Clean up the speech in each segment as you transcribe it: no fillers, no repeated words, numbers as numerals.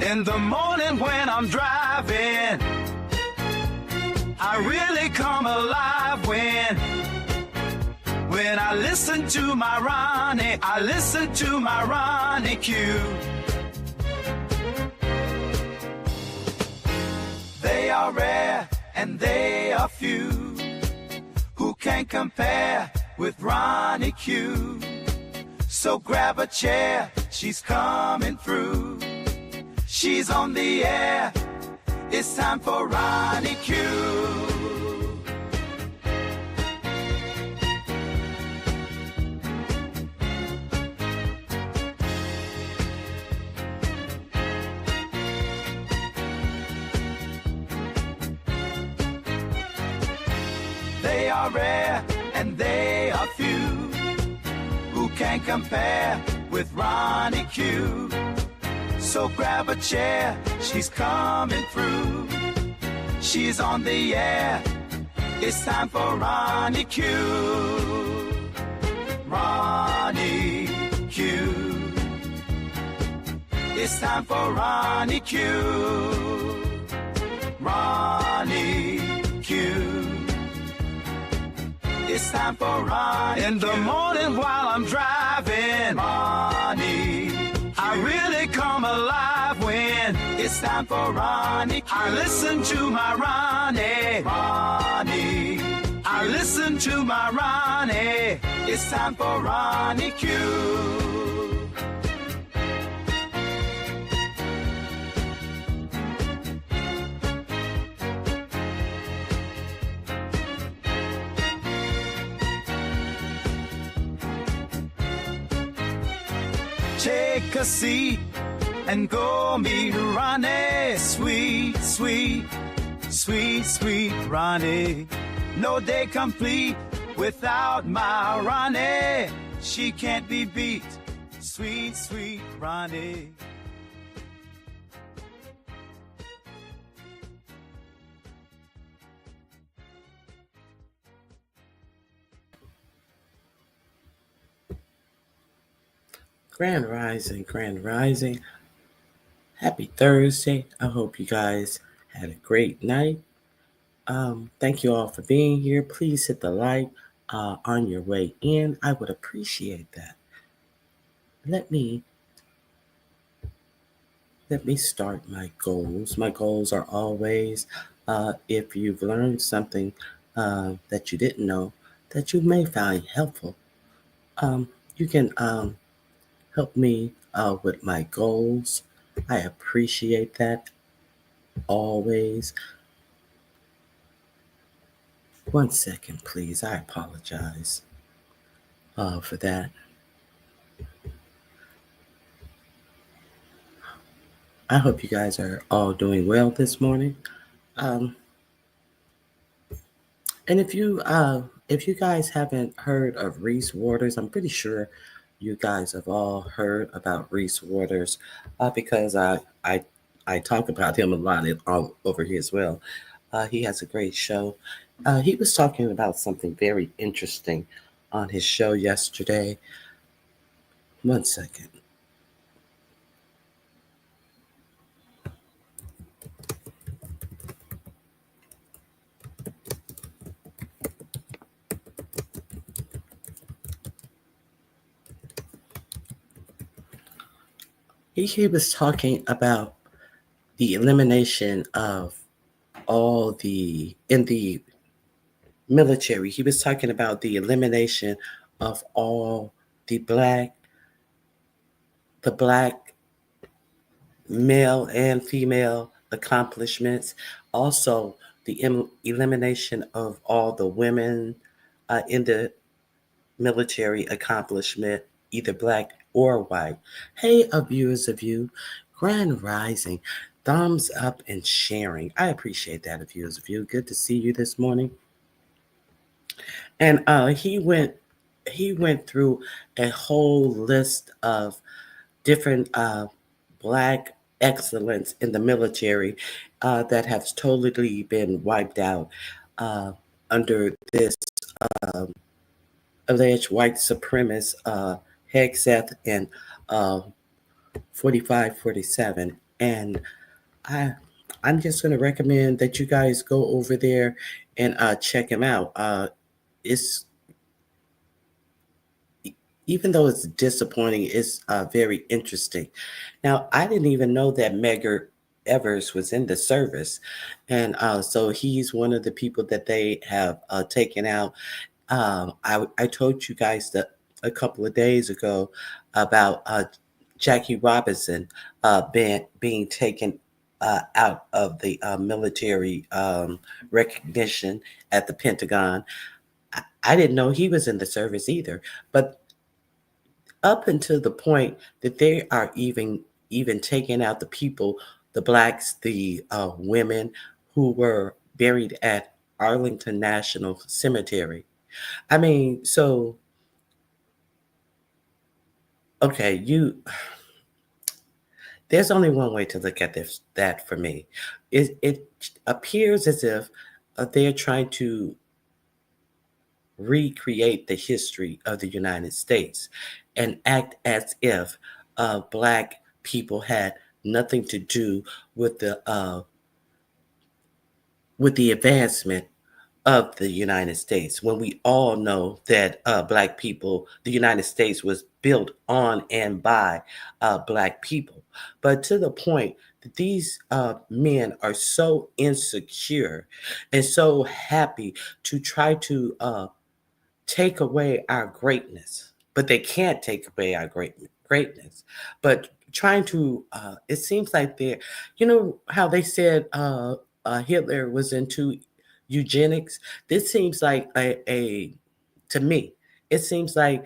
In the morning when I'm driving, I really come alive when I listen to my Ronnie, I listen to my Ronnie Q. They are rare and they are few who can compare with Ronnie Q. So grab a chair, she's coming through. She's on the air, it's time for Ronnie Q. They are rare and they are few who can compare with Ronnie Q. So grab a chair, she's coming through. She's on the air, it's time for Ronnie Q. Ronnie Q. It's time for Ronnie Q. Ronnie Q. It's time for Ronnie in the morning while I'm driving. Ronnie, I really come alive when it's time for Ronnie Q. I listen to my Ronnie. Ronnie, I listen to my Ronnie. It's time for Ronnie Q. Take a seat and go meet Ronnie. Sweet, sweet, sweet, sweet Ronnie. No day complete without my Ronnie. She can't be beat. Sweet, sweet Ronnie. Grand Rising, Grand Rising. Happy Thursday. I hope you guys had a great night. Thank you all for being here. Please hit the like on your way in. I would appreciate that. Let me start my goals. My goals are always, if you've learned something that you didn't know that you may find helpful, you can help me with my goals. I appreciate that always. One second, please. I apologize for that. I hope you guys are all doing well this morning. And if you guys haven't heard of Reese Waters, I'm pretty sure you guys have all heard about Reese Waters because I talk about him a lot all over here as well. He has a great show. He was talking about something very interesting on his show yesterday. One second. He was talking about the elimination of in the military. He was talking about the elimination of all the black male and female accomplishments. Also, the elimination of all the women in the military accomplishment, either black or white. Hey, viewers of you, Grand Rising, thumbs up and sharing. I appreciate that, viewers of you. Good to see you this morning. And he went through a whole list of different black excellence in the military that has totally been wiped out under this alleged white supremacist Hegseth and 4547. And I I'm just going to recommend that you guys go over there and check him out. It's Even though it's disappointing, it's very interesting. Now, I didn't even know that Medgar Evers was in the service, and so he's one of the people that they have taken out. I told you guys that a couple of days ago about Jackie Robinson being taken out of the military recognition at the Pentagon. I didn't know he was in the service either, but up until the point that they are even taking out the people, the blacks, the women who were buried at Arlington National Cemetery. I mean, so okay, you there's only one way to look at this that for me. It appears as if they're trying to recreate the history of the United States and act as if black people had nothing to do with the advancement of the United States, when we all know that black people, the United States was built on and by black people. But to the point that these men are so insecure and so happy to try to take away our greatness, but they can't take away our greatness. But trying to, it seems like they're, you know, how they said Hitler was into eugenics. This seems like to me, it seems like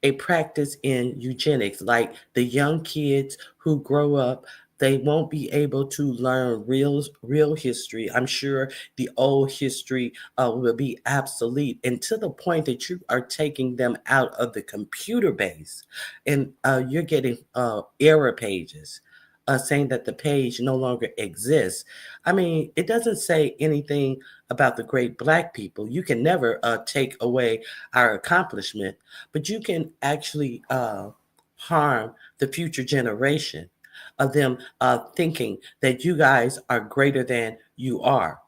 a practice in eugenics, like the young kids who grow up, they won't be able to learn real history. I'm sure the old history will be obsolete, and to the point that you are taking them out of the computer base, and you're getting error pages saying that the page no longer exists. I mean, it doesn't say anything about the great black people. You can never take away our accomplishment, but you can actually harm the future generation of them thinking that you guys are greater than you are.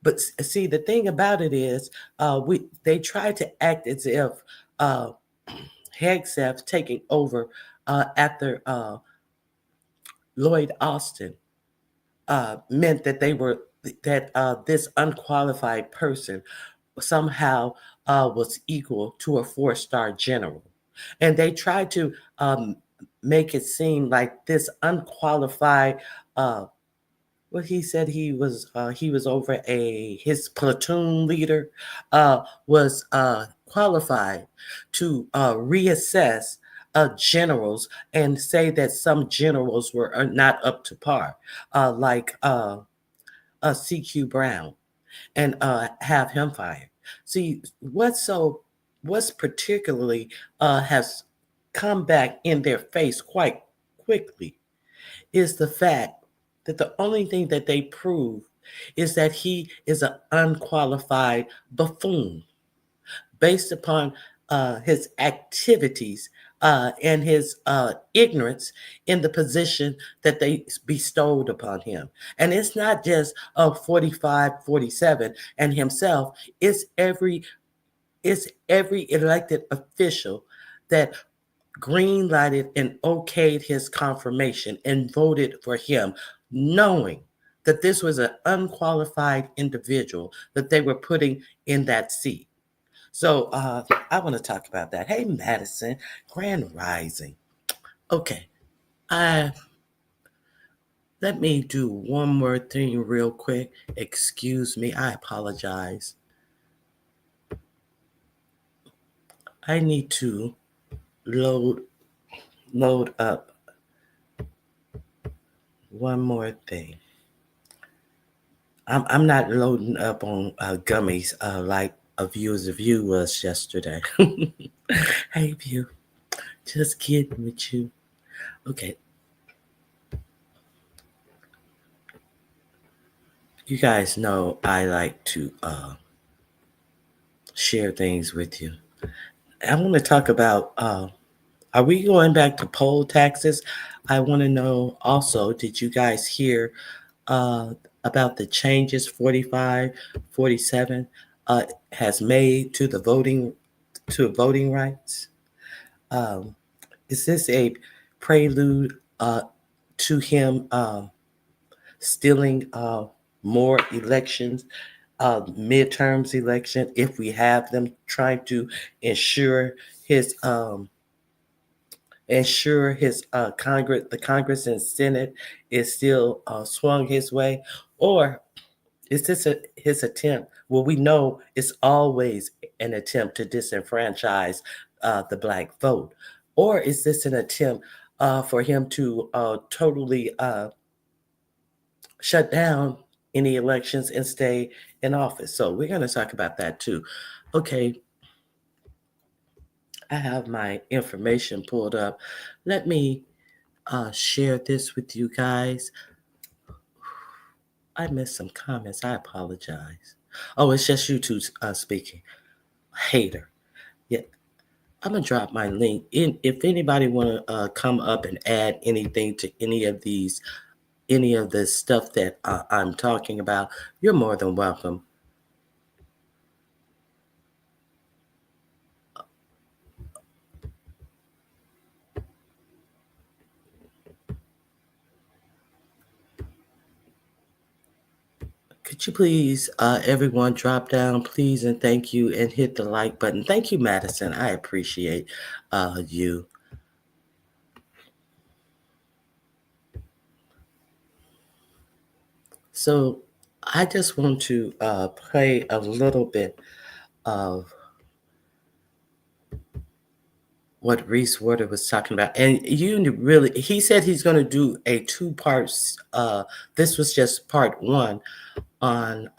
But see, the thing about it is, we they try to act as if uh, Hegseth taking over after Lloyd Austin meant that this unqualified person somehow was equal to a four-star general. And they tried to make it seem like this unqualified, uh, well, he said he was over his platoon leader was qualified to reassess generals and say that some generals were not up to par, like CQ Brown, and have him fired. See, what's particularly has come back in their face quite quickly is the fact that the only thing that they prove is that he is an unqualified buffoon based upon his activities and his ignorance in the position that they bestowed upon him. And it's not just 45, 47 and himself, it's every elected official that green lighted and okayed his confirmation and voted for him, knowing that this was an unqualified individual that they were putting in that seat. So I want to talk about that. Hey, Madison, Grand Rising. Okay, I let me do one more thing real quick. Excuse me, I apologize. I need to load load up one more thing. I'm not loading up on gummies like a view as a view was yesterday. Hey, view, just kidding with you. Okay, you guys know I like to share things with you. I want to talk about Are we going back to poll taxes? I want to know also, did you guys hear uh, about the changes 45, 47 has made to the voting rights? Um, is this a prelude to him stealing more elections, midterms election, if we have them, trying to ensure his Congress, the Congress and Senate is still swung his way, or is this his attempt? Well, we know it's always an attempt to disenfranchise the black vote, or is this an attempt for him to totally shut down any elections and stay in office? So we're going to talk about that too. Okay, I have my information pulled up. Let me share this with you guys. I missed some comments. I apologize. Oh, it's just you two speaking. Hater. Yeah, I'm gonna drop my link in. If anybody want to come up and add anything to any of the stuff that I'm talking about, you're more than welcome. Could you please, everyone, drop down, please, and thank you, and hit the like button. Thank you, Madison. I appreciate you. So I just want to play a little bit of what Reese Water was talking about. And he said he's going to do a 2 parts. This was just part 1 on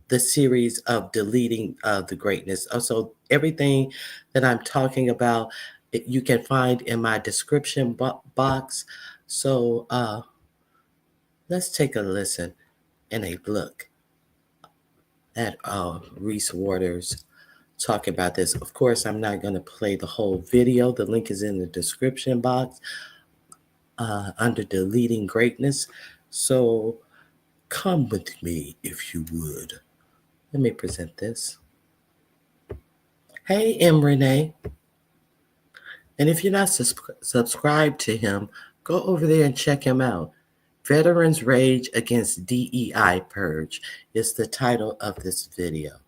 the series of deleting the greatness. So everything that I'm talking about, you can find in my description box. So let's take a listen and a look at Reese Waters talking about this. Of course, I'm not going to play the whole video. The link is in the description box under deleting greatness. So come with me if you would. Let me present this. Hey, M. Renee. And if you're not subscribed to him, go over there and check him out. Veterans Rage Against DEI Purge is the title of this video.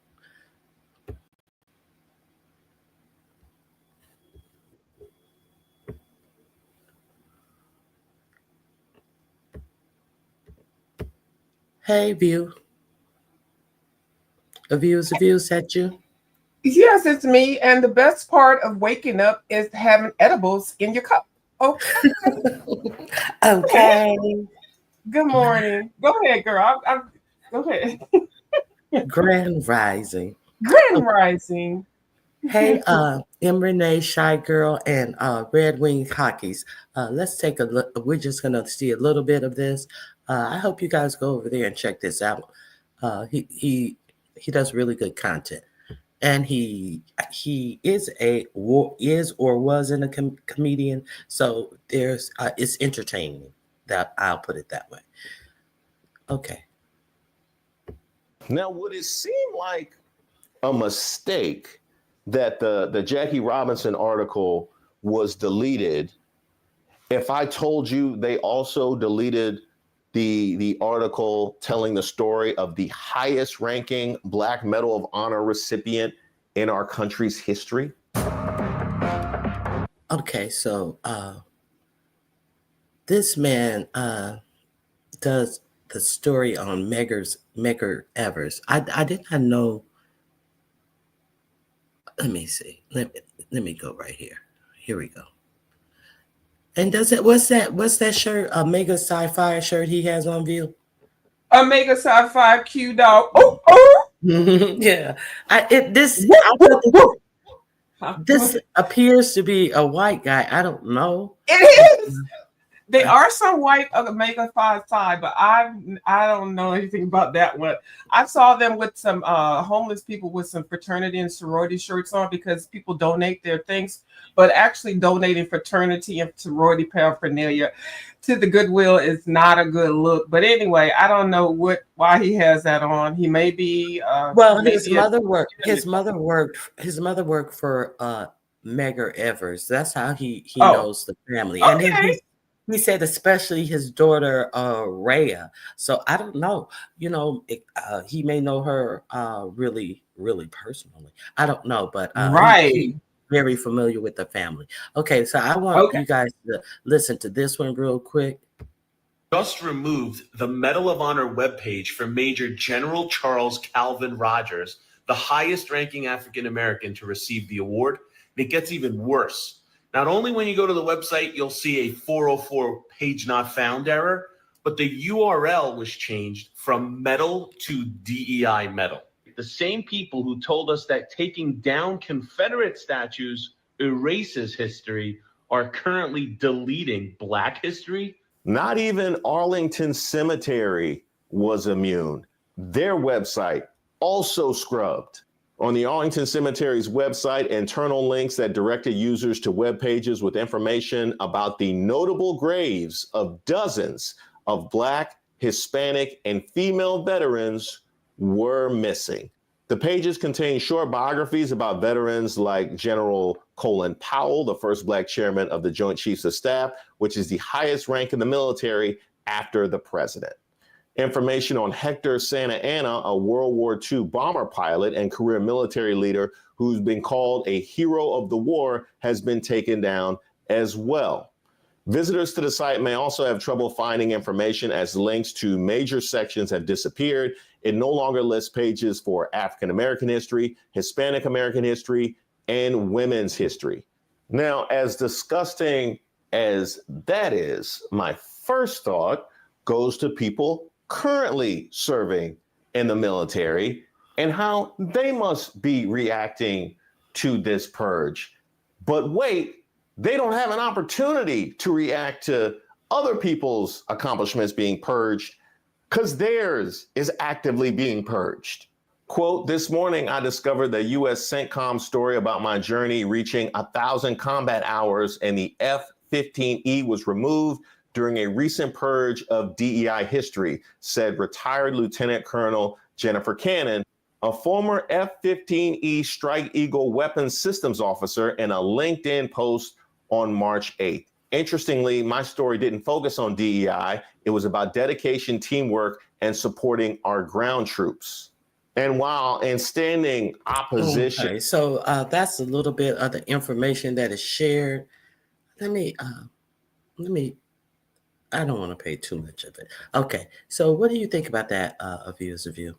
Hey, View. A view is that you? Yes, it's me. And the best part of waking up is having edibles in your cup. Okay. Okay. Good morning. Go ahead, girl. Go ahead. Grand Rising. Grand Rising. Hey, M. Renee, Shy Girl, and Red Wing Hockeys. Let's take a look. We're just going to see a little bit of this. I hope you guys go over there and check this out. He does really good content, and he is or was a comedian. So there's it's entertaining. That I'll put it that way. Okay. Now, would it seem like a mistake that the Jackie Robinson article was deleted if I told you they also deleted the article telling the story of the highest ranking Black Medal of Honor recipient in our country's history? Okay, so this man does the story on Medgar Evers. I did not know. Let me see. Let me go right here. Here we go. And what's that shirt? A Mega Sci-Fi shirt he has on view? A Mega Sci-Fi Q dog. Yeah. This appears to be a white guy. I don't know. It is. They are some white omega 5 Psi, but I don't know anything about that one. I saw them with some homeless people with some fraternity and sorority shirts on because people donate their things, but actually donating fraternity and sorority paraphernalia to the Goodwill is not a good look. But anyway, I don't know why he has that on. He may be well, his mother worked. His mother worked for Medgar Evers. That's how he knows the family, and he said especially his daughter Rhea. So I don't know. He may know her really, really personally. I don't know, but he's very familiar with the family. Okay, so I want you guys to listen to this one real quick. Just removed the Medal of Honor webpage for Major General Charles Calvin Rogers, the highest ranking African American to receive the award. And it gets even worse. Not only when you go to the website, you'll see a 404 page not found error, but the URL was changed from medal to DEI medal. The same people who told us that taking down Confederate statues erases history are currently deleting Black history. Not even Arlington Cemetery was immune. Their website also scrubbed. On the Arlington Cemetery's website, internal links that directed users to web pages with information about the notable graves of dozens of Black, Hispanic, and female veterans were missing. The pages contain short biographies about veterans like General Colin Powell, the first Black chairman of the Joint Chiefs of Staff, which is the highest rank in the military after the president. Information on Hector Santa Anna, a World War II bomber pilot and career military leader who's been called a hero of the war, has been taken down as well. Visitors to the site may also have trouble finding information as links to major sections have disappeared. It no longer lists pages for African American history, Hispanic American history, and women's history. Now, as disgusting as that is, my first thought goes to people currently serving in the military and how they must be reacting to this purge. But wait, they don't have an opportunity to react to other people's accomplishments being purged because theirs is actively being purged. Quote, this morning I discovered the U.S. CENTCOM story about my journey reaching 1,000 combat hours, and the F-15E was removed during a recent purge of DEI history, said retired Lieutenant Colonel Jennifer Cannon, a former F-15E Strike Eagle weapons systems officer, in a LinkedIn post on March 8th. Interestingly, my story didn't focus on DEI. It was about dedication, teamwork, and supporting our ground troops. And while in standing opposition. Okay, so that's a little bit of the information that is shared. Let me, I don't want to pay too much of it. Okay, so what do you think about that, Viewers of You?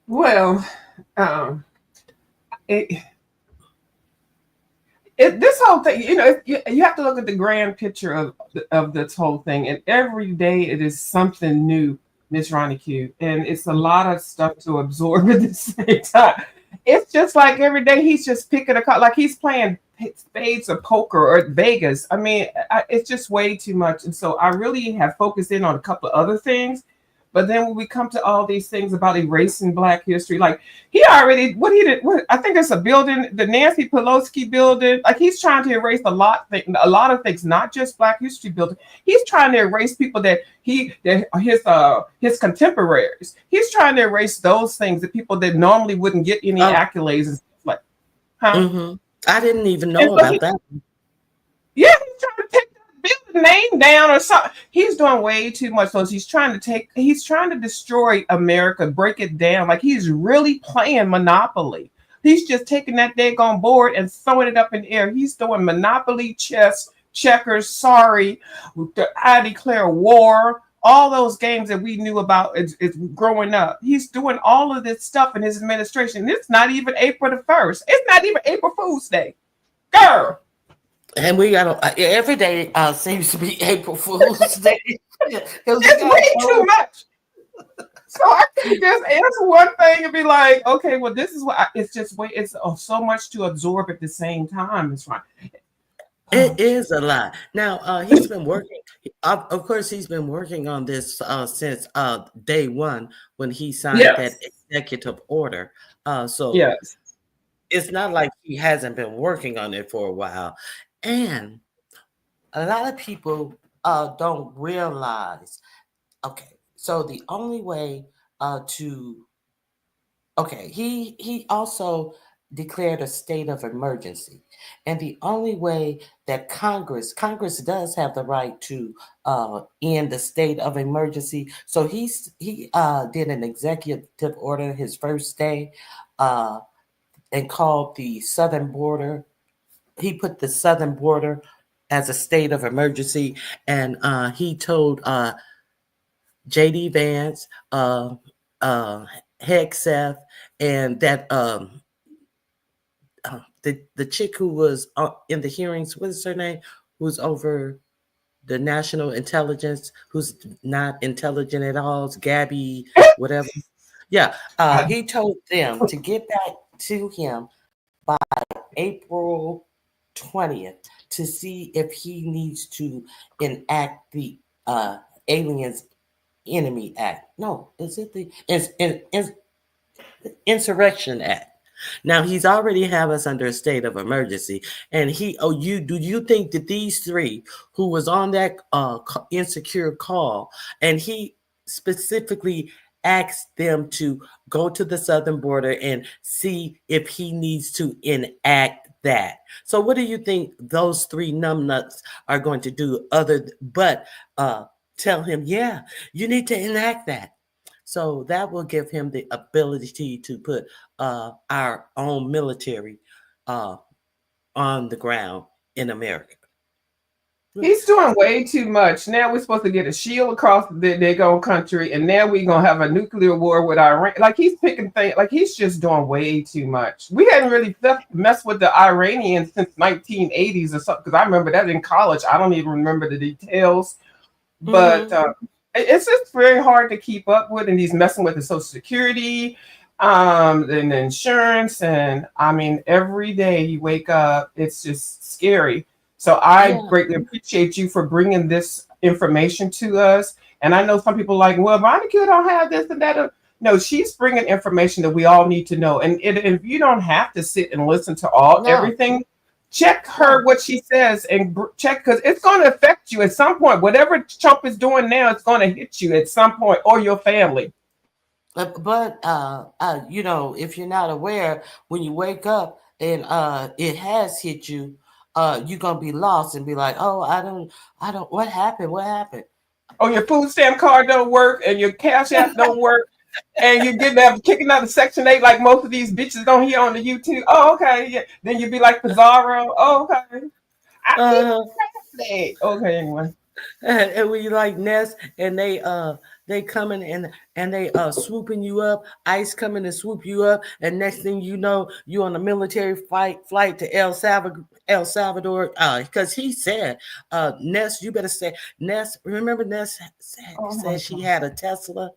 Well, this whole thing, you have to look at the grand picture of this whole thing, and every day it is something new, Miss Ronnie Q, and it's a lot of stuff to absorb at the same time. It's just like every day he's just picking a card, like he's playing spades or poker or Vegas. I mean, it's just way too much, and so I really have focused in on a couple of other things. But then when we come to all these things about erasing Black history, like I think it's a building, the Nancy Pelosi building. Like he's trying to erase a lot of things, not just Black history building. He's trying to erase people that his contemporaries. He's trying to erase those things, that people that normally wouldn't get any accolades and stuff like. Huh? Mm-hmm. I didn't even know about that. Yeah, he's trying to take the name down or something. He's doing way too much. So he's trying to destroy America, break it down. Like he's really playing Monopoly. He's just taking that daggone board and throwing it up in the air. He's doing Monopoly, chess, checkers, sorry, I declare war. All those games that we knew about is growing up. He's doing all of this stuff in his administration. It's not even April the 1st. It's not even April Fool's Day. Girl. And we got every day seems to be April Fool's Day. It's way too much. So I can just answer one thing and be like, okay, well, this is what it's so much to absorb at the same time. It's right. It is a lot. Now, he's been working. Of course, he's been working on this since day one when he signed that Yes. executive order. So Yes. it's not like he hasn't been working on it for a while. And a lot of people don't realize. Okay, so the only way to okay, he also declared a state of emergency, and the only way that Congress does have the right to end the state of emergency. So he did an executive order his first day, uh, and called the southern border. He put the southern border as a state of emergency, and he told JD Vance, Hegseth, and that the chick who was in the hearings, what is her name? Who's over the national intelligence, who's not intelligent at all, it's Gabby, whatever. Yeah, he told them to get back to him by April 20th to see if he needs to enact the Aliens Enemy Act. No, is it the Insurrection Act? Now he's already have us under a state of emergency, and do you think that these three who was on that insecure call, and he specifically asked them to go to the southern border and see if he needs to enact that. So what do you think those three numbnuts are going to do other but tell him, yeah, you need to enact that? So that will give him the ability to put our own military on the ground in America. He's doing way too much. Now we're supposed to get a shield across their own country, and now we're gonna have a nuclear war with Iran. Like he's picking things. Like he's just doing way too much. We hadn't really messed with the Iranians since 1980s or something. Because I remember that in college. I don't even remember the details, but it's just very hard to keep up with. And he's messing with the Social Security, and the insurance, and I mean, every day you wake up, it's just scary. So I greatly appreciate you for bringing this information to us. And I know some people are like, well, Ronnie Q don't have this and that. No, she's bringing information that we all need to know. And if you don't have to sit and listen to everything, check her what she says and check, because it's going to affect you at some point. Whatever Trump is doing now, it's going to hit you at some point, or your family. But you know, if you're not aware, when you wake up and it has hit you, you're gonna be lost and be like, oh, I don't, what happened? Oh, your food stamp card don't work, and your cash app don't work, and you get them kicking out of Section 8 like most of these bitches don't hear on the YouTube. Oh, okay, yeah. Then you'd be like Pizarro. Oh, okay. Okay, anyway. And when you like Ness, and they coming and they swooping you up, ICE coming to swoop you up, and next thing you know, you on a military flight to El Salvador, because he said, Ness, you better say, Ness, remember Ness said she had a Tesla?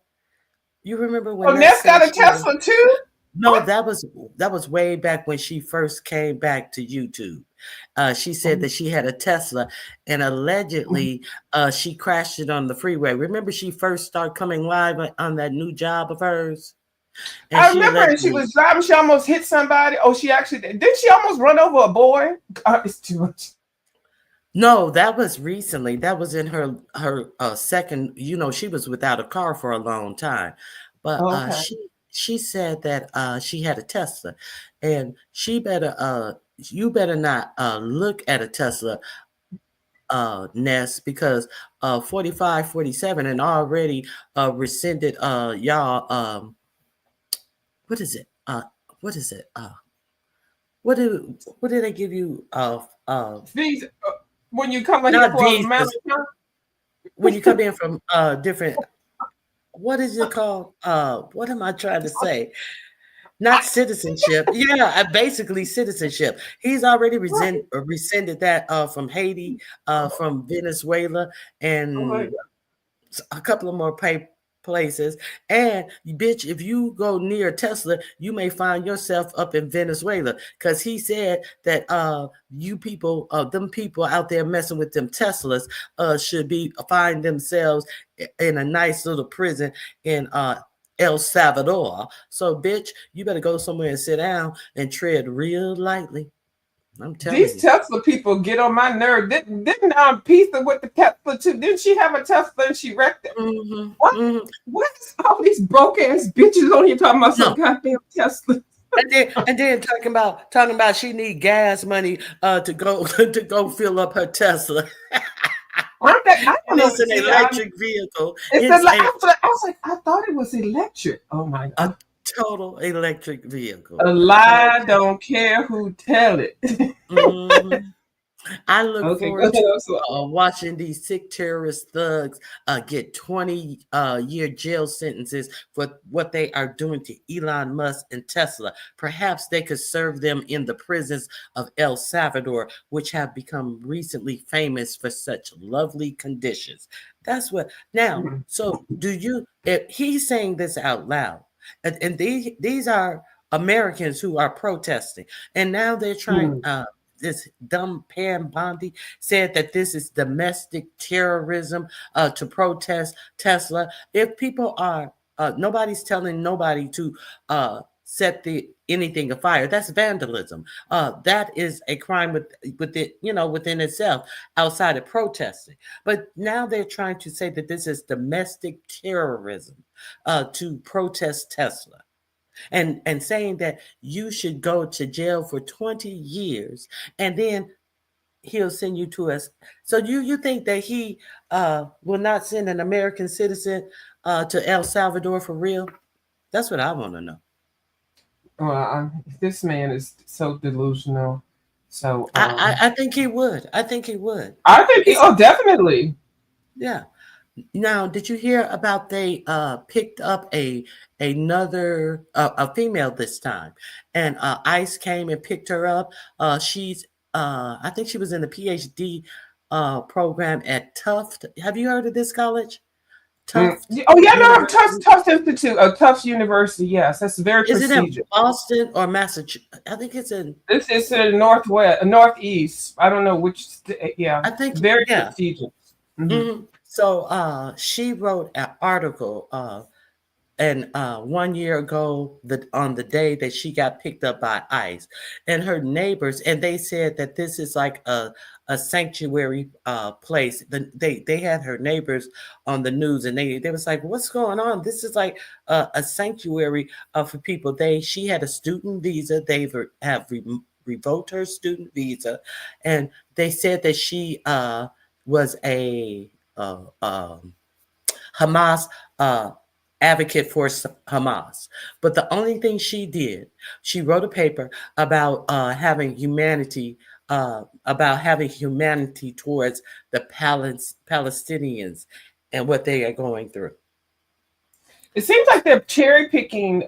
You remember when Ness got a Tesla too? No, that was way back when she first came back to YouTube. She said that she had a Tesla, and allegedly she crashed it on the freeway. Remember, she first started coming live on that new job of hers. And I remember she was driving. She almost hit somebody. Oh, she actually did. She almost run over a boy. It's too much. No, that was recently. That was in her second. You know, she was without a car for a long time, but she said that she had a Tesla, and you better not look at a Tesla, Ness, because 45, 47 and already rescinded y'all. What is it? What did they give you? These when you come in here for America? When you come in from different. What is it called? What am I trying to say? Not citizenship. Yeah, basically citizenship. He's already rescinded that from Haiti, from Venezuela, and a couple of more places. And bitch, if you go near Tesla, you may find yourself up in Venezuela, because he said that you people, them people out there messing with them Teslas, should find themselves in a nice little prison in El Salvador. So bitch, you better go somewhere and sit down and tread real lightly. I'm telling These you. Tesla people get on my nerve. Didn't Pizza with the Tesla too? Didn't she have a Tesla and she wrecked it? Mm-hmm. What? Mm-hmm. What is all these broke ass bitches on here talking about some No. goddamn Tesla? And then talking about she need gas money to go to go fill up her Tesla. I don't know. It's an electric vehicle. It's It's I was like, I thought it was electric. Oh my a god. total electric vehicle. A lie, don't care who tell it. Mhm. I look Okay, go forward ahead. to watching these sick terrorist thugs get 20-year jail sentences for what they are doing to Elon Musk and Tesla. Perhaps they could serve them in the prisons of El Salvador, which have become recently famous for such lovely conditions. That's what. Now, so do you? If he's saying this out loud, and these are Americans who are protesting, and now they're trying. This dumb Pam Bondi said that this is domestic terrorism to protest Tesla. If people are, nobody's telling nobody to set anything afire. That's vandalism. That is a crime within itself, outside of protesting. But now they're trying to say that this is domestic terrorism to protest Tesla. And saying that you should go to jail for 20 years and then he'll send you to us. So you think that he will not send an American citizen to El Salvador for real? That's what I want to know. Well, this man is so delusional. So I think he would. I think he would. I think definitely. Yeah. Now, did you hear about they picked up another female this time, and ICE came and picked her up. She's I think she was in the PhD program at Tufts. Have you heard of this college? Tufts. Oh yeah, no, Tufts Institute, Tufts University. Yes, that's very Is it in prestigious. Boston or Massachusetts? I think it's in. This is in northeast. I don't know which. Yeah, I think very prestigious. Mm-hmm. So she wrote an article and 1 year ago, on the day that she got picked up by ICE, and her neighbors, and they said that this is like a sanctuary place. They had her neighbors on the news, and they was like, "What's going on? This is like a sanctuary for people." She had a student visa. They have revoked her student visa, and they said that she was a Hamas advocate for Hamas. But the only thing she did, she wrote a paper about having humanity towards the Palestinians and what they are going through. It seems like they're cherry picking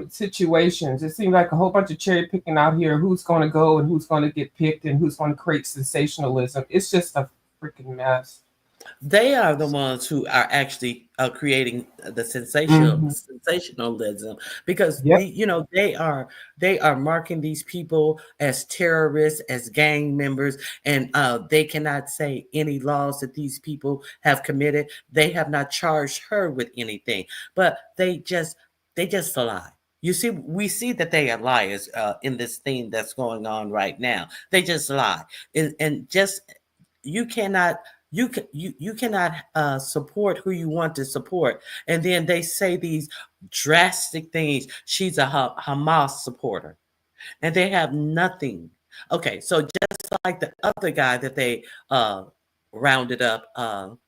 situations. It seems like a whole bunch of cherry picking out here. Who's going to go and who's going to get picked and who's going to create sensationalism. It's just a freaking mess. They are the ones who are actually creating the sensationalism, because they are marking these people as terrorists, as gang members, and they cannot say any laws that these people have committed. They have not charged her with anything, but they just lie. You see, we see that they are liars in this thing that's going on right now. They just lie, and just you cannot. You cannot support who you want to support, and then they say these drastic things. She's a Hamas supporter, and they have nothing. Okay, so just like the other guy that they rounded up,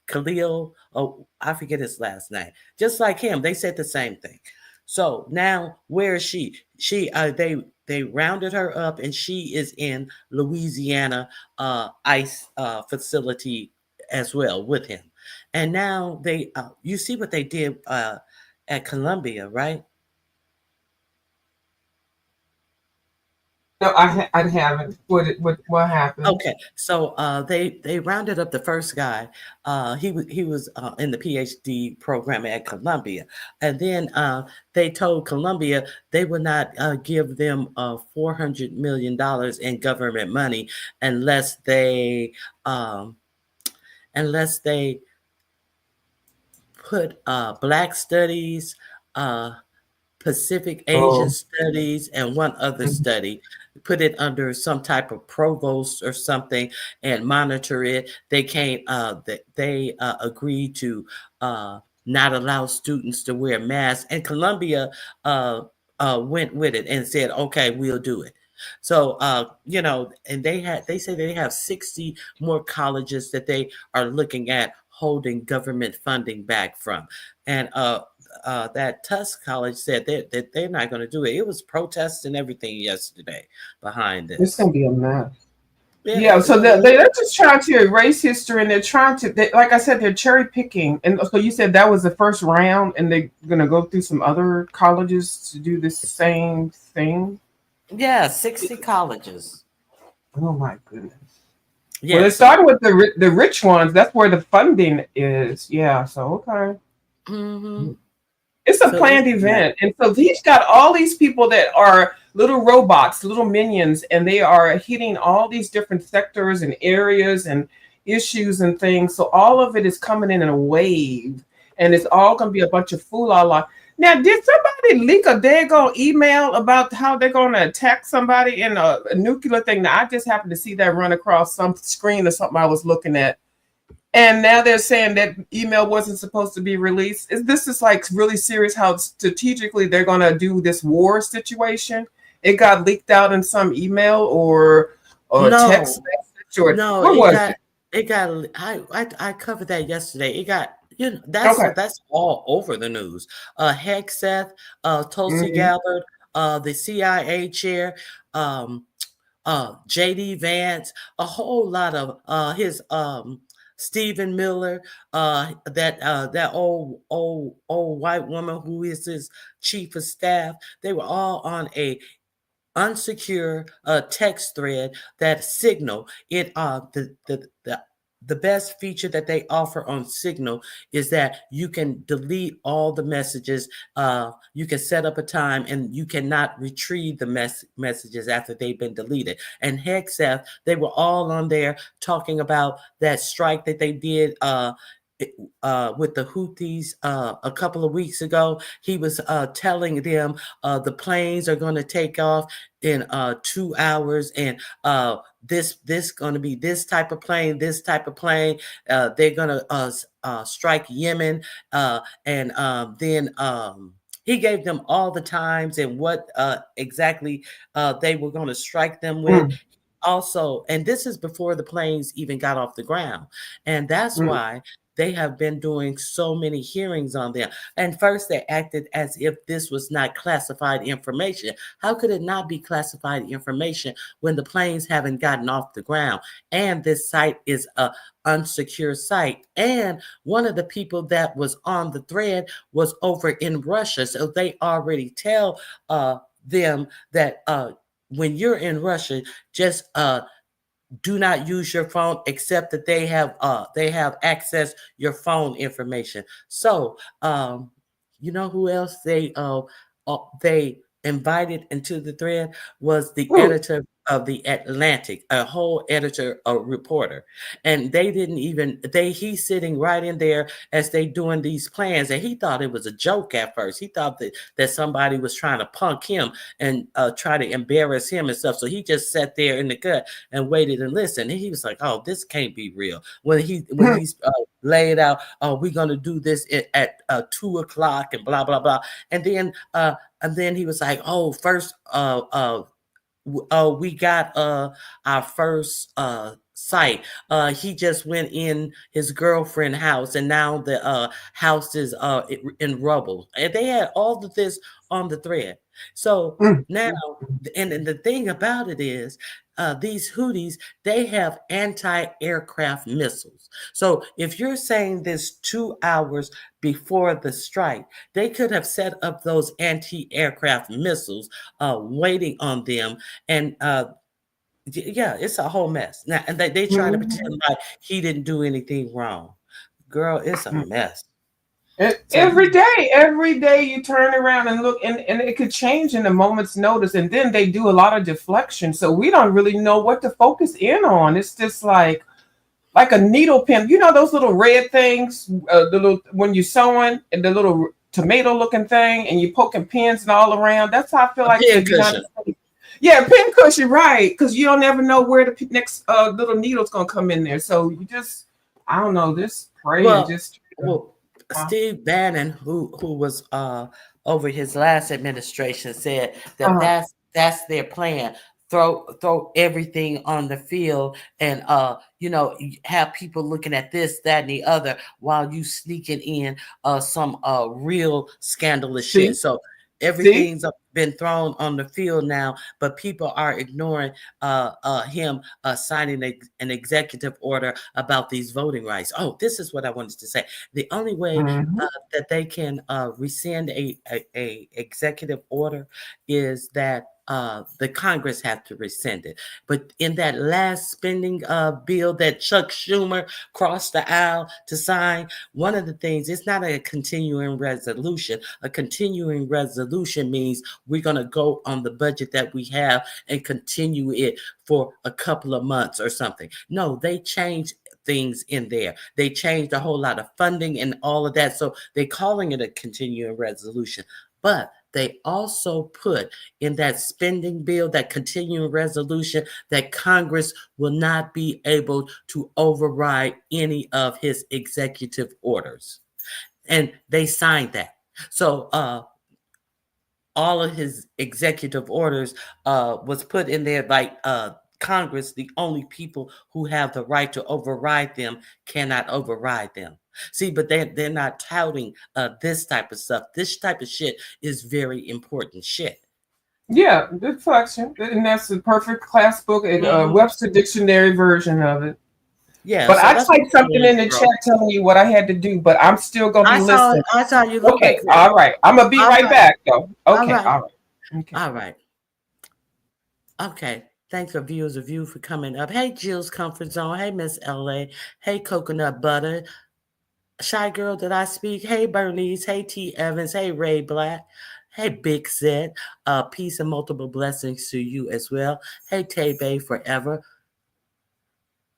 Khalil. Oh, I forget his last name. Just like him, they said the same thing. So now, where is she? They rounded her up, and she is in Louisiana ICE facility as well with him. And now you see what they did at Columbia, right? No, I haven't. What happened? Okay, so they rounded up the first guy. He was in the PhD program at Columbia, and then they told Columbia they would not give them $400 million in government money unless they um, unless they put Black studies, uh, Pacific Asian Oh, studies, and one other mhm. study, put it under some type of provost or something and monitor it. They can't, they agreed to not allow students to wear masks. And Columbia went with it and said, okay, we'll do it. So, and they say they have 60 more colleges that they are looking at holding government funding back from. And that Tusk College said that they're not going to do it. It was protests and everything yesterday behind It's this. gonna be a mess. Yeah, Yeah, so they're just trying to erase history, and they're trying to, like I said, they're cherry picking. And so you said that was the first round, and they're gonna go through some other colleges to do the same thing. yeah, 60 colleges. Oh my goodness. Yeah, Well, it so started with the rich ones. That's where the funding is. Yeah. So okay. mhm. It's a So planned event. And so he's got all these people that are little robots, little minions, and they are hitting all these different sectors and areas and issues and things. So all of it is coming in a wave, and it's all going to be a bunch of fool-la-la. Now, did somebody leak a daggone email about how they're going to attack somebody in a nuclear thing? Now, I just happened to see that run across some screen or something I was looking at. And now they're saying that email wasn't supposed to be released. This is like really serious how strategically they're going to do this war situation. It got leaked out in some email or text no, message or no, what was it? it got I covered that yesterday. It got Okay. that's all over the news. Hegseth, Tulsi Mhm. Gabbard, the CIA chair, um, JD Vance, a whole lot of his Stephen Miller, that old white woman who is his chief of staff. They were all on a unsecure text thread that Signal. It the best feature that they offer on Signal is that you can delete all the messages. You can set up a time and you cannot retrieve the messages after they've been deleted. And Hegseth, they were all on there talking about that strike that they did with the Houthis a couple of weeks ago. He was telling them the planes are going to take off in 2 hours, and this going to be this type of plane, they're going to strike Yemen, and then he gave them all the times and what exactly they were going to strike them with. Mm, Also, and this is before the planes even got off the ground, and that's mm, why they have been doing so many hearings on them. And first they acted as if this was not classified information. How could it not be classified information when the planes haven't gotten off the ground and this site is a unsecure site? And one of the people that was on the thread was over in Russia, so they already tell them that when you're in Russia, just do not use your phone except that they have access your phone information. So you know who else they invited into the thread was the mm, editor of the Atlantic, a whole editor, a reporter. And they didn't even he's sitting right in there as they doing these plans, and he thought it was a joke at first. He thought that somebody was trying to punk him and try to embarrass him and stuff. So he just sat there in the gut and waited and listened. And he was like, "Oh, this can't be real." When mm, he's laid out, "Oh, we're gonna do this at 2 o'clock," and blah blah blah. And then he was like, "Oh, first, we got our first site. He just went in his girlfriend's house, and now the house is in rubble." And they had all of this on the thread. So now, and the thing about it is, these Houthis, they have anti-aircraft missiles. So if you're saying this 2 hours before the strike, they could have set up those anti-aircraft missiles waiting on them. And yeah, it's a whole mess. Now, and they try to pretend like he didn't do anything wrong. Girl, it's a mess. So Every day you turn around and look, and it could change in a moment's notice. And then they do a lot of deflection. So we don't really know what to focus in on. It's just like a needle pin. You know those little red things, the little when you're sewing, and the little tomato looking thing, and you're poking pins and all around. That's how I feel like the United States. Yeah, pin cushion, right? Because you don't ever know where the next little needle's gonna come in there. So you just, I don't know, just pray and just. Steve Bannon, who was over his last administration, said that that's their plan. Throw everything on the field, and have people looking at this, that, and the other while you sneaking in some real scandalous shit. So everything's been thrown on the field now, but people are ignoring him signing an executive order about these voting rights. Oh, this is what I wanted to say. The only way that they can rescind a executive order is that the Congress have to rescind it. But in that last spending bill that Chuck Schumer crossed the aisle to sign, one of the things, it's not a continuing resolution. A continuing resolution means we're going to go on the budget that we have and continue it for a couple of months or something. No, they changed things in there. They changed a whole lot of funding and all of that. So they're calling it a continuing resolution. But they also put in that spending bill, that continuing resolution, that Congress will not be able to override any of his executive orders. And they signed that. So all of his executive orders was put in there like Congress, the only people who have the right to override them, cannot override them. See, but they're not touting this type of stuff. This type of shit is very important shit. Yeah, deflection, and that's the perfect class book and Webster Dictionary version of it. Yeah, but so I typed something in the chat telling you what I had to do, but I'm still gonna be listening. I saw you. Okay, all right. I'm gonna be right back though. Okay, all right. Okay. All right. Okay. Thanks for viewers of you for coming up. Hey, Jill's Comfort Zone. Hey, Miss LA. Hey, Coconut Butter. Shy Girl, did I speak? Hey, Bernice. Hey, T. Evans. Hey, Ray Black. Hey, Big Set. Peace and multiple blessings to you as well. Hey, Tay Bay Forever.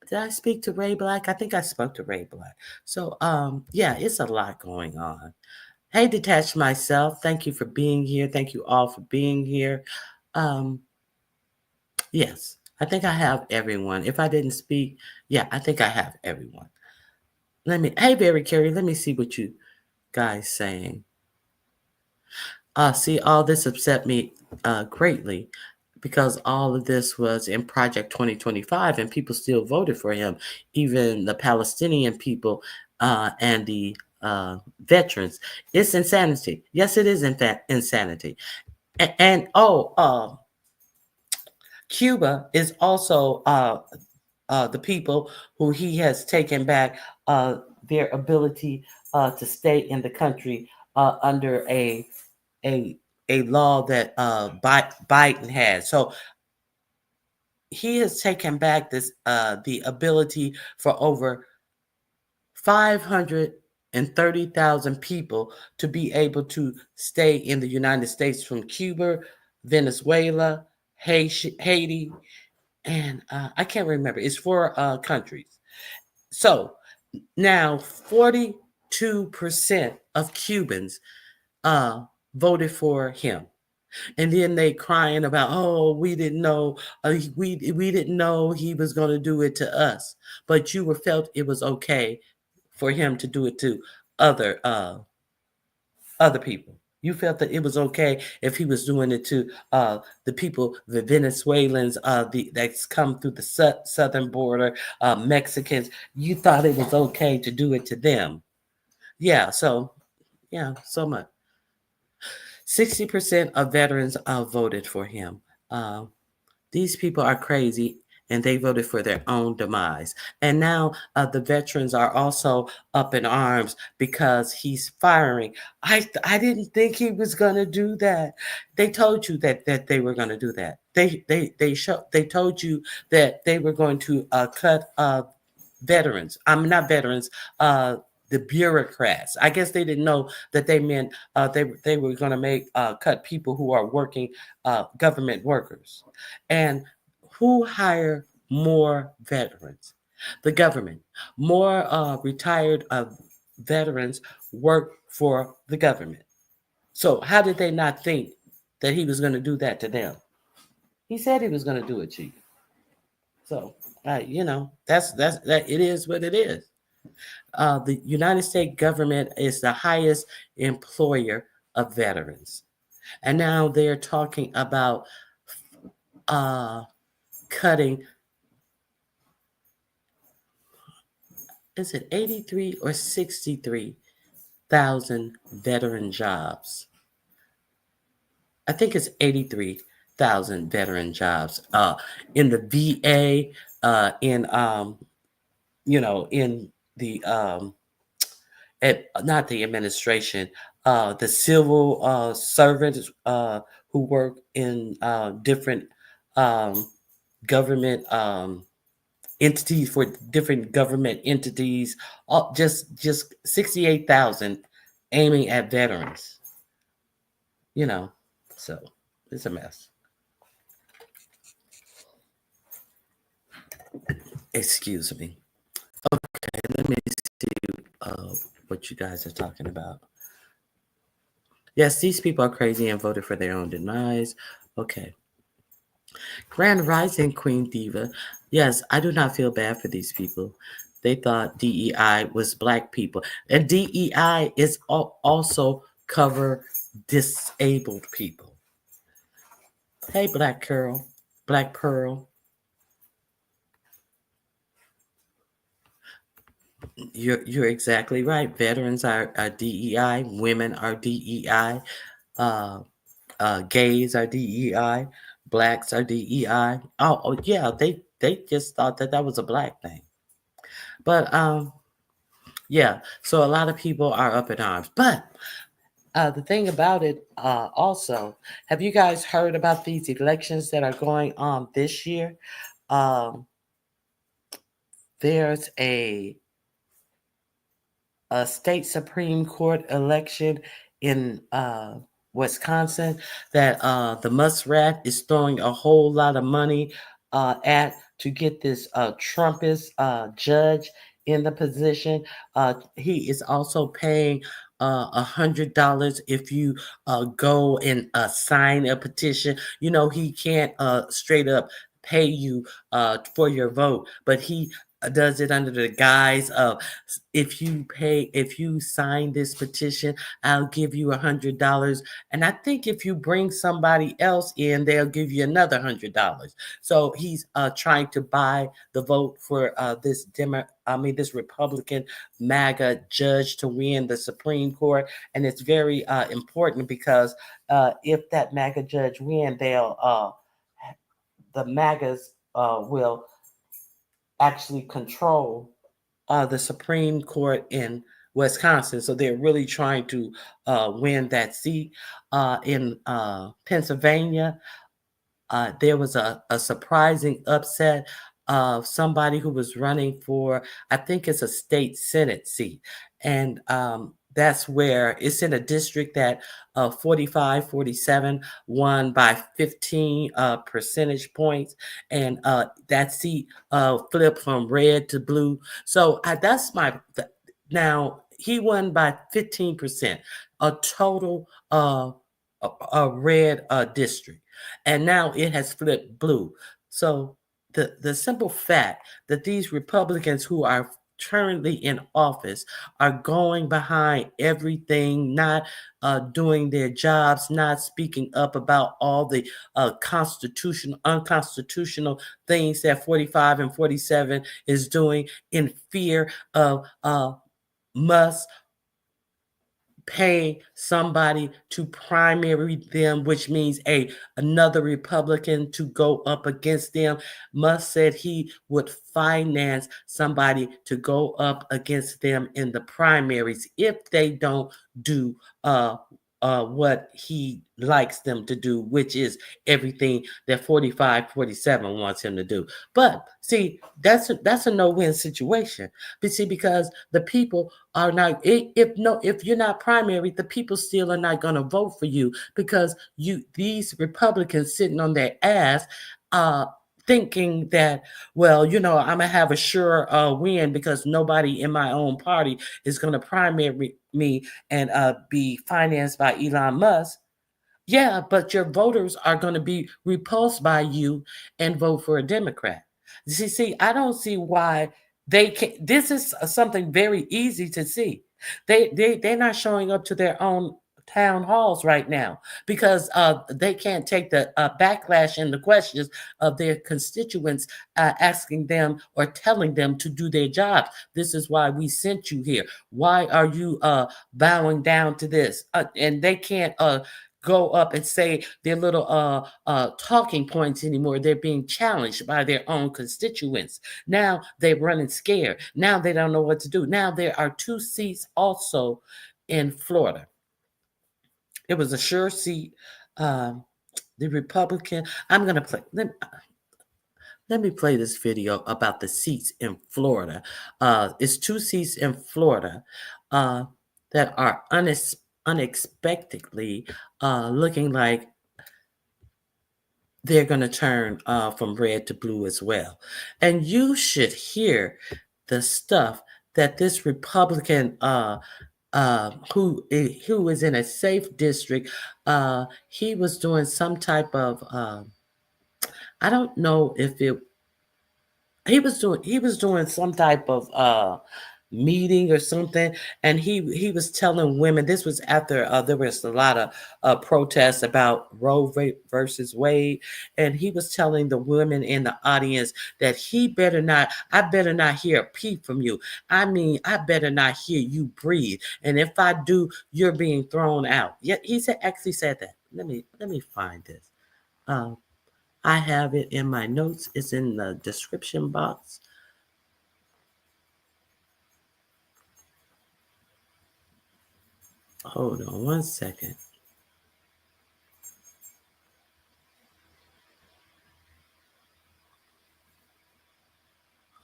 Did I speak to Ray Black? I think I spoke to Ray Black. So, yeah, it's a lot going on. Hey, Detached Myself. Thank you for being here. Thank you all for being here. Yes, I think I have everyone. If I didn't speak, yeah, I think I have everyone. Hey, Barry Carey, let me see what you guys saying. See, all this upset me greatly because all of this was in Project 2025 and people still voted for him, even the Palestinian people and the veterans. It's insanity. Yes, it is in fact insanity. Cuba is also the people who he has taken back their ability to stay in the country under a law that Biden has. So he has taken back this the ability for over 530,000 people to be able to stay in the United States from Cuba, Venezuela, Haiti, and I can't remember. It's 4 countries. So now 42% of Cubans voted for him. And then they crying about, oh, we didn't know, we didn't know he was going to do it to us. But you felt it was okay for him to do it to other people. You felt that it was okay if he was doing it to the people, the Venezuelans, that's come through the southern border, Mexicans. You thought it was okay to do it to them. Yeah, so much. 60% of veterans voted for him. These people are crazy, and they voted for their own demise. And now the veterans are also up in arms because he's firing. I didn't think he was going to do that. They told you that they were going to do that. They told you that they were going to cut veterans. I'm not veterans. The bureaucrats. I guess they didn't know that they meant they were going to cut people who are working government workers. And who hire more veterans? The government. More retired veterans work for the government. So how did they not think that he was going to do that to them? He said he was going to do it to you. So that it is what it is. The United States government is the highest employer of veterans. And now they're talking about cutting, is it 83 or 63,000 veteran jobs? I think it's 83,000 veteran jobs in the VA, in the not the administration, the civil servants who work in different government entities, for different government entities. Just 68,000 aiming at veterans. So it's a mess. Excuse me. Okay, let me see what you guys are talking about. Yes, these people are crazy and voted for their own demise. Okay. Grand Rising Queen Diva. Yes, I do not feel bad for these people. They thought DEI was black people. And DEI is also cover disabled people. Hey, Black Pearl. You're exactly right. Veterans are DEI. Women are DEI. Gays are DEI. Blacks are DEI. Oh yeah, they just thought that was a black thing. But yeah, so a lot of people are up in arms. But the thing about it also, have you guys heard about these elections that are going on this year? There's a state Supreme Court election in Wisconsin that the Muskrat is throwing a whole lot of money at to get this Trumpist judge in the position. He is also paying $100 if you go and sign a petition. He can't straight up pay you for your vote, but he does it under the guise of, if you sign this petition, I'll give you $100. And I think if you bring somebody else in, they'll give you another $100. So he's trying to buy the vote for this Republican MAGA judge to win the Supreme Court. And it's very important because if that MAGA judge wins, the MAGAs will actually control the Supreme Court in Wisconsin. So they're really trying to win that seat. In Pennsylvania, there was a surprising upset of somebody who was running for, I think it's a state Senate seat. And that's where it's in a district that 45-47 won by 15 percentage points. And that seat flipped from red to blue. So that's now he won by 15%, a total a red district. And now it has flipped blue. So the simple fact that these Republicans who are currently in office are going behind everything, not doing their jobs, not speaking up about all the unconstitutional things that 45 and 47 is doing, in fear of Musk pay somebody to primary them, which means another Republican to go up against them. Musk said he would finance somebody to go up against them in the primaries if they don't do what he likes them to do, which is everything that 45-47 wants him to do. But see, that's a no-win situation. But see, because the people are not, if you're not primary, the people still are not going to vote for you, because these Republicans sitting on their ass, thinking that, well, I'm gonna have a sure win because nobody in my own party is gonna primary me and be financed by Elon Musk. Yeah, but your voters are going to be repulsed by you and vote for a Democrat. See, I don't see why they can't. This is something very easy to see. They're not showing up to their own town halls right now because they can't take the backlash and the questions of their constituents asking them or telling them to do their jobs. This is why we sent you here. Why are you bowing down to this? And they can't go up and say their little talking points anymore. They're being challenged by their own constituents. Now they're running scared. Now they don't know what to do. Now there are 2 seats also in Florida. It was a sure seat. The Republican, I'm going to play. Let me play this video about the seats in Florida. It's 2 seats in Florida that are unexpectedly looking like they're going to turn from red to blue as well. And you should hear the stuff that this Republican who is in a safe district, he was doing some type of I don't know if he was doing some type of meeting or something, and he was telling women, this was after there was a lot of protests about Roe versus Wade, and he was telling the women in the audience that I better not hear a peep from you. I mean, I better not hear you breathe, and if I do, you're being thrown out. Yeah, he actually said that. Let me find this. I have it in my notes. It's in the description box. Hold on one second.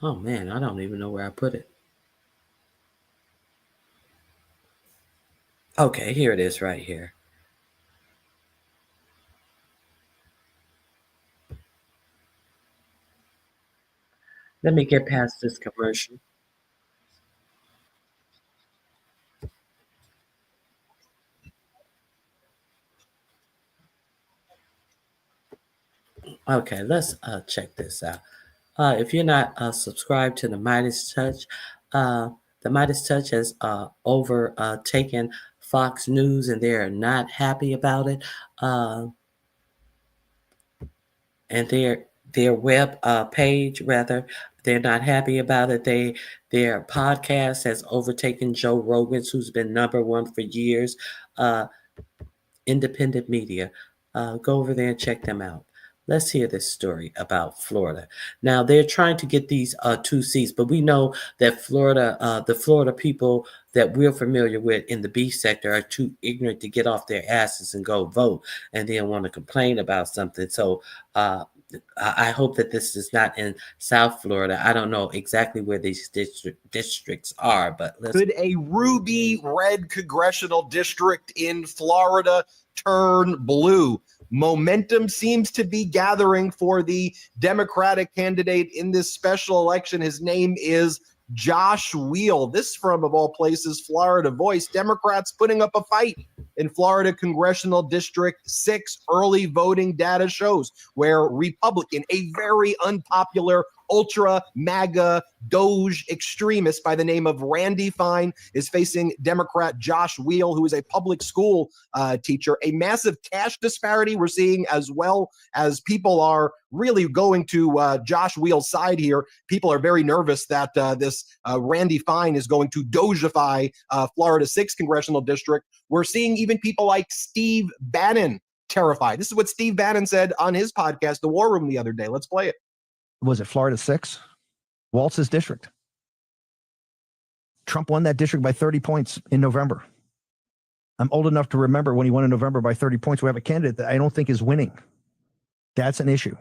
Oh man, I don't even know where I put it. Okay, here it is right here. Let me get past this commercial. Okay, let's check this out. If you're not subscribed to the Midas Touch, the Midas Touch has overtaken Fox News, and they're not happy about it. And their web page, rather, they're not happy about it. Their podcast has overtaken Joe Rogan's, who's been #1 for years. Independent media. Go over there and check them out. Let's hear this story about Florida. Now, they're trying to get these 2 seats, but we know that Florida, the Florida people that we're familiar with in the beef sector are too ignorant to get off their asses and go vote, and they don't want to complain about something. So I hope that this is not in South Florida. I don't know exactly where these districts are, but could a ruby red congressional district in Florida turn blue? Momentum seems to be gathering for the Democratic candidate in this special election. His name is Josh Wheel. This from, of all places, Florida Voice. Democrats putting up a fight in Florida Congressional District 6. Early voting data shows where Republican, a very unpopular ultra MAGA Doge extremist by the name of Randy Fine is facing Democrat Josh Wheel, who is a public school teacher. A massive cash disparity we're seeing, as well as people are really going to Josh Wheel's side here. People are very nervous that this Randy Fine is going to Dogify Florida 6th Congressional District. We're seeing even people like Steve Bannon terrified. This is what Steve Bannon said on his podcast, The War Room, the other day. Let's play it. Was it Florida 6? Waltz's district. Trump won that district by 30 points in November. I'm old enough to remember when he won in November by 30 points. We have a candidate that I don't think is winning. That's an issue.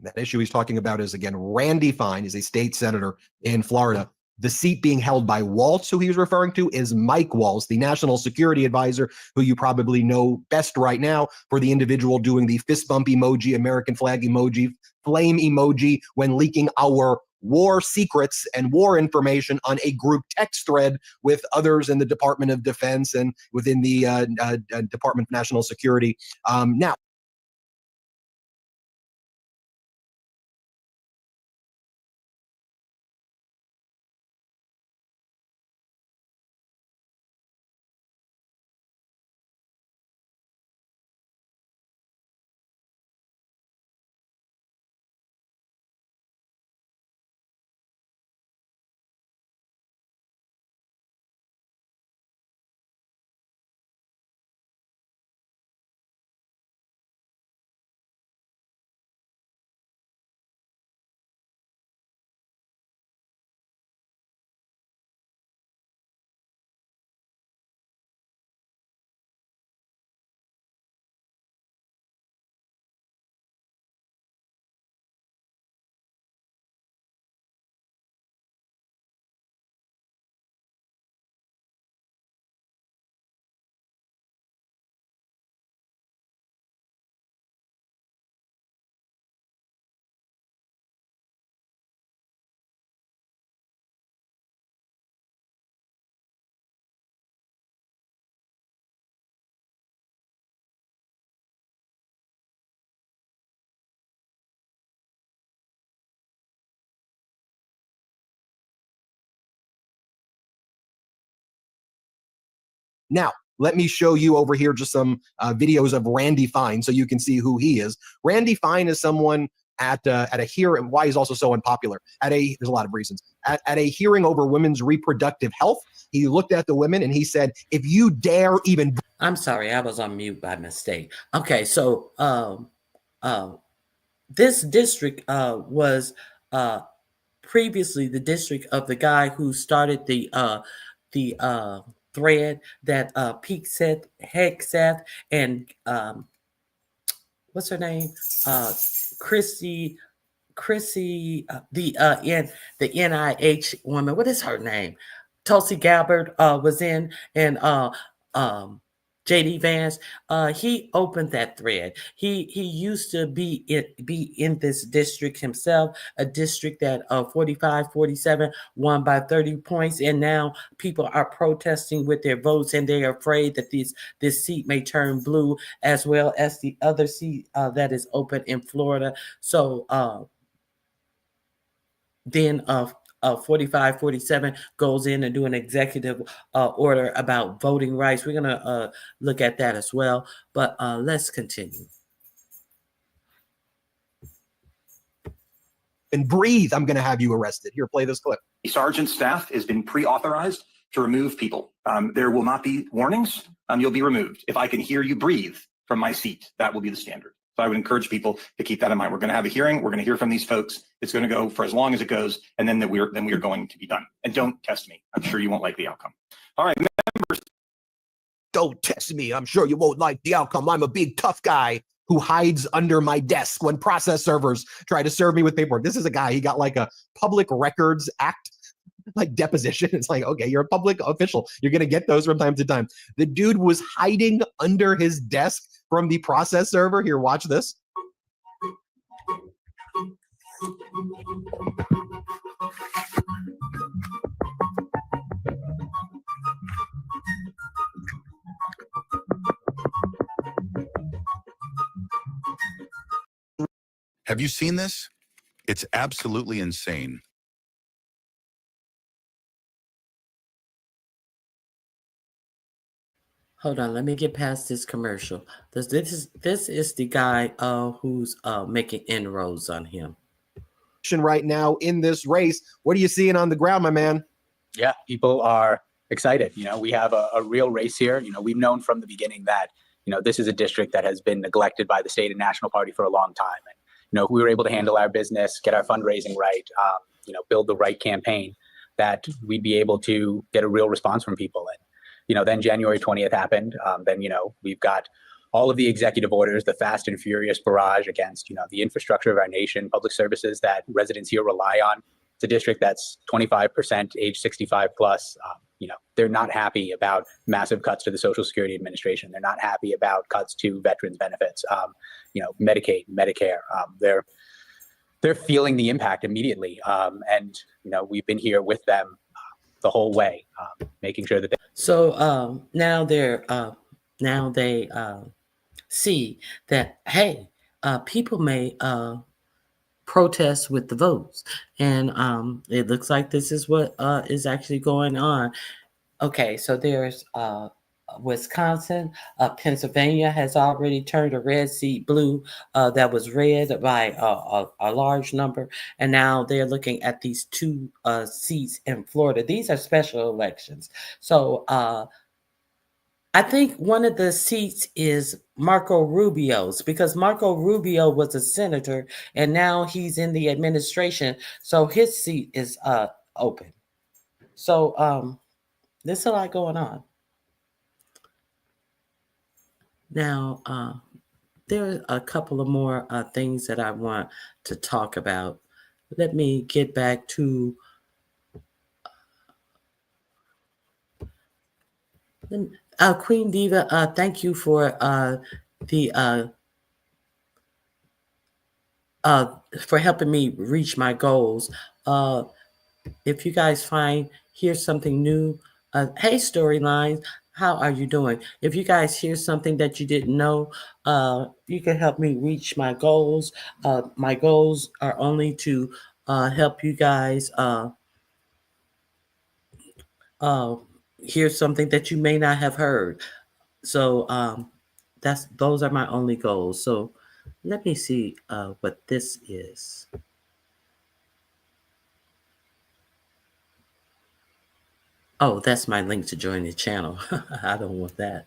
That issue he's talking about is, again, Randy Fine is a state senator in Florida. The seat being held by Waltz, who he was referring to, is Mike Waltz, the national security advisor, who you probably know best right now for the individual doing the fist bump emoji, American flag emoji, flame emoji when leaking our war secrets and war information on a group text thread with others in the Department of Defense and within the Department of National Security. Now, let me show you over here just some videos of Randy Fine so you can see who he is. Randy Fine is someone at a hearing, and why he's also so unpopular. There's a lot of reasons. At a hearing over women's reproductive health, he looked at the women and he said, if you dare even... I'm sorry, I was on mute by mistake. Okay, so this district was previously the district of the guy who started the thread that Pete said, Hegseth, and what's her name? Chrissy, the NIH woman. What is her name? Tulsi Gabbard was in, and JD Vance. He opened that thread. He used to be in this district himself, a district that 45-47 won by 30 points, and now people are protesting with their votes, and they are afraid that this seat may turn blue, as well as the other seat that is open in Florida. So then 45-47 goes in and do an executive order about voting rights. We're going to look at that as well, but let's continue. And breathe, I'm going to have you arrested. Here, play this clip. The sergeant staff has been pre-authorized to remove people. There will not be warnings. You'll be removed. If I can hear you breathe from my seat, that will be the standard. So I would encourage people to keep that in mind. We're going to have a hearing. We're going to hear from these folks. It's going to go for as long as it goes, and then we are going to be done. And don't test me. I'm sure you won't like the outcome. All right, members. Don't test me. I'm sure you won't like the outcome. I'm a big tough guy who hides under my desk when process servers try to serve me with paperwork. This is a guy, he got like a Public Records Act like deposition. It's like, okay, you're a public official. You're going to get those from time to time. The dude was hiding under his desk from the process server. Here, watch this. Have you seen this? It's absolutely insane. Hold on, let me get past this commercial. This is the guy who's making inroads on him. Right now in this race, what are you seeing on the ground, my man? Yeah, people are excited. We have a real race here. We've known from the beginning that, this is a district that has been neglected by the state and national party for a long time. And, if we were able to handle our business, get our fundraising right, build the right campaign, that we'd be able to get a real response from people. And, then January 20th happened. Then, we've got all of the executive orders, the fast and furious barrage against, the infrastructure of our nation, public services that residents here rely on. It's a district that's 25% age 65 plus. They're not happy about massive cuts to the Social Security Administration. They're not happy about cuts to veterans benefits, Medicaid, Medicare. They're feeling the impact immediately. And, we've been here with them the whole way, making sure that So now they see that, hey, people may protest with the votes, and it looks like this is what is actually going on. Okay, so there's Wisconsin, Pennsylvania has already turned a red seat blue. That was red by a large number, and now they're looking at these two seats in Florida. These are special elections, so I think one of the seats is Marco Rubio's, because Marco Rubio was a senator and now he's in the administration, so his seat is open. So there's a lot going on. Now, there are a couple of more things that I want to talk about. Let me get back to Queen Diva. Thank you for for helping me reach my goals. If you guys hear something new, hey Storylines, how are you doing? If you guys hear something that you didn't know, you can help me reach my goals. My goals are only to help you guys hear something that you may not have heard. So those are my only goals. So let me see what this is. Oh, that's my link to join the channel. I don't want that.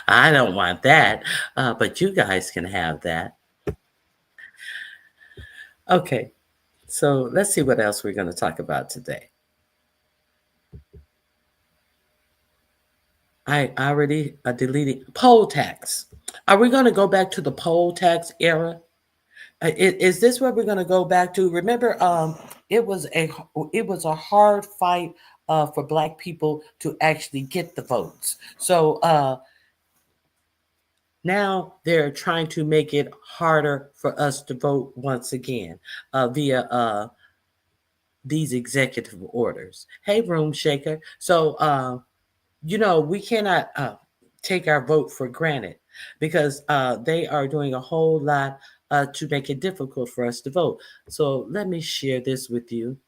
I don't want that. But you guys can have that. Okay. So let's see what else we're going to talk about today. I already deleted poll tax. Are we going to go back to the poll tax era? Is this what we're going to go back to? Remember, it was a hard fight for Black people to actually get the votes. So now they're trying to make it harder for us to vote once again via these executive orders. Hey, Room Shaker. So we cannot take our vote for granted, because they are doing a whole lot to make it difficult for us to vote. So let me share this with you.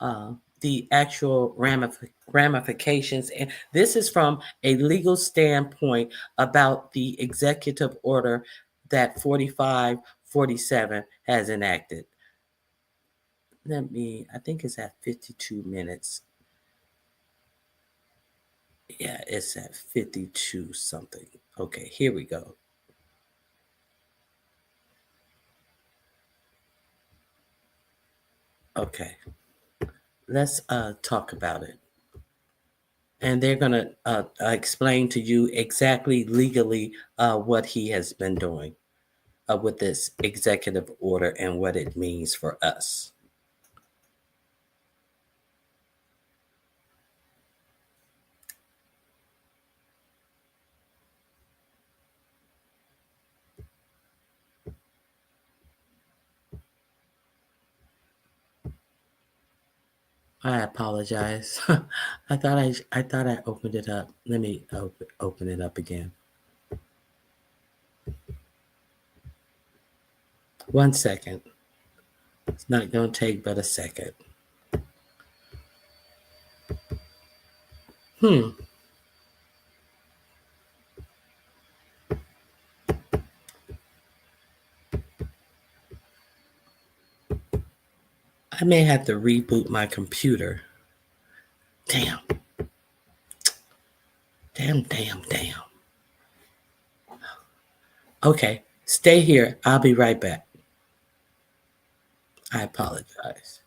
The actual ramifications. And this is from a legal standpoint about the executive order that 4547 has enacted. I think it's at 52 minutes. Yeah, it's at 52 something. Okay, here we go. Okay, let's talk about it. And they're going to explain to you exactly legally what he has been doing with this executive order and what it means for us. I apologize. I thought I opened it up. Let me open it up again. 1 second. It's not going to take but a second. I may have to reboot my computer. Damn. Damn. Okay, stay here. I'll be right back. I apologize.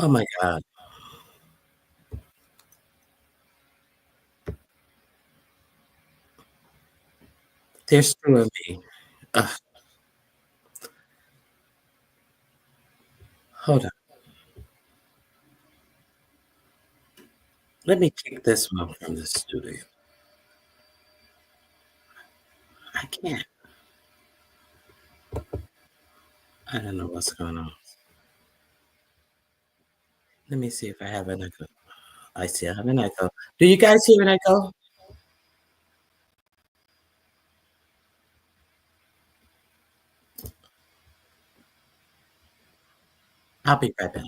Oh my God. They're screwing me. Hold on. Let me kick this one from the studio. I can't. I don't know what's going on. Let me see if I have an echo. I see I have an echo. Do you guys hear an echo? I'll be right back.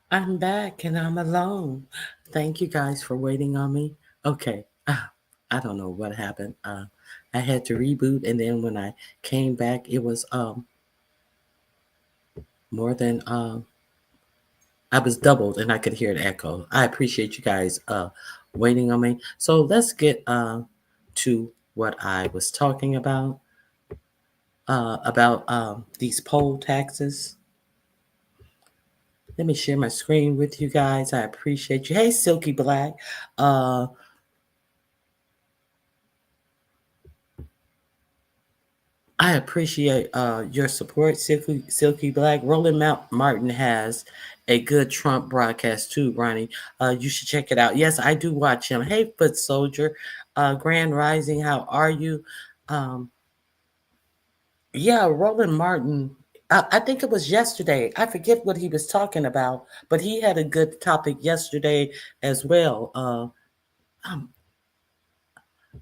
I'm back and I'm alone. Thank you guys for waiting on me. Okay. I don't know what happened. I had to reboot, and then when I came back, it was more than I was doubled, and I could hear an echo. I appreciate you guys waiting on me. So let's get to what I was talking about these poll taxes. Let me share my screen with you guys. I appreciate you. Hey, Silky Black. I appreciate your support, Silky Black. Roland Martin has a good Trump broadcast too, Ronnie. You should check it out. Yes, I do watch him. Hey, Foot Soldier, Grand Rising, how are you? Yeah, Roland Martin. I think it was yesterday. I forget what he was talking about, but he had a good topic yesterday as well. Um,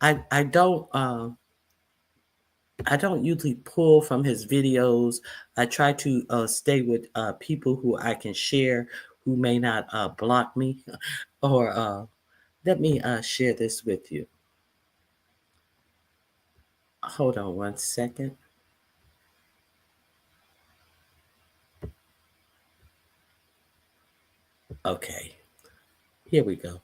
I don't. I don't usually pull from his videos. I try to stay with people who I can share who may not block me. Or let me share this with you. Hold on 1 second. Okay, here we go.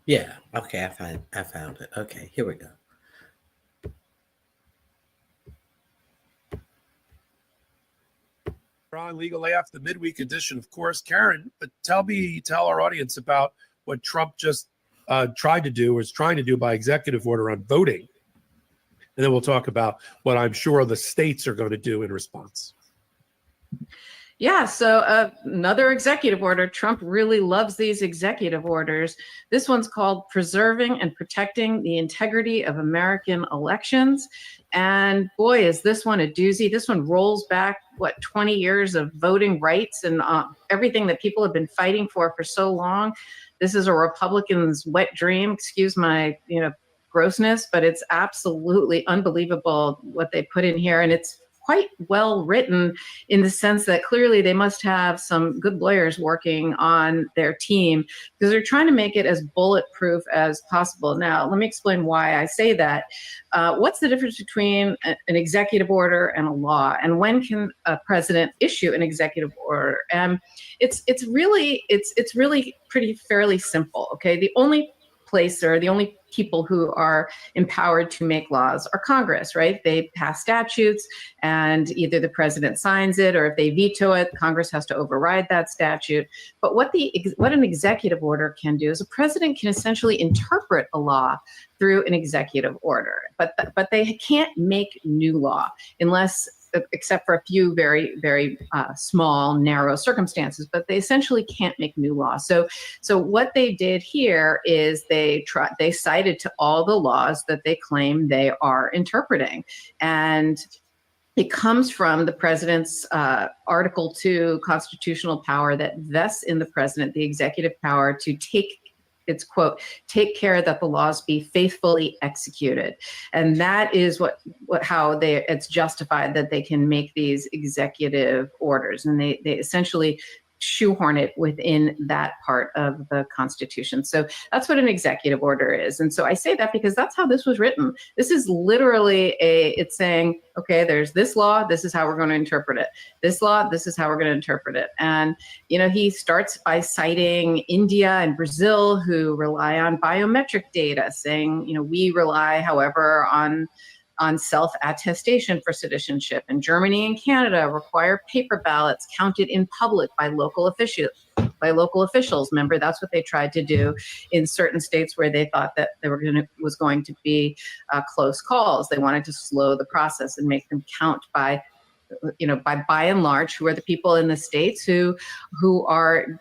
Yeah. Okay. I found it. Okay. Here we go. On Legal AF, the midweek edition, of course. Karen, but tell our audience about what Trump just tried to do or is trying to do by executive order on voting. And then we'll talk about what I'm sure the states are going to do in response. Yeah, so another executive order. Trump really loves these executive orders. This one's called Preserving and Protecting the Integrity of American Elections. And boy, is this one a doozy. This one rolls back, 20 years of voting rights and everything that people have been fighting for so long. This is a Republican's wet dream, excuse my, grossness, but it's absolutely unbelievable what they put in here. And it's quite well written in the sense that clearly they must have some good lawyers working on their team because they're trying to make it as bulletproof as possible. Now, let me explain why I say that. What's the difference between an executive order and a law? And when can a president issue an executive order? And it's really pretty fairly simple. Okay, the only place or the only people who are empowered to make laws are Congress, right? They pass statutes and either the president signs it or if they veto it, Congress has to override that statute. But what an executive order can do is a president can essentially interpret a law through an executive order, but they can't make new law except for a few very, very small, narrow circumstances, but they essentially can't make new law. So what they did here is they cited to all the laws that they claim they are interpreting. And it comes from the president's Article 2 constitutional power that vests in the president the executive power to take care that the laws be faithfully executed. And that is it's justified that they can make these executive orders. And they essentially shoehorn it within that part of the Constitution. So that's what an executive order is. And so I say that because that's how this was written. This is literally it's saying, okay, there's this law, this is how we're going to interpret it. This law, this is how we're going to interpret it. And, he starts by citing India and Brazil, who rely on biometric data, saying, we rely, however, on self-attestation for citizenship. And Germany and Canada require paper ballots counted in public by local officials. Remember, that's what they tried to do in certain states where they thought that there was going to be close calls. They wanted to slow the process and make them count by and large, who are the people in the states who are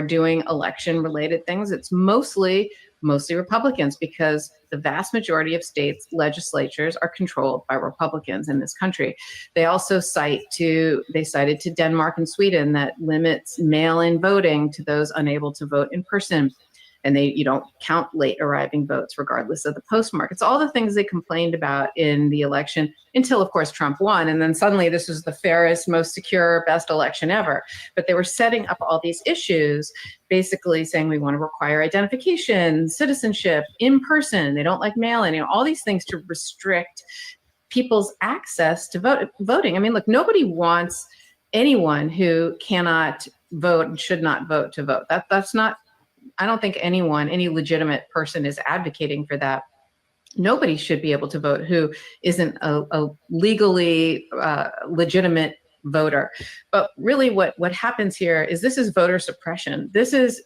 doing election-related things. It's mostly Republicans because the vast majority of states' legislatures are controlled by Republicans in this country. They also cited to Denmark and Sweden that limits mail-in voting to those unable to vote in person. And you don't count late arriving votes regardless of the postmark. It's all the things they complained about in the election until, of course, Trump won. And then suddenly this was the fairest, most secure, best election ever. But they were setting up all these issues, basically saying we want to require identification, citizenship, in person. They don't like mail-in, all these things to restrict people's access to voting. I mean, look, nobody wants anyone who cannot vote and should not vote to vote. That's not. I don't think any legitimate person is advocating for that. Nobody should be able to vote who isn't a legally legitimate voter. But really what happens here is this is voter suppression. This is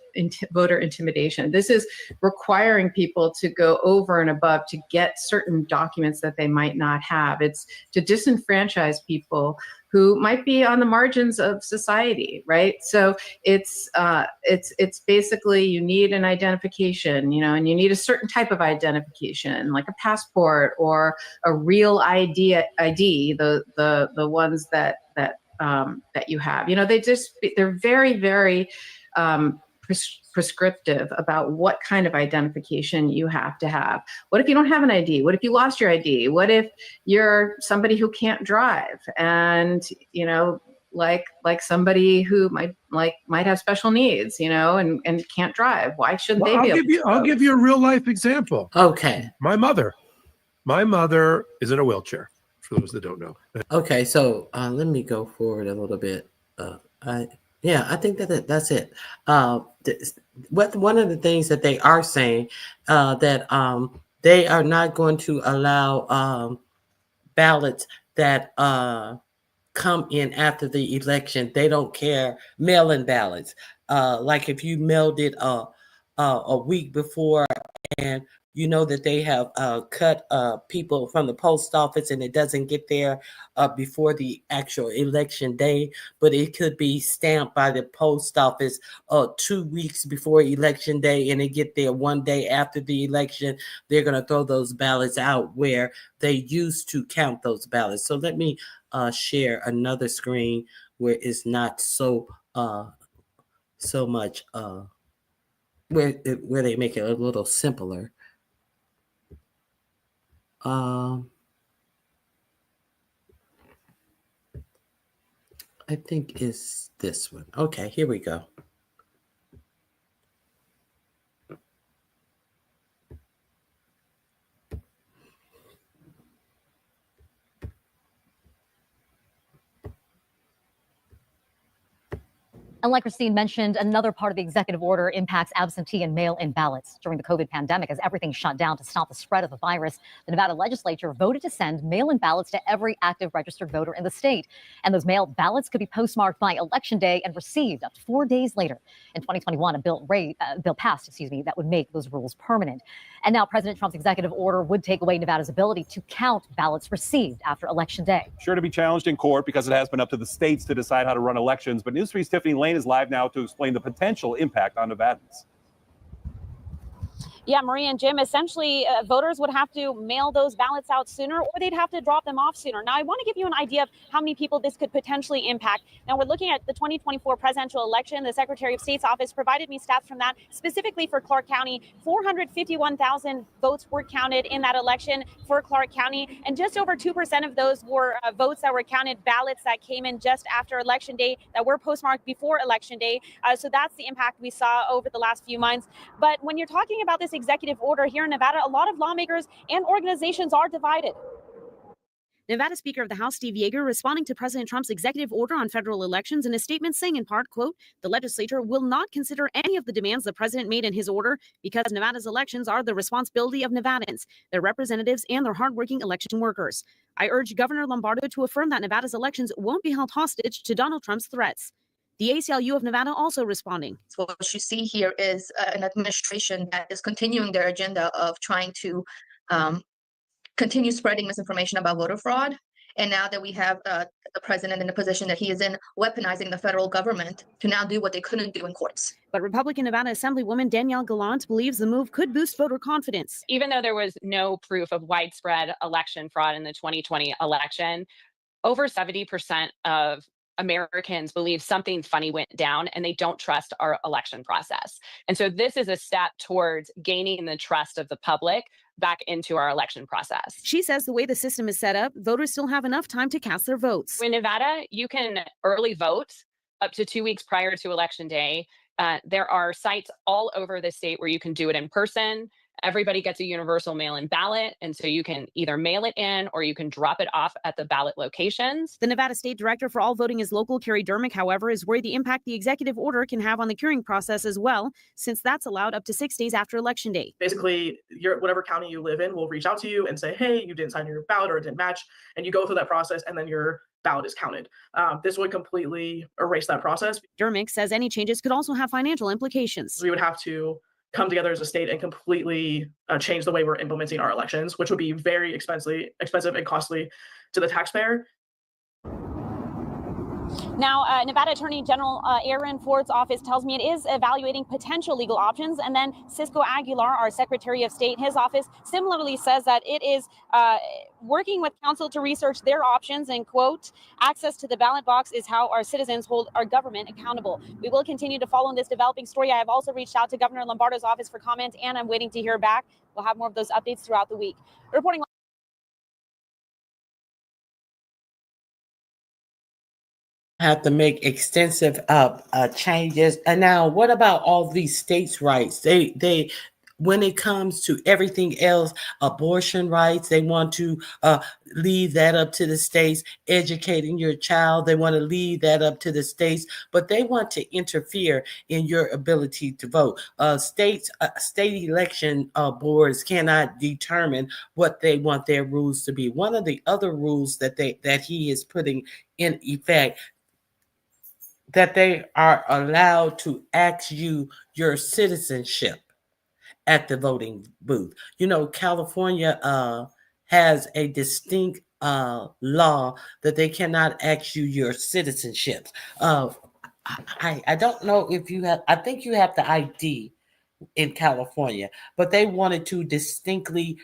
voter intimidation. This is requiring people to go over and above to get certain documents that they might not have. It's to disenfranchise people who might be on the margins of society, right? So it's basically you need an identification, and you need a certain type of identification, like a passport or a real ID, the ones that you have. They're very, very prescriptive about what kind of identification you have to have. What if you don't have an ID? What if you lost your ID? What if you're somebody who can't drive and, like somebody who might have special needs, and can't drive? Why shouldn't they be able to? I'll give you a real life example. Okay. My mother is in a wheelchair, for those that don't know. Okay, so let me go forward a little bit. Yeah, I think that's it. One of the things that they are saying that they are not going to allow ballots that come in after the election. They don't care mail-in ballots. Like if you mailed it a week before, and you know that they have cut people from the post office, and it doesn't get there before the actual election day, but it could be stamped by the post office 2 weeks before election day, and it get there one day after the election. They're going to throw those ballots out where they used to count those ballots. So let me share another screen where it's not so much where they make it a little simpler. I think it's this one. Okay, here we go. And like Christine mentioned, another part of the executive order impacts absentee and mail-in ballots. During the COVID pandemic, as everything shut down to stop the spread of the virus, the Nevada legislature voted to send mail-in ballots to every active registered voter in the state. And those mail ballots could be postmarked by Election Day and received up to 4 days later. In 2021, a bill passed, that would make those rules permanent. And now President Trump's executive order would take away Nevada's ability to count ballots received after Election Day. Sure to be challenged in court because it has been up to the states to decide how to run elections. But News 3's Tiffany Lane is live now to explain the potential impact on Nevadans. Yeah, Marie and Jim, essentially voters would have to mail those ballots out sooner, or they'd have to drop them off sooner. Now, I want to give you an idea of how many people this could potentially impact. Now, we're looking at the 2024 presidential election. The Secretary of State's office provided me stats from that, specifically for Clark County. 451,000 votes were counted in that election for Clark County, and just over 2% of those were votes that were counted, ballots that came in just after Election Day that were postmarked before Election Day. So that's the impact we saw over the last few months. But when you're talking about this executive order here in Nevada, a lot of lawmakers and organizations are divided. Nevada Speaker of the House Steve Yeager responding to President Trump's executive order on federal elections in a statement saying in part, quote, "The legislature will not consider any of the demands the president made in his order because Nevada's elections are the responsibility of Nevadans, their representatives, and their hardworking election workers. I urge Governor Lombardo to affirm that Nevada's elections won't be held hostage to Donald Trump's threats." The ACLU of Nevada also responding. So what you see here is an administration that is continuing their agenda of trying to continue spreading misinformation about voter fraud. And now that we have the president in the position that he is in, weaponizing the federal government to now do what they couldn't do in courts. But Republican Nevada Assemblywoman Danielle Gallant believes the move could boost voter confidence. Even though there was no proof of widespread election fraud in the 2020 election, over 70% of Americans believe something funny went down and they don't trust our election process. And so this is a step towards gaining the trust of the public back into our election process. She says the way the system is set up, voters still have enough time to cast their votes. In Nevada, you can early vote up to 2 weeks prior to Election Day. There are sites all over the state where you can do it in person. Everybody gets a universal mail-in ballot, and so you can either mail it in or you can drop it off at the ballot locations. The Nevada State Director for All Voting is Local, Carrie Dermick, however, is worried the impact the executive order can have on the curing process as well, since that's allowed up to 6 days after Election Day. Basically, whatever county you live in will reach out to you and say, hey, you didn't sign your ballot or it didn't match, and you go through that process, and then your ballot is counted. This would completely erase that process. Dermick says any changes could also have financial implications. We would have to come together as a state and completely change the way we're implementing our elections, which would be very expensive and costly to the taxpayer. Now, Nevada Attorney General Aaron Ford's office tells me it is evaluating potential legal options. And then Cisco Aguilar, our Secretary of State, his office similarly says that it is working with counsel to research their options and, quote, access to the ballot box is how our citizens hold our government accountable. We will continue to follow this developing story. I have also reached out to Governor Lombardo's office for comment, and I'm waiting to hear back. We'll have more of those updates throughout the week. Reporting have to make extensive changes. And now, what about all these states' rights? They when it comes to everything else, abortion rights, they want to leave that up to the states. Educating your child, they want to leave that up to the states, but they want to interfere in your ability to vote. State election boards cannot determine what they want their rules to be. One of the other rules that he is putting in effect, that they are allowed to ask you your citizenship at the voting booth. You know, California has a distinct law that they cannot ask you your citizenship. I don't know if you have, I think you have the ID in California, but they wanted to distinctly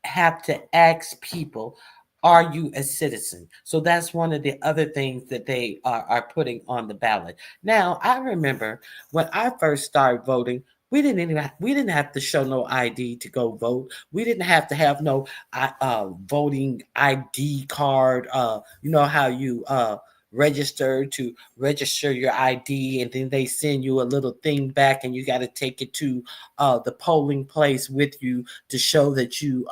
have to ask people, are you a citizen? So that's one of the other things that they are putting on the ballot. Now, I remember when I first started voting, we didn't have to show no ID to go vote. We didn't have to have no voting ID card. You know how you register your ID, and then they send you a little thing back, and you got to take it to the polling place with you to show that you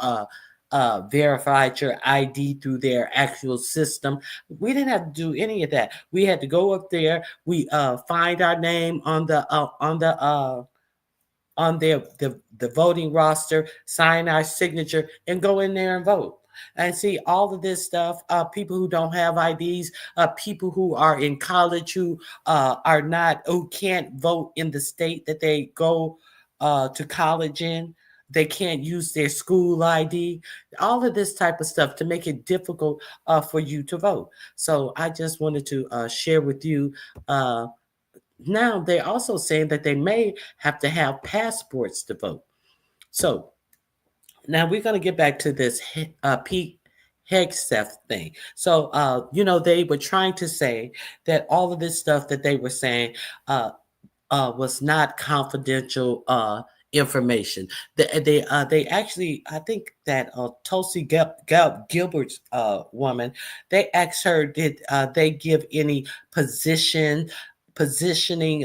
verified your ID through their actual system. We didn't have to do any of that. We had to go up there. We find our name on the voting roster, sign our signature, and go in there and vote. And see all of this stuff. People who don't have IDs, people who are in college who can't vote in the state that they go to college in. They can't use their school ID. All of this type of stuff to make it difficult for you to vote. So I just wanted to share with you. Now they're also saying that they may have to have passports to vote. So now we're going to get back to this Pete Hegseth thing. So, they were trying to say that all of this stuff that they were saying was not confidential information. They actually, I think that Tulsi Gilbert's woman, they asked her, did they give any positioning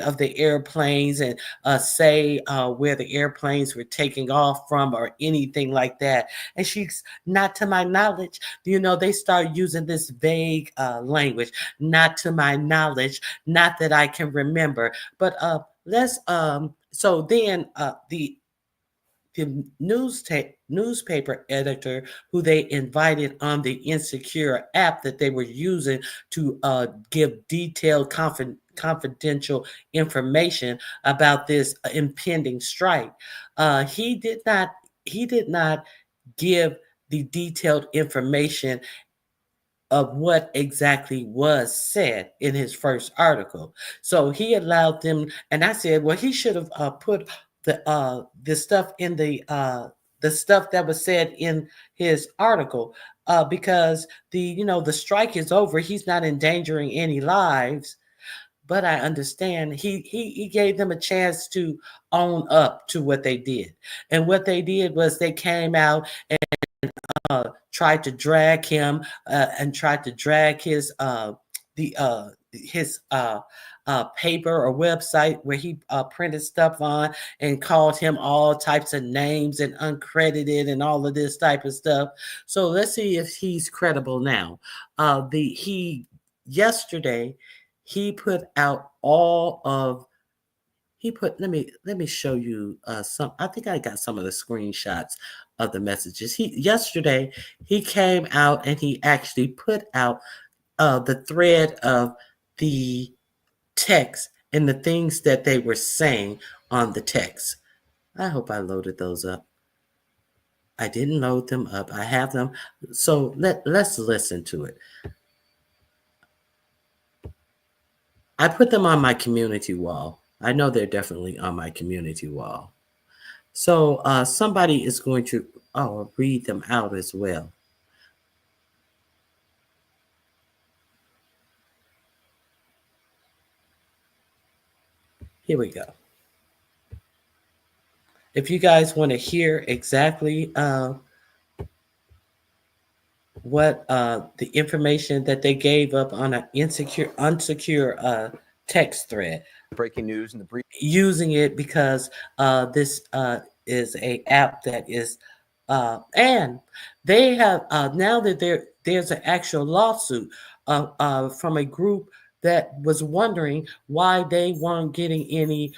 of the airplanes and say where the airplanes were taking off from or anything like that? And she's, not to my knowledge. They start using this vague language, not to my knowledge, not that I can remember. But so then the newspaper editor who they invited on the Insecure app that they were using to give detailed confidential information about this impending strike, he did not give the detailed information of what exactly was said in his first article. So he allowed them, and I said, well, he should have put the stuff in the stuff that was said in his article, because the strike is over. He's not endangering any lives. But I understand he gave them a chance to own up to what they did. And what they did was they came out and tried to drag him and tried to drag his paper or website where he printed stuff on, and called him all types of names and uncredited and all of this type of stuff. So let's see if he's credible now. Yesterday he put out let me show you some. I think I got some of the screenshots of the messages. Yesterday he came out and he actually put out the thread of the text and the things that they were saying on the text. I hope I loaded those up. I didn't load them up. I have them. So let's listen to it. I put them on my community wall. I know they're definitely on my community wall. So somebody is going to read them out as well. Here we go. If you guys want to hear exactly what the information that they gave up on an unsecure text thread. Breaking news in the brief. Using it because this is a app that is, and they have now that there's an actual lawsuit from a group that was wondering why they weren't getting any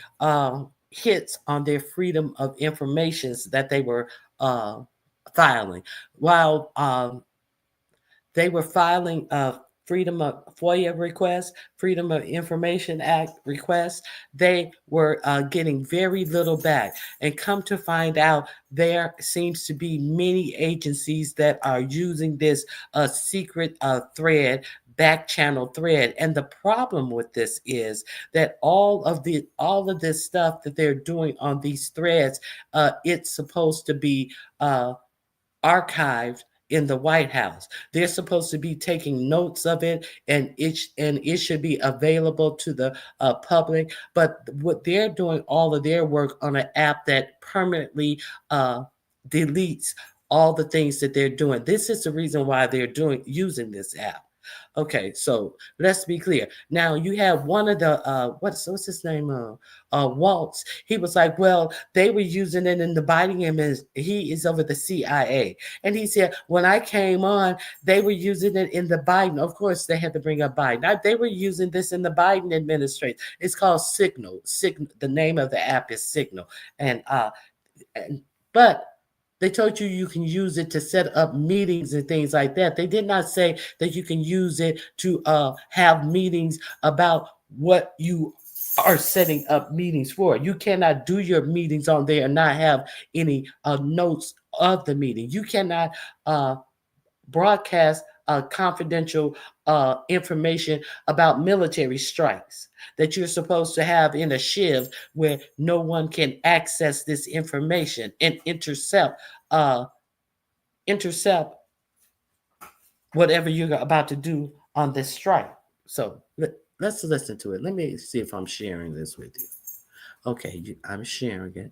hits on their freedom of informations that they were filing, while they were filing freedom of FOIA requests, Freedom of Information Act requests. They were getting very little back. And come to find out, there seems to be many agencies that are using this secret thread, back channel thread. And the problem with this is that all of this stuff that they're doing on these threads, it's supposed to be archived in the White House. They're supposed to be taking notes of it, and it should be available to the public. But what they're doing all of their work on an app that permanently deletes all the things that they're doing. This is the reason why they're using this app. Okay, so let's be clear. Now you have one of the what's his name? Waltz. He was like, well, they were using it in the Biden administration. He is over the CIA, and he said when I came on, they were using it in the Biden. Of course, they had to bring up Biden. They were using this in the Biden administration. It's called Signal. Signal. The name of the app is Signal, but they told you can use it to set up meetings and things like that. They did not say that you can use it to have meetings about what you are setting up meetings for. You cannot do your meetings on there and not have any notes of the meeting. You cannot broadcast confidential information about military strikes that you're supposed to have in a shiv where no one can access this information and intercept whatever you're about to do on this strike. So let's listen to it. Let me see if I'm sharing this with you. Okay, I'm sharing it.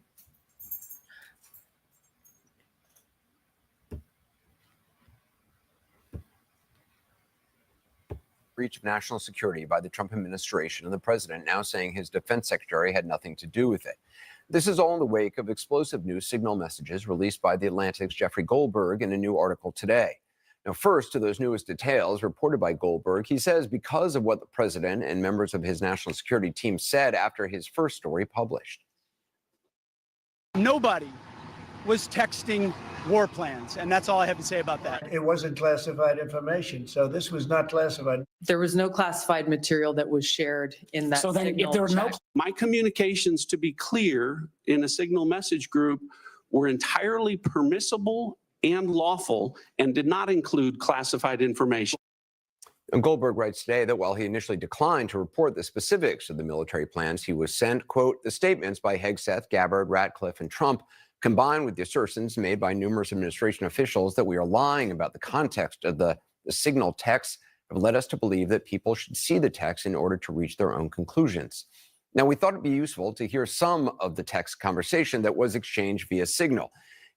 Breach of national security by the Trump administration, and the president now saying his defense secretary had nothing to do with it. This is all in the wake of explosive new signal messages released by The Atlantic's Jeffrey Goldberg in a new article today. Now, first, to those newest details reported by Goldberg, he says because of what the president and members of his national security team said after his first story published. Nobody was texting war plans, and that's all I have to say about that. It wasn't classified information, so this was not classified. There was no classified material that was shared in that So then signal if there were no, chat. my communications, to be clear, in a signal message group were entirely permissible and lawful and did not include classified information. And Goldberg writes today that while he initially declined to report the specifics of the military plans he was sent, quote, the statements by Hegseth, Gabbard, Ratcliffe, and Trump, combined with the assertions made by numerous administration officials that we are lying about the context of the signal texts, have led us to believe that people should see the text in order to reach their own conclusions. Now, we thought it'd be useful to hear some of the text conversation that was exchanged via Signal.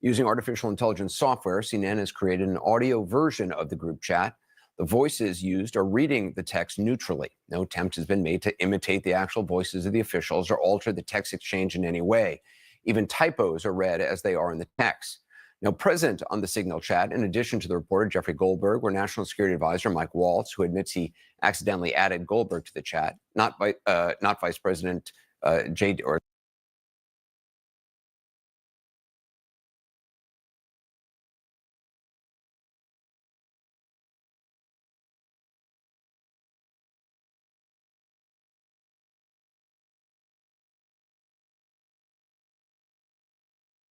Using artificial intelligence software, CNN has created an audio version of the group chat. The voices used are reading the text neutrally. No attempt has been made to imitate the actual voices of the officials or alter the text exchange in any way. Even typos are read as they are in the text. Now, present on the Signal chat, in addition to the reporter Jeffrey Goldberg, were National Security Advisor Mike Waltz, who admits he accidentally added Goldberg to the chat, not Vice President or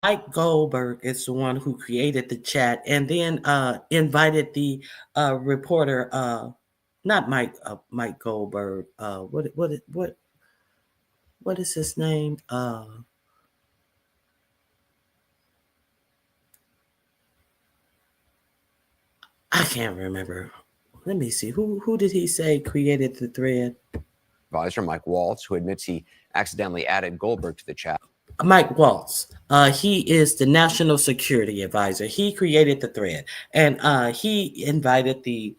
Mike Goldberg is the one who created the chat and then invited the reporter, not Mike Goldberg. What is his name? I can't remember. Let me see. Who did he say created the thread? Advisor Mike Waltz, who admits he accidentally added Goldberg to the chat. Mike Waltz. He is the National Security Advisor. He created the thread, and he invited the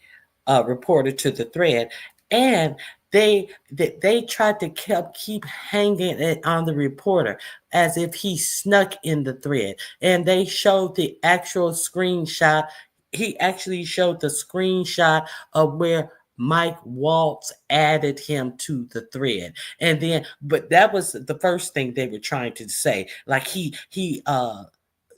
reporter to the thread, and they tried to keep hanging it on the reporter as if he snuck in the thread, and they showed the actual screenshot. He actually showed the screenshot of where Mike Waltz added him to the thread. And then, but that was the first thing they were trying to say. Like he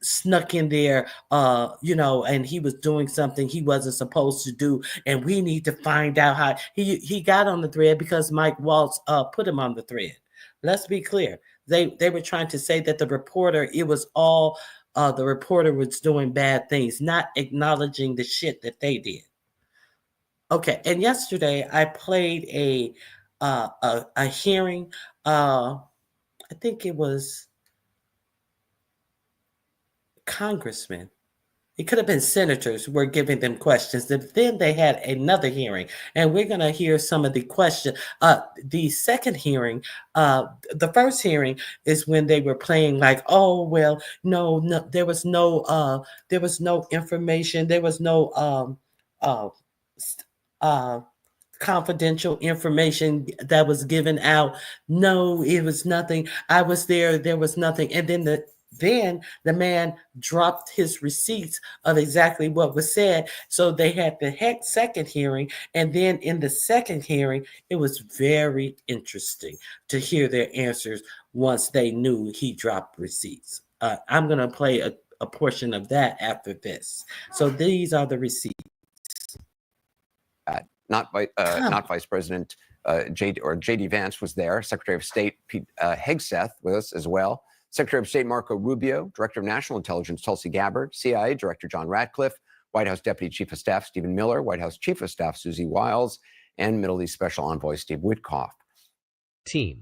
snuck in there, and he was doing something he wasn't supposed to do. And we need to find out how he got on the thread because Mike Waltz put him on the thread. Let's be clear. They were trying to say that the reporter was doing bad things, not acknowledging the shit that they did. Okay, and yesterday I played a hearing. I think it was congressmen. It could have been senators who were giving them questions. Then they had another hearing, and we're going to hear some of the questions. The second hearing, the first hearing is when they were playing like, oh well, no, there was no information, there was no confidential information that was given out. No, it was nothing. I was there. There was nothing. And then the man dropped his receipts of exactly what was said. So they had the second hearing. And then in the second hearing, it was very interesting to hear their answers once they knew he dropped receipts. I'm going to play a portion of that after this. So these are the receipts. Not Vice President J.D. Vance was there. Secretary of State Pete Hegseth with us as well. Secretary of State Marco Rubio, Director of National Intelligence Tulsi Gabbard, CIA Director John Ratcliffe, White House Deputy Chief of Staff Stephen Miller, White House Chief of Staff Susie Wiles, and Middle East Special Envoy Steve Witkoff. Team.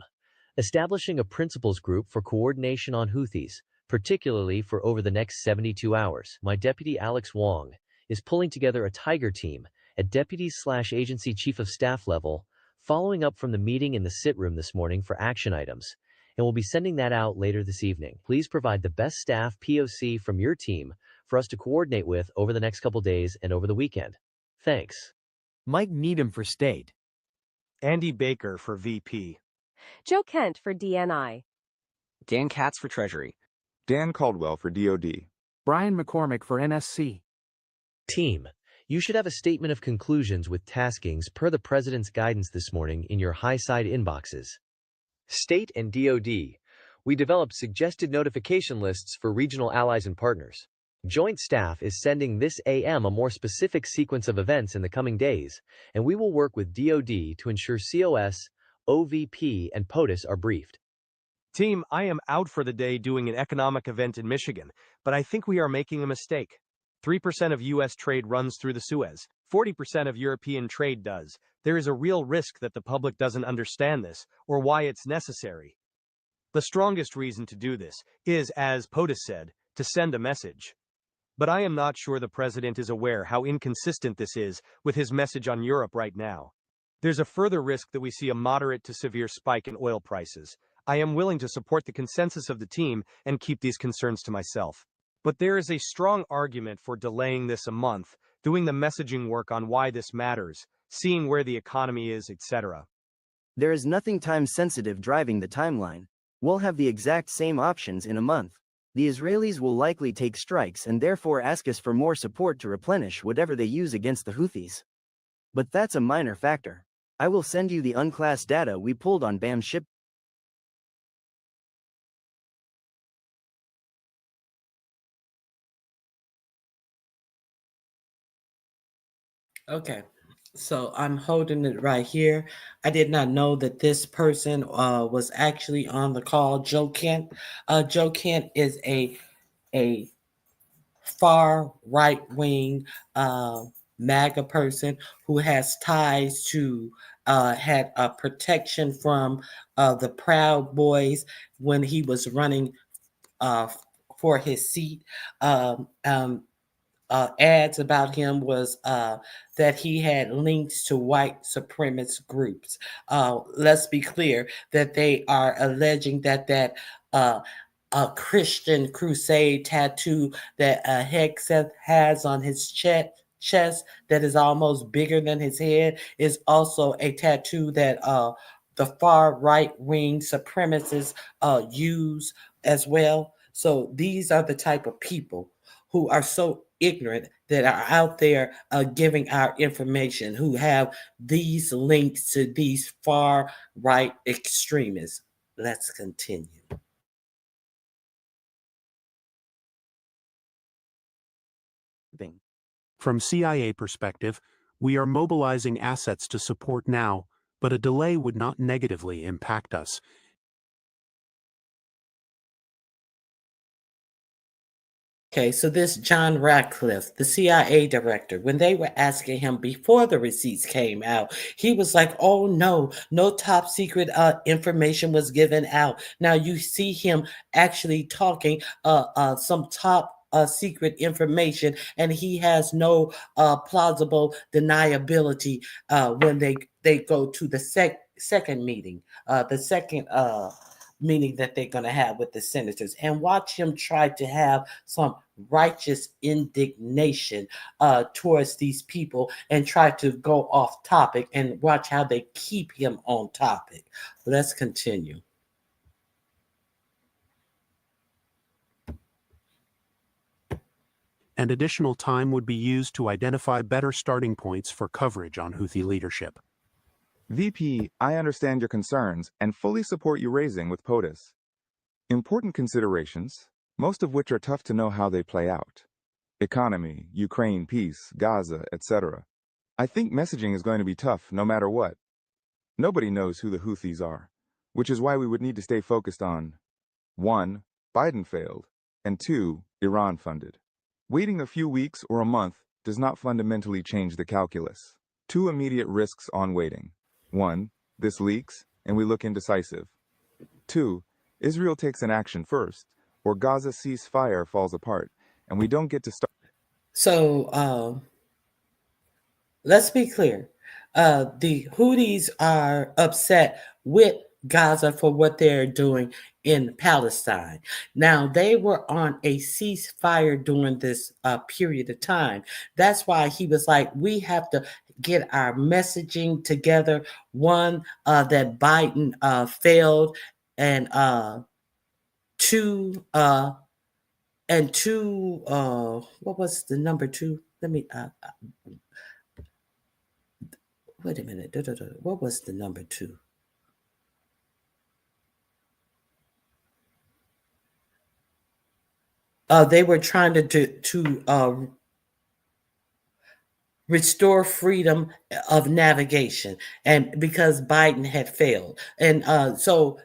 Establishing a principals group for coordination on Houthis, particularly for over the next 72 hours. My deputy Alex Wong is pulling together a Tiger team at deputy/agency chief of staff level, following up from the meeting in the sit room this morning for action items, and we'll be sending that out later this evening. Please provide the best staff POC from your team for us to coordinate with over the next couple days and over the weekend. Thanks. Mike Needham for State. Andy Baker for VP. Joe Kent for DNI. Dan Katz for Treasury. Dan Caldwell for DOD. Brian McCormick for NSC. Team. You should have a statement of conclusions with taskings per the President's guidance this morning in your high side inboxes. State and DoD. We developed suggested notification lists for regional allies and partners. Joint Staff is sending this AM a more specific sequence of events in the coming days, and we will work with DoD to ensure COS, OVP, and POTUS are briefed. Team, I am out for the day doing an economic event in Michigan, but I think we are making a mistake. 3% of U.S. trade runs through the Suez. 40% of European trade does. There is a real risk that the public doesn't understand this, or why it's necessary. The strongest reason to do this is, as POTUS said, to send a message. But I am not sure the president is aware how inconsistent this is with his message on Europe right now. There's a further risk that we see a moderate to severe spike in oil prices. I am willing to support the consensus of the team and keep these concerns to myself. But there is a strong argument for delaying this a month, doing the messaging work on why this matters, seeing where the economy is, etc. There is nothing time-sensitive driving the timeline. We'll have the exact same options in a month. The Israelis will likely take strikes and therefore ask us for more support to replenish whatever they use against the Houthis. But that's a minor factor. I will send you the unclassed data we pulled on BAM ship. Okay, so I'm holding it right here. I did not know that this person was actually on the call. Joe Kent. Joe Kent is a far right-wing MAGA person who has ties to had a protection from the Proud Boys when he was running for his seat. Ads about him was that he had links to white supremacist groups. Let's be clear that they are alleging that a Christian crusade tattoo that Hegseth has on his chest chest that is almost bigger than his head is also a tattoo that the far right wing supremacists use as well. So these are the type of people who are so ignorant that are out there giving our information, who have these links to these far right extremists. Let's continue. From CIA perspective, we are mobilizing assets to support now, but a delay would not negatively impact us. Okay, so this John Ratcliffe, the CIA director, when they were asking him before the receipts came out, he was like, oh no, no top secret information was given out. Now you see him actually talking some top secret information, and he has no plausible deniability when they go to the second meeting, the second meeting that they're going to have with the senators, and watch him try to have some righteous indignation towards these people and try to go off topic, and watch how they keep him on topic. Let's continue. And additional time would be used to identify better starting points for coverage on Houthi leadership. VP, I understand your concerns and fully support you raising with POTUS. Important considerations, most of which are tough to know how they play out. Economy, Ukraine peace, Gaza, etc. I think messaging is going to be tough no matter what. Nobody knows who the Houthis are, which is why we would need to stay focused on 1. Biden failed, and 2. Iran funded. Waiting a few weeks or a month does not fundamentally change the calculus. 2 immediate risks on waiting. 1. This leaks, and we look indecisive. 2. Israel takes an action first, or Gaza ceasefire falls apart, and we don't get to start. So let's be clear. The Houthis are upset with Gaza for what they're doing in Palestine. Now, they were on a ceasefire during this period of time. That's why he was like, we have to get our messaging together. One, that Biden failed, and two, what was the number 2? Let me, wait a minute. What was the number 2? They were trying to restore freedom of navigation, and because Biden had failed, and so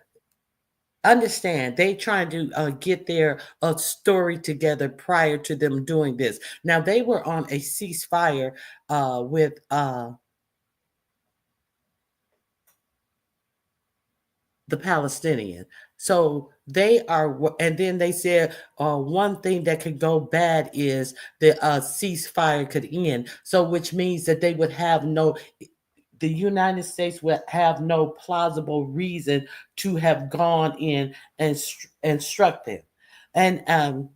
understand they trying to get their story together prior to them doing this. Now they were on a ceasefire with the Palestinian. So they are, and then they said one thing that could go bad is the ceasefire could end. So which means that they would have the United States would have no plausible reason to have gone in and struck them. And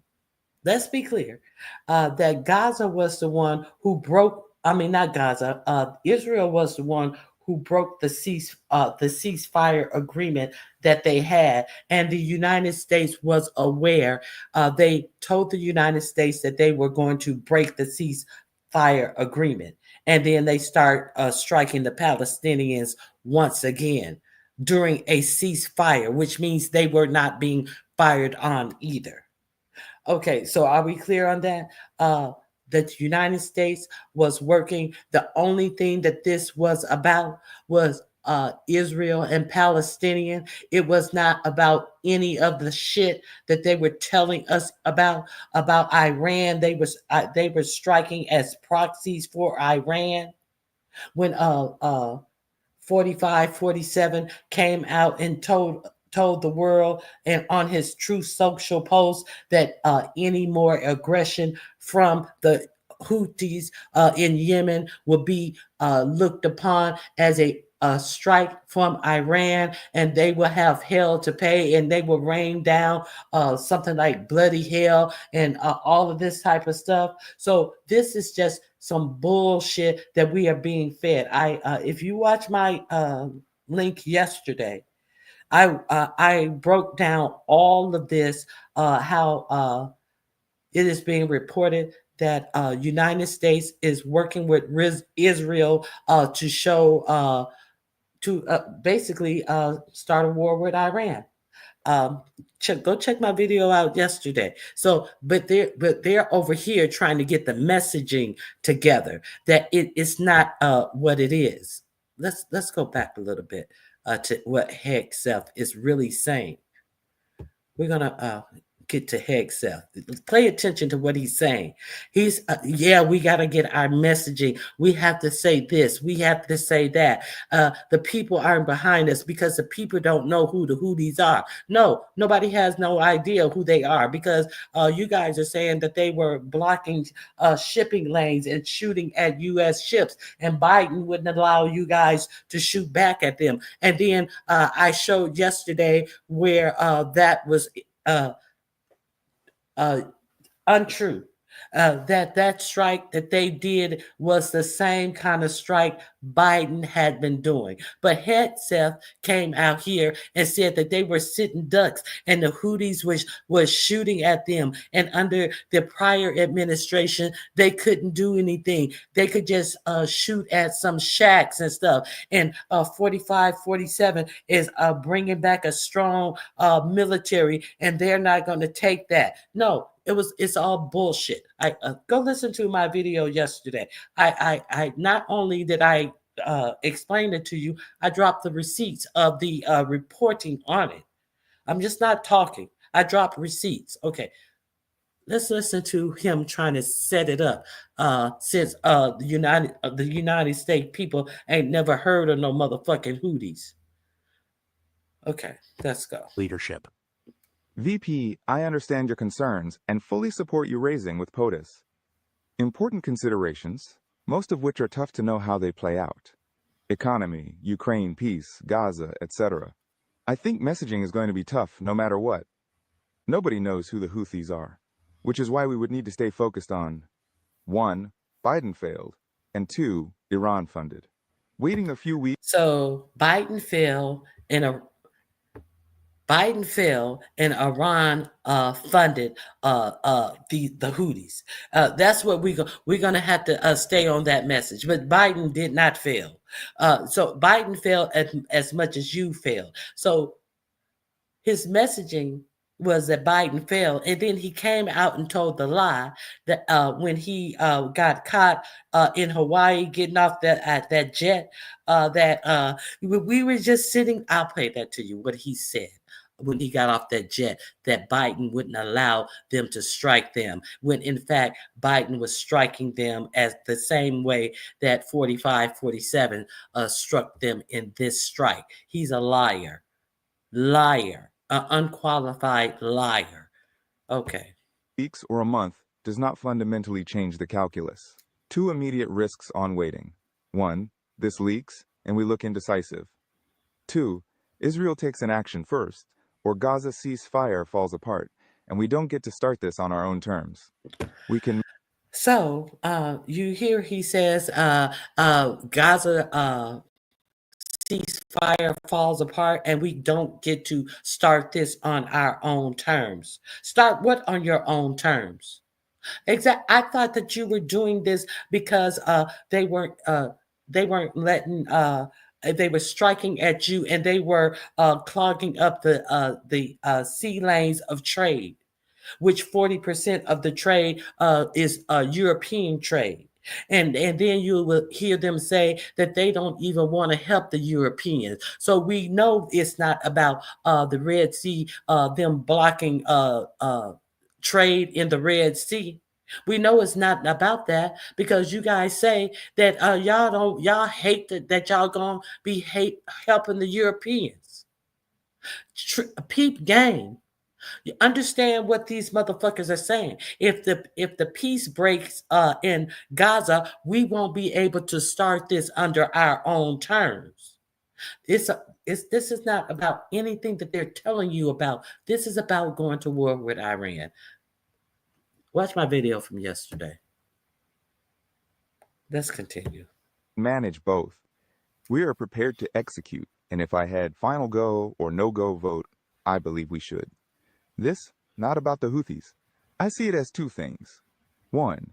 let's be clear that Gaza was the one who broke. I mean, not Gaza. Israel was the one who broke the ceasefire agreement that they had, and the United States was aware. They told the United States that they were going to break the ceasefire agreement, and then they start striking the Palestinians once again during a ceasefire, which means they were not being fired on either. Okay, so are we clear on that? The United States was working. The only thing that this was about was Israel and Palestinian. It was not about any of the shit that they were telling us about Iran. They were striking as proxies for Iran when 45, 47 came out and told the world and on his Truth Social post that any more aggression from the Houthis in Yemen will be looked upon as a strike from Iran, and they will have hell to pay, and they will rain down something like bloody hell and all of this type of stuff. So this is just some bullshit that we are being fed. If you watch my link yesterday, I broke down all of this, how it is being reported that United States is working with Israel to show to basically start a war with Iran. Go check my video out yesterday. So, but they're over here trying to get the messaging together that it's not what it is. Let's go back a little bit to what Hegseth is really saying. We're gonna get to Hegseth. Pay attention to what he's saying. He's yeah, we got to get our messaging. We have to say this. We have to say that. The people aren't behind us because the people don't know who the Houthis are. No, nobody has no idea who they are because you guys are saying that they were blocking shipping lanes and shooting at U.S. ships, and Biden wouldn't allow you guys to shoot back at them. And then I showed yesterday where that was untrue. That strike that they did was the same kind of strike Biden had been doing. But Hegseth came out here and said that they were sitting ducks and the Houthis was shooting at them. And under the prior administration, they couldn't do anything. They could just shoot at some shacks and stuff. And 45, 47 is bringing back a strong military, and they're not going to take that. No. It's all bullshit. I go listen to my video yesterday. I not only did I explain it to you, I dropped the receipts of the reporting on it. I'm just not talking. I dropped receipts. Okay. Let's listen to him trying to set it up. Since the United States people ain't never heard of no motherfucking Houthis. Okay, let's go. Leadership. VP, I understand your concerns and fully support you raising with POTUS. Important considerations, most of which are tough to know how they play out. Economy, Ukraine peace, Gaza, etc. I think messaging is going to be tough no matter what. Nobody knows who the Houthis are, which is why we would need to stay focused on 1. Biden failed, and 2. Iran funded. Waiting a few weeks. So Biden fell and Iran funded the Houthis. That's what we're gonna have to stay on that message. But Biden did not fail. So Biden failed as much as you failed. So his messaging was that Biden failed, and then he came out and told the lie that when he got caught in Hawaii getting off that jet, that we were just sitting. I'll play that to you. What he said when he got off that jet, that Biden wouldn't allow them to strike them, when in fact Biden was striking them as the same way that 45, 47 struck them in this strike. He's a liar. An unqualified liar. Okay. Weeks or a month does not fundamentally change the calculus. 2 immediate risks on waiting. 1. This leaks, and we look indecisive. 2. Israel takes an action first, or Gaza ceasefire falls apart, and we don't get to start this on our own terms. We can. So you hear he says Gaza ceasefire falls apart and we don't get to start this on our own terms. Start what on your own terms? Exactly. I thought that you were doing this because they weren't letting they were striking at you and they were clogging up the sea lanes of trade, which 40% of the trade is European trade. And then you will hear them say that they don't even want to help the Europeans. So we know it's not about the Red Sea, them blocking trade in the Red Sea. We know it's not about that because you guys say that y'all hate that y'all gonna be helping the Europeans. Peep game. You understand what these motherfuckers are saying. If the peace breaks in Gaza, we won't be able to start this under our own terms. This is not about anything that they're telling you about. This is about going to war with Iran. Watch my video from yesterday. Let's continue. Manage both. We are prepared to execute, and if I had final go or no-go vote, I believe we should. This, not about the Houthis. I see it as two things. One,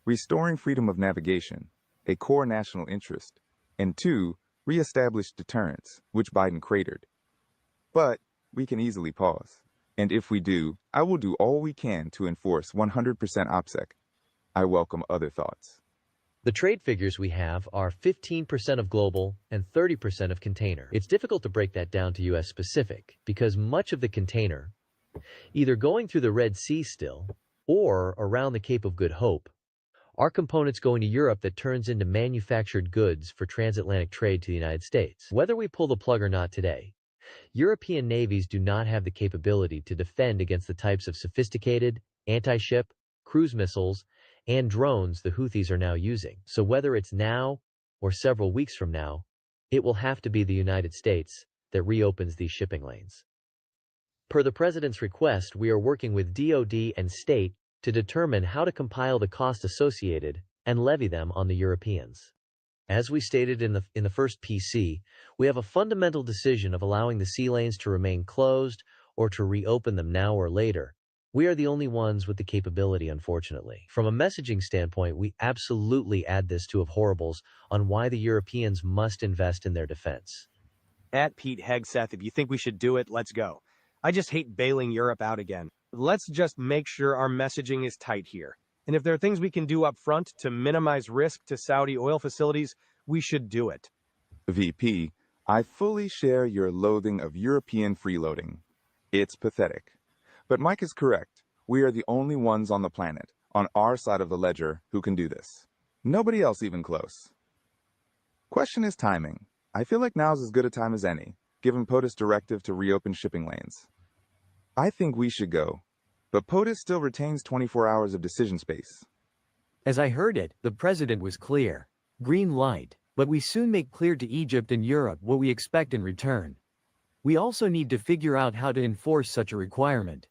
restoring freedom of navigation, a core national interest. And two, reestablish deterrence, which Biden cratered. But we can easily pause. And if we do, I will do all we can to enforce 100% OPSEC. I welcome other thoughts. The trade figures we have are 15% of global and 30% of container. It's difficult to break that down to U.S. specific because much of the container, either going through the Red Sea still or around the Cape of Good Hope, are components going to Europe that turns into manufactured goods for transatlantic trade to the United States. Whether we pull the plug or not today, European navies do not have the capability to defend against the types of sophisticated, anti-ship, cruise missiles, and drones the Houthis are now using. So whether it's now or several weeks from now, it will have to be the United States that reopens these shipping lanes. Per the President's request, we are working with DoD and state to determine how to compile the cost associated and levy them on the Europeans. As we stated in the first PC, we have a fundamental decision of allowing the sea lanes to remain closed or to reopen them now or later. We are the only ones with the capability, unfortunately. From a messaging standpoint, we absolutely add this to of horribles on why the Europeans must invest in their defense. At Pete Hegseth, if you think we should do it, let's go. I just hate bailing Europe out again. Let's just make sure our messaging is tight here. And if there are things we can do up front to minimize risk to Saudi oil facilities, we should do it. VP, I fully share your loathing of European freeloading. It's pathetic. But Mike is correct. We are the only ones on the planet, on our side of the ledger, who can do this. Nobody else even close. Question is timing. I feel like now's as good a time as any, given POTUS' directive to reopen shipping lanes. I think we should go, but POTUS still retains 24 hours of decision space. As I heard it, the president was clear. Green light, but we soon make clear to Egypt and Europe what we expect in return. We also need to figure out how to enforce such a requirement.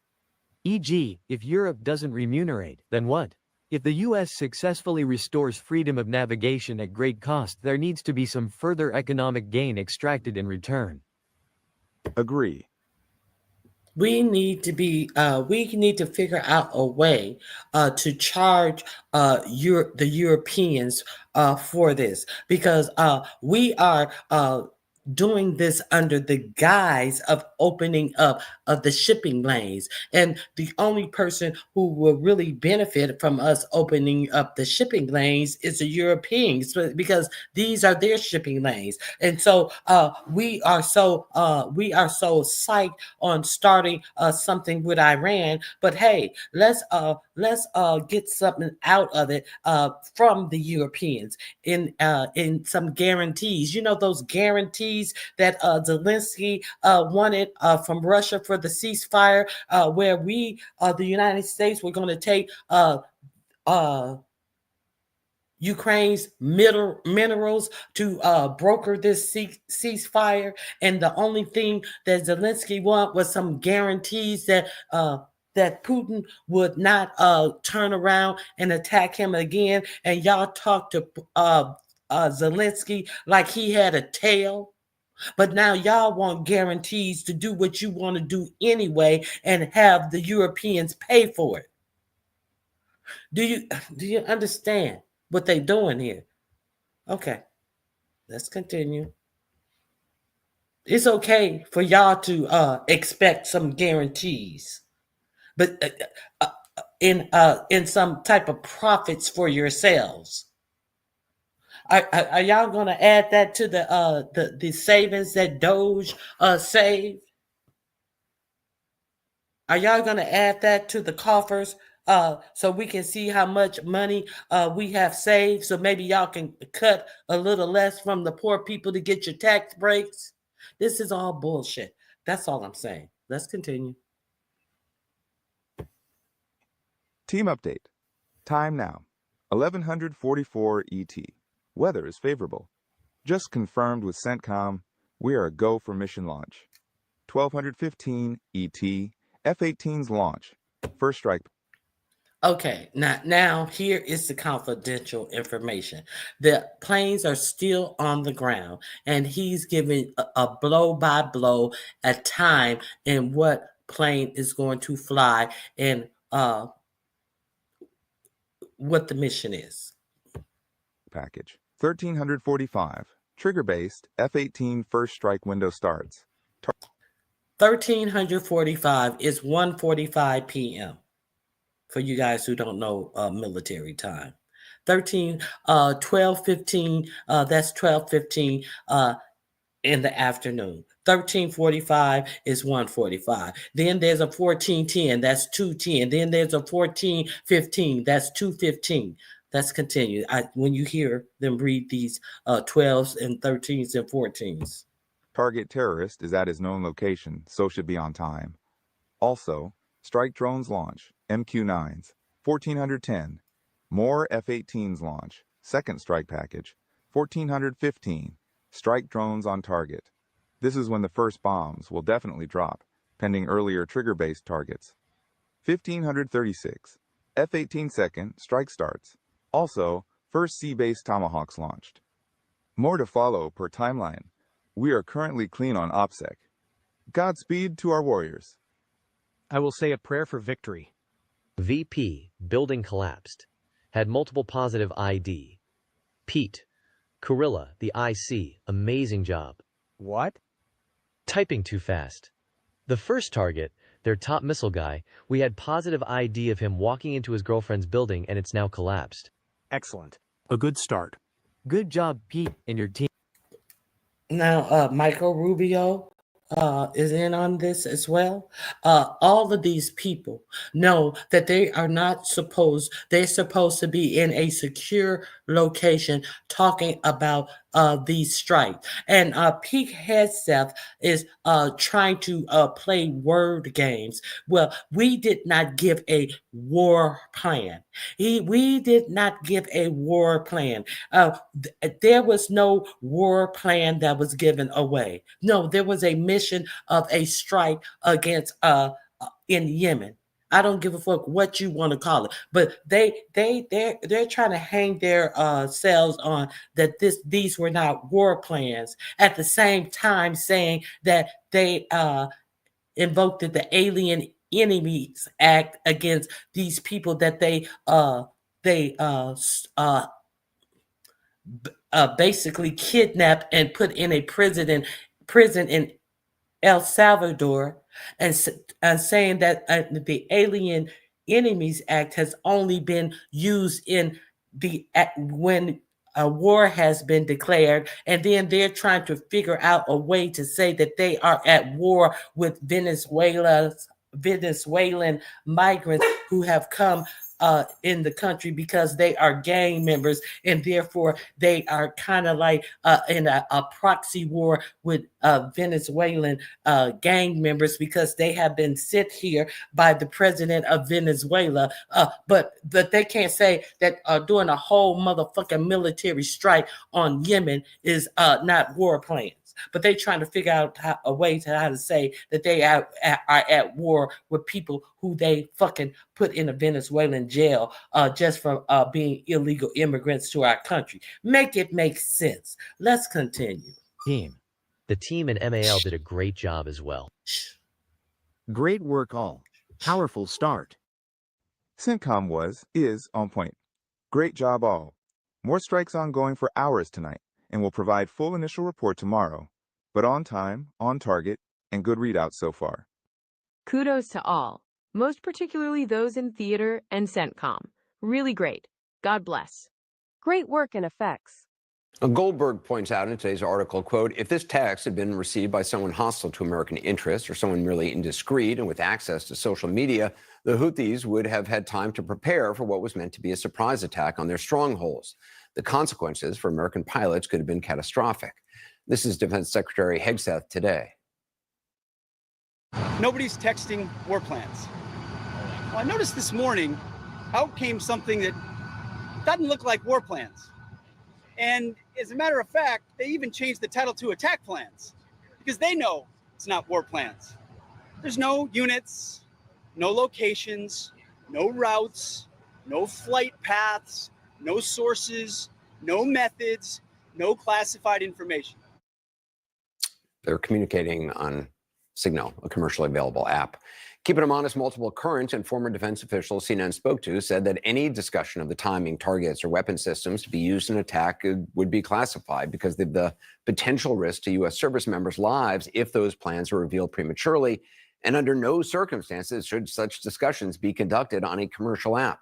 E.g., if Europe doesn't remunerate, then what? If the U.S. successfully restores freedom of navigation at great cost, there needs to be some further economic gain extracted in return. Agree. We need to figure out a way to charge the Europeans for this, because we are doing this under the guise of opening up of the shipping lanes. And the only person who will really benefit from us opening up the shipping lanes is the Europeans, because these are their shipping lanes. And so we are so psyched on starting something with Iran. But hey, let's get something out of it from the Europeans in some guarantees. You know, those guarantees that Zelensky wanted from Russia for the ceasefire, where we, the United States, were going to take Ukraine's minerals to broker this ceasefire. And the only thing that Zelensky wanted was some guarantees that that Putin would not turn around and attack him again. And y'all talk to Zelensky like he had a tail. But now y'all want guarantees to do what you want to do anyway and have the Europeans pay for it. Do you understand what they're doing here? Okay, let's continue. It's okay for y'all to expect some guarantees, but in some type of profits for yourselves. Are y'all going to add that to the savings that Doge saved? Are y'all going to add that to the coffers so we can see how much money we have saved? So maybe y'all can cut a little less from the poor people to get your tax breaks? This is all bullshit. That's all I'm saying. Let's continue. Team update. Time now. 1144 ET. Weather is favorable. Just confirmed with CENTCOM, we are a go for mission launch. 1215 ET, F-18's launch. First strike. Okay, now here is the confidential information. The planes are still on the ground, and he's giving a blow by blow a time in what plane is going to fly and what the mission is. Package 1345. Trigger-based F-18 first strike window starts. 1345 is 1:45 p.m. for you guys who don't know military time. 12:15, that's 12:15 in the afternoon. 13:45 is 1:45. Then there's a 14:10, that's 2:10. Then there's a 14:15, that's 2:15. Let's continue. When you hear them read these 12s and 13s and 14s. Target terrorist is at his known location, so should be on time. Also, strike drones launch, MQ-9s, 1410. More F-18s launch, second strike package, 1415. Strike drones on target. This is when the first bombs will definitely drop, pending earlier trigger-based targets. 1536. F-18 second strike starts. Also, first sea-based Tomahawks launched. More to follow per timeline. We are currently clean on OPSEC. Godspeed to our warriors. I will say a prayer for victory. VP, building collapsed. Had multiple positive ID. Pete, Gorilla, the IC, amazing job. What? Typing too fast. The first target, their top missile guy, we had positive ID of him walking into his girlfriend's building and it's now collapsed. Excellent. A good start. Good job, Pete, and your team. Now, Michael Rubio is in on this as well. All of these people know that they're supposed to be in a secure location talking about these strikes. And Pete Hegseth is trying to play word games. Well, we did not give a war plan. We did not give a war plan. There was no war plan that was given away. No, there was a mission of a strike against in Yemen. I don't give a fuck what you want to call it, but they're trying to hang their selves on that these were not war plans. At the same time, saying that they invoked the Alien Enemies Act against these people that they basically kidnapped and put in a prison in El Salvador, and saying that the Alien Enemies Act has only been used in when a war has been declared, and then they're trying to figure out a way to say that they are at war with Venezuelan migrants who have come in the country because they are gang members, and therefore they are kind of like in a proxy war with Venezuelan gang members because they have been sent here by the president of Venezuela. But they can't say that doing a whole motherfucking military strike on Yemen is not war plans. But they're trying to figure out a way to how to say that they are at war with people who they fucking put in a Venezuelan jail just for being illegal immigrants to our country. Make it make sense. Let's continue. The team in MAL did a great job as well. Great work all. Powerful start. CENTCOM is on point. Great job all. More strikes ongoing for hours tonight, and will provide full initial report tomorrow, but on time, on target, and good readouts so far. Kudos to all, most particularly those in theater and CENTCOM. Really great. God bless. Great work and effects. Goldberg points out in today's article, quote, if this text had been received by someone hostile to American interests or someone merely indiscreet and with access to social media, the Houthis would have had time to prepare for what was meant to be a surprise attack on their strongholds. The consequences for American pilots could have been catastrophic. This is Defense Secretary Hegseth today. Nobody's texting war plans. Well, I noticed this morning out came something that doesn't look like war plans. And as a matter of fact, they even changed the title to attack plans because they know it's not war plans. There's no units, no locations, no routes, no flight paths, no sources, no methods, no classified information. They're communicating on Signal, a commercially available app. Keeping them honest, multiple current and former defense officials CNN spoke to said that any discussion of the timing, targets, or weapon systems to be used in an attack would be classified because of the potential risk to U.S. service members' lives if those plans are revealed prematurely, and under no circumstances should such discussions be conducted on a commercial app.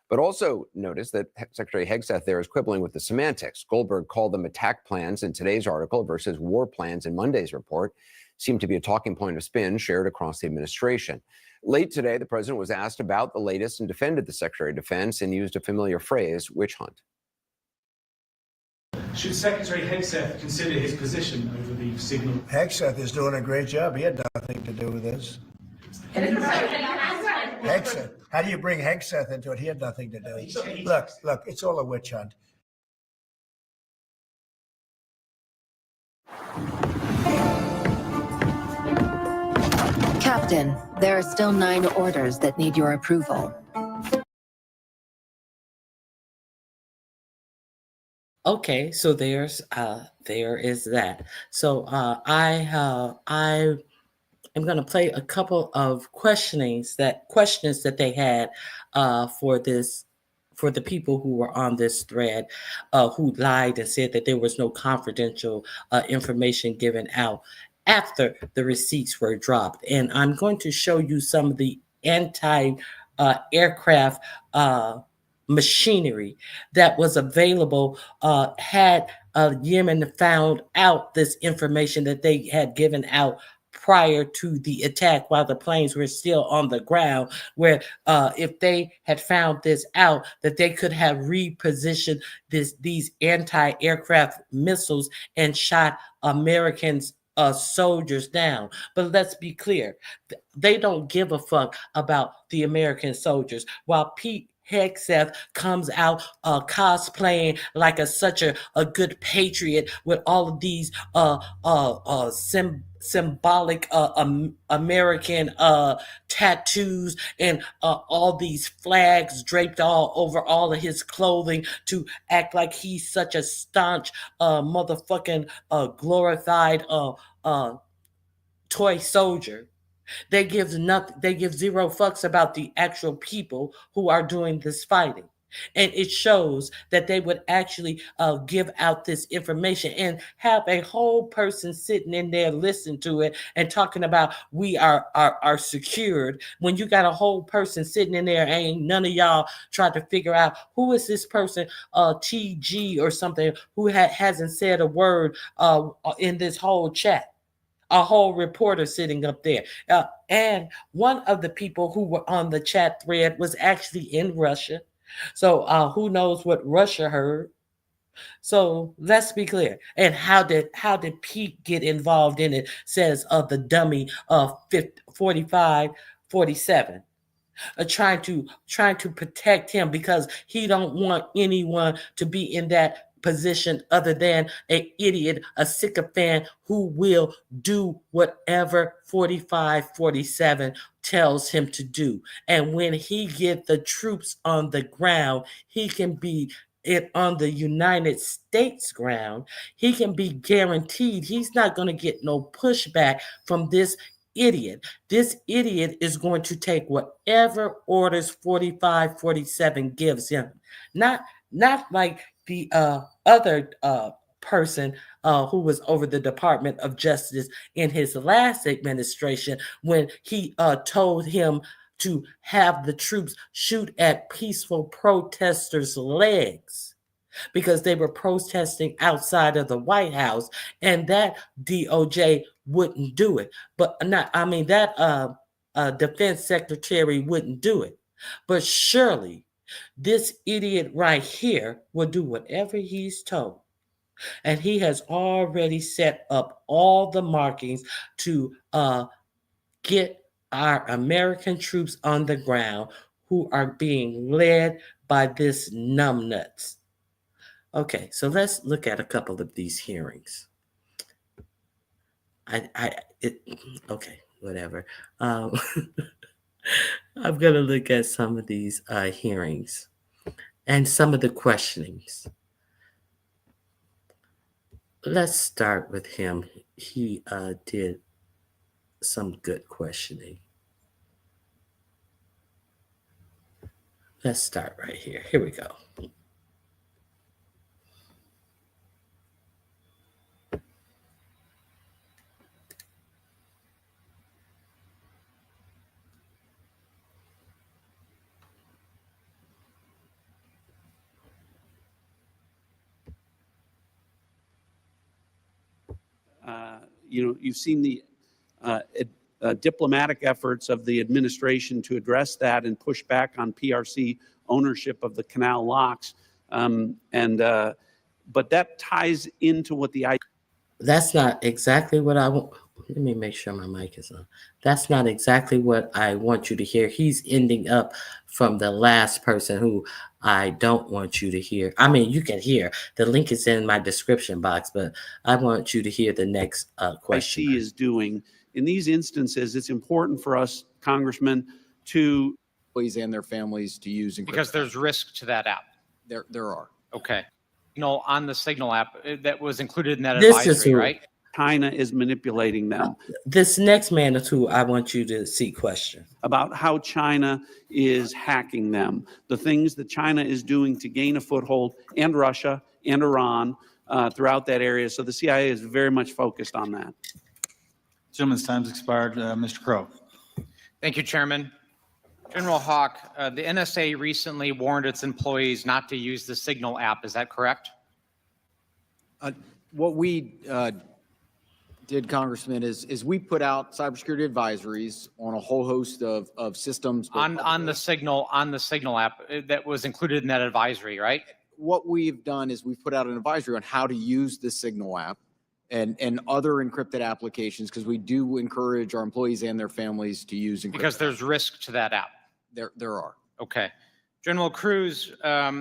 But also notice that Secretary Hegseth there is quibbling with the semantics. Goldberg called them attack plans in today's article versus war plans in Monday's report. Seemed to be a talking point of spin shared across the administration. Late today, the president was asked about the latest and defended the Secretary of Defense and used a familiar phrase, witch hunt. Should Secretary Hegseth consider his position over the signal? Hegseth is doing a great job. He had nothing to do with this. Hegseth. How do you bring Hegseth into it? He had nothing to do. Look, it's all a witch hunt. Captain, there are still 9 orders that need your approval. Okay, so there is that. So I am going to play a couple of questions that they had for the people who were on this thread who lied and said that there was no confidential information given out after the receipts were dropped. And I'm going to show you some of the anti-aircraft machinery that was available had Yemen found out this information that they had given out prior to the attack while the planes were still on the ground, where if they had found this out, that they could have repositioned these anti-aircraft missiles and shot Americans soldiers down. But let's be clear, they don't give a fuck about the American soldiers. While Pete Hegseth comes out cosplaying like such a good patriot with all of these symbolic American tattoos and all these flags draped all over all of his clothing to act like he's such a staunch motherfucking glorified toy soldier. They give zero fucks about the actual people who are doing this fighting. And it shows that they would actually give out this information and have a whole person sitting in there listening to it and talking about we are secured, when you got a whole person sitting in there, ain't none of y'all tried to figure out who is this person, TG or something, who hasn't said a word in this whole chat. A whole reporter sitting up there. And one of the people who were on the chat thread was actually in Russia. So who knows what Russia heard? So let's be clear. And how did Pete get involved in it? Says the dummy 4547. Trying to protect him because he don't want anyone to be in that position other than an idiot, a sycophant who will do whatever 4547 tells him to do. And when he get the troops on the ground, he can be on the United States ground, he can be guaranteed he's not going to get no pushback from this idiot. This idiot is going to take whatever orders 4547 gives him. Not like the other person who was over the Department of Justice in his last administration when he told him to have the troops shoot at peaceful protesters' legs because they were protesting outside of the White House, and that DOJ wouldn't do it. But that defense secretary wouldn't do it. But surely this idiot right here will do whatever he's told. And he has already set up all the markings to get our American troops on the ground who are being led by this numbnuts. Okay, so let's look at a couple of these hearings. Okay, whatever. I'm going to look at some of these hearings and some of the questionings. Let's start with him. He did some good questioning. Let's start right here. Here we go. You've seen the diplomatic efforts of the administration to address that and push back on PRC ownership of the canal locks. But that ties into what the That's not exactly what I want. Let me make sure my mic is on. That's not exactly what I want you to hear. He's ending up from the last person who I don't want you to hear. I mean, you can hear. The link is in my description box, but I want you to hear the next question. IC is doing. In these instances, it's important for us, Congressman, to employees and their families to use encrypted. Because there's risk to that app. There are. Okay. On the Signal app that was included in that This advisory, is who, right? China is manipulating them. This next man is who I want you to see question. About how China is hacking them, the things that China is doing to gain a foothold, and Russia and Iran throughout that area. So the CIA is very much focused on that. Gentleman's time's expired. Mr. Crow. Thank you, Chairman. General Hawk, the NSA recently warned its employees not to use the Signal app. Is that correct? What we did, Congressman, is we put out cybersecurity advisories on a whole host of systems. On the Signal app that was included in that advisory, right? What we've done is we've put out an advisory on how to use the Signal app and other encrypted applications, because we do encourage our employees and their families to use encrypted. Because there's risk to that app. There are. Okay. General Cruz, DOD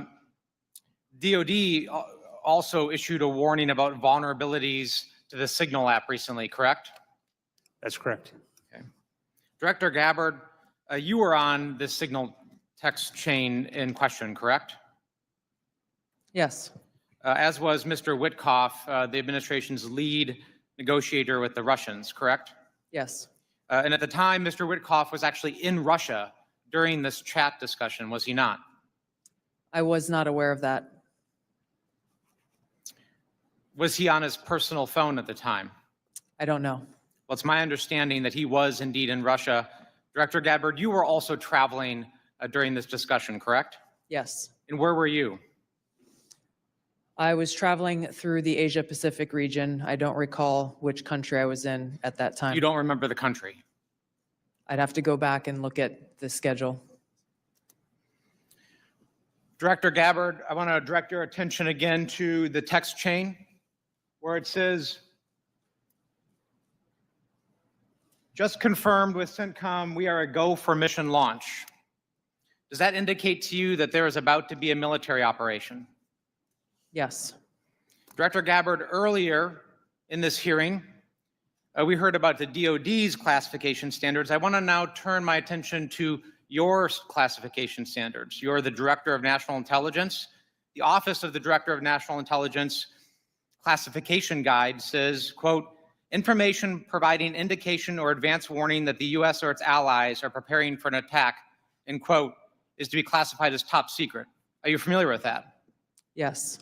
also issued a warning about vulnerabilities to the Signal app recently, correct? That's correct. Okay. Director Gabbard, you were on the Signal text chain in question, correct? Yes. As was Mr. Witkoff, the administration's lead negotiator with the Russians, correct? Yes. And at the time, Mr. Witkoff was actually in Russia during this chat discussion, was he not? I was not aware of that. Was he on his personal phone at the time? I don't know. Well, it's my understanding that he was indeed in Russia. Director Gabbard, you were also traveling during this discussion, correct? Yes. And where were you? I was traveling through the Asia Pacific region. I don't recall which country I was in at that time. You don't remember the country? I'd have to go back and look at the schedule. Director Gabbard, I want to direct your attention again to the text chain where it says, just confirmed with CENTCOM, we are a go for mission launch. Does that indicate to you that there is about to be a military operation? Yes. Director Gabbard, earlier in this hearing, we heard about the DOD's classification standards. I want to now turn my attention to your classification standards. You're the Director of National Intelligence. The Office of the Director of National Intelligence classification guide says, quote, information providing indication or advance warning that the U.S. or its allies are preparing for an attack, end quote, is to be classified as top secret. Are you familiar with that? Yes.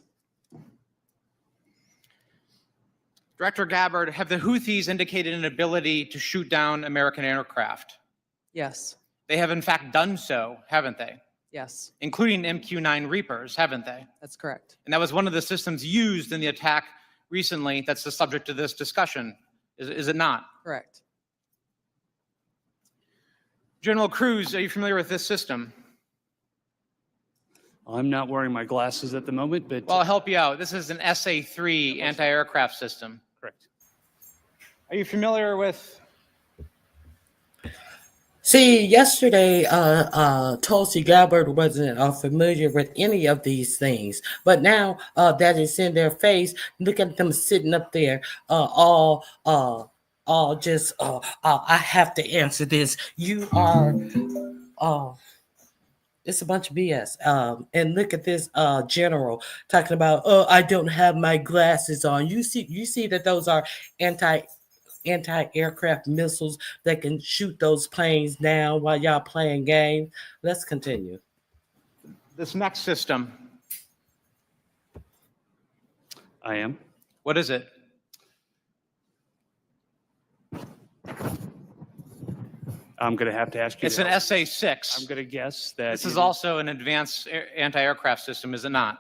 Director Gabbard, have the Houthis indicated an ability to shoot down American aircraft? Yes. They have in fact done so, haven't they? Yes. Including MQ-9 Reapers, haven't they? That's correct. And that was one of the systems used in the attack recently that's the subject of this discussion, is it not? Correct. General Cruz, are you familiar with this system? I'm not wearing my glasses at the moment, but Well, I'll help you out. This is an SA-3 anti-aircraft system. Correct. Are you familiar with? See, yesterday, Tulsi Gabbard wasn't familiar with any of these things, but now that it's in their face, look at them sitting up there, all I have to answer this. You are, it's a bunch of BS. And look at this general talking about, I don't have my glasses on. You see that those are anti-aircraft missiles that can shoot those planes down while y'all playing games. Let's continue. This next system. I am. What is it? I'm going to have to ask you. It's an SA-6. I'm going to guess that. This is also an advanced anti-aircraft system, is it not?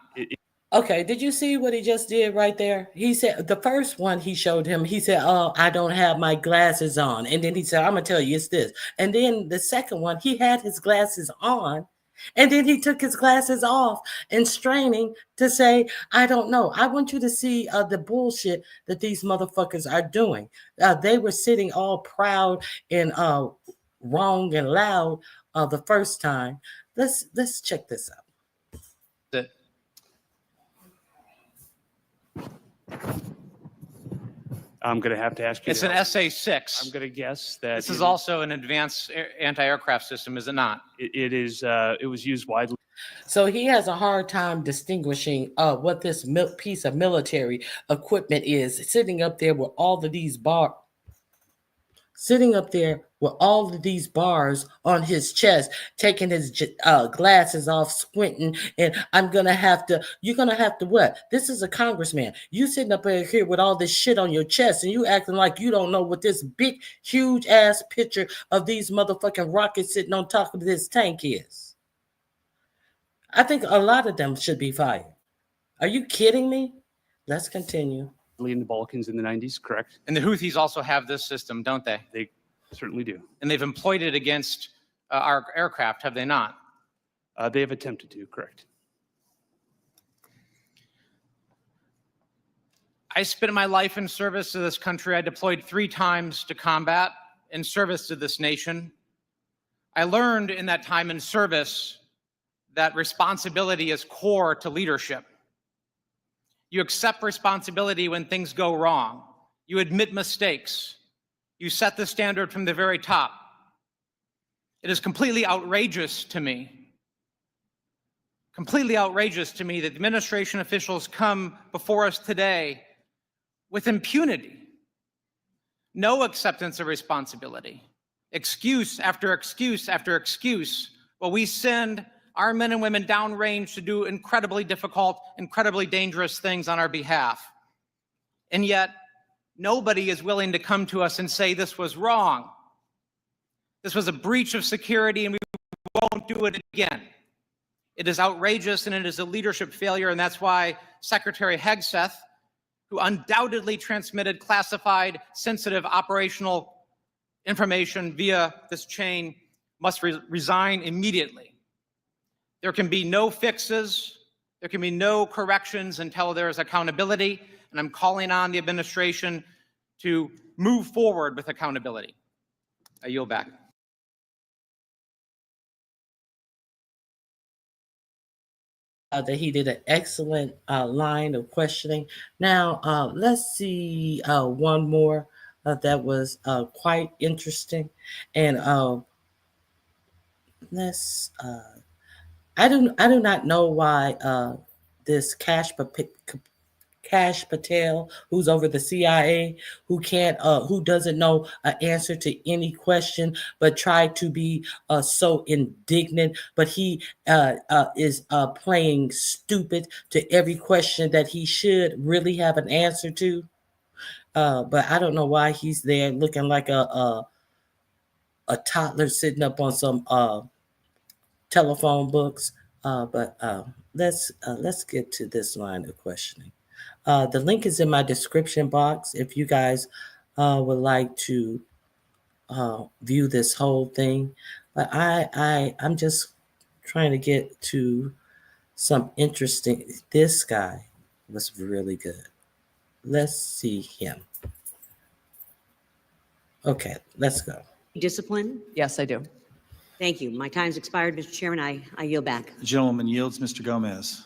Okay, did you see what he just did right there? He said, the first one he showed him, he said, oh, I don't have my glasses on. And then he said, I'm going to tell you it's this. And then the second one, he had his glasses on. And then he took his glasses off and straining to say, I don't know. I want you to see the bullshit that these motherfuckers are doing. They were sitting all proud and wrong and loud the first time. Let's check this out. I'm going to have to ask you. It's an SA-6. I'm going to guess that. This is also an advanced anti-aircraft system, is it not? It is. It was used widely. So he has a hard time distinguishing what this piece of military equipment is, sitting up there with all of these bars on his chest, taking his glasses off, squinting, and you're gonna have to what? This is a congressman. You sitting up here with all this shit on your chest, and you acting like you don't know what this big, huge ass picture of these motherfucking rockets sitting on top of this tank is. I think a lot of them should be fired. Are you kidding me? Let's continue. In the Balkans in the 90s, correct? And the Houthis also have this system, don't they? They certainly do. And they've employed it against our aircraft, have they not? They have attempted to, correct. I spent my life in service to this country. I deployed 3 times to combat in service to this nation. I learned in that time in service that responsibility is core to leadership. You accept responsibility when things go wrong. You admit mistakes. You set the standard from the very top. It is completely outrageous to me that administration officials come before us today with impunity, no acceptance of responsibility, excuse after excuse after excuse, while we send our men and women downrange to do incredibly difficult, incredibly dangerous things on our behalf. And yet, nobody is willing to come to us and say this was wrong. This was a breach of security and we won't do it again. It is outrageous and it is a leadership failure, and that's why Secretary Hegseth, who undoubtedly transmitted classified, sensitive operational information via this chain, must resign immediately. There can be no fixes, there can be no corrections until there is accountability, and I'm calling on the administration to move forward with accountability. I yield back. That he did an excellent line of questioning. Now, let's see one more that was quite interesting. And I do not know why this Cash Patel, who's over the CIA, who doesn't know an answer to any question, but tried to be so indignant. But he is playing stupid to every question that he should really have an answer to. But I don't know why he's there looking like a toddler sitting up on some telephone books. But let's get to this line of questioning. The link is in my description box if you guys would like to view this whole thing. But I'm just trying to get to some interesting. This guy was really good. Let's see him. Okay, let's go. Discipline? Yes, I do. Thank you. My time's expired, Mr. Chairman. I yield back. The gentleman yields. Mr. Gomez.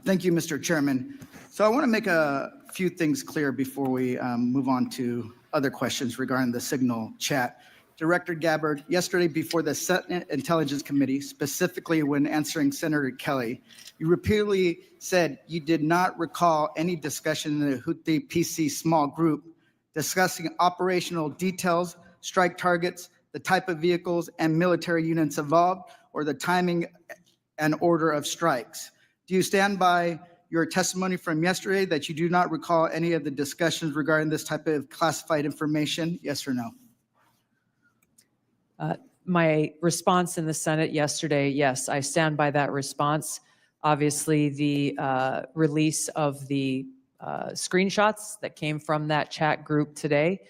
Thank you, Mr. Chairman. So I want to make a few things clear before we move on to other questions regarding the Signal chat. Director Gabbard, yesterday before the Senate Intelligence Committee, specifically when answering Senator Kelly, you repeatedly said you did not recall any discussion in the Houthi PC small group discussing operational details, strike targets, the type of vehicles and military units involved, or the timing and order of strikes. Do you stand by your testimony from yesterday that you do not recall any of the discussions regarding this type of classified information? Yes or no? My response in the Senate yesterday, yes, I stand by that response. Obviously, the release of the screenshots that came from that chat group today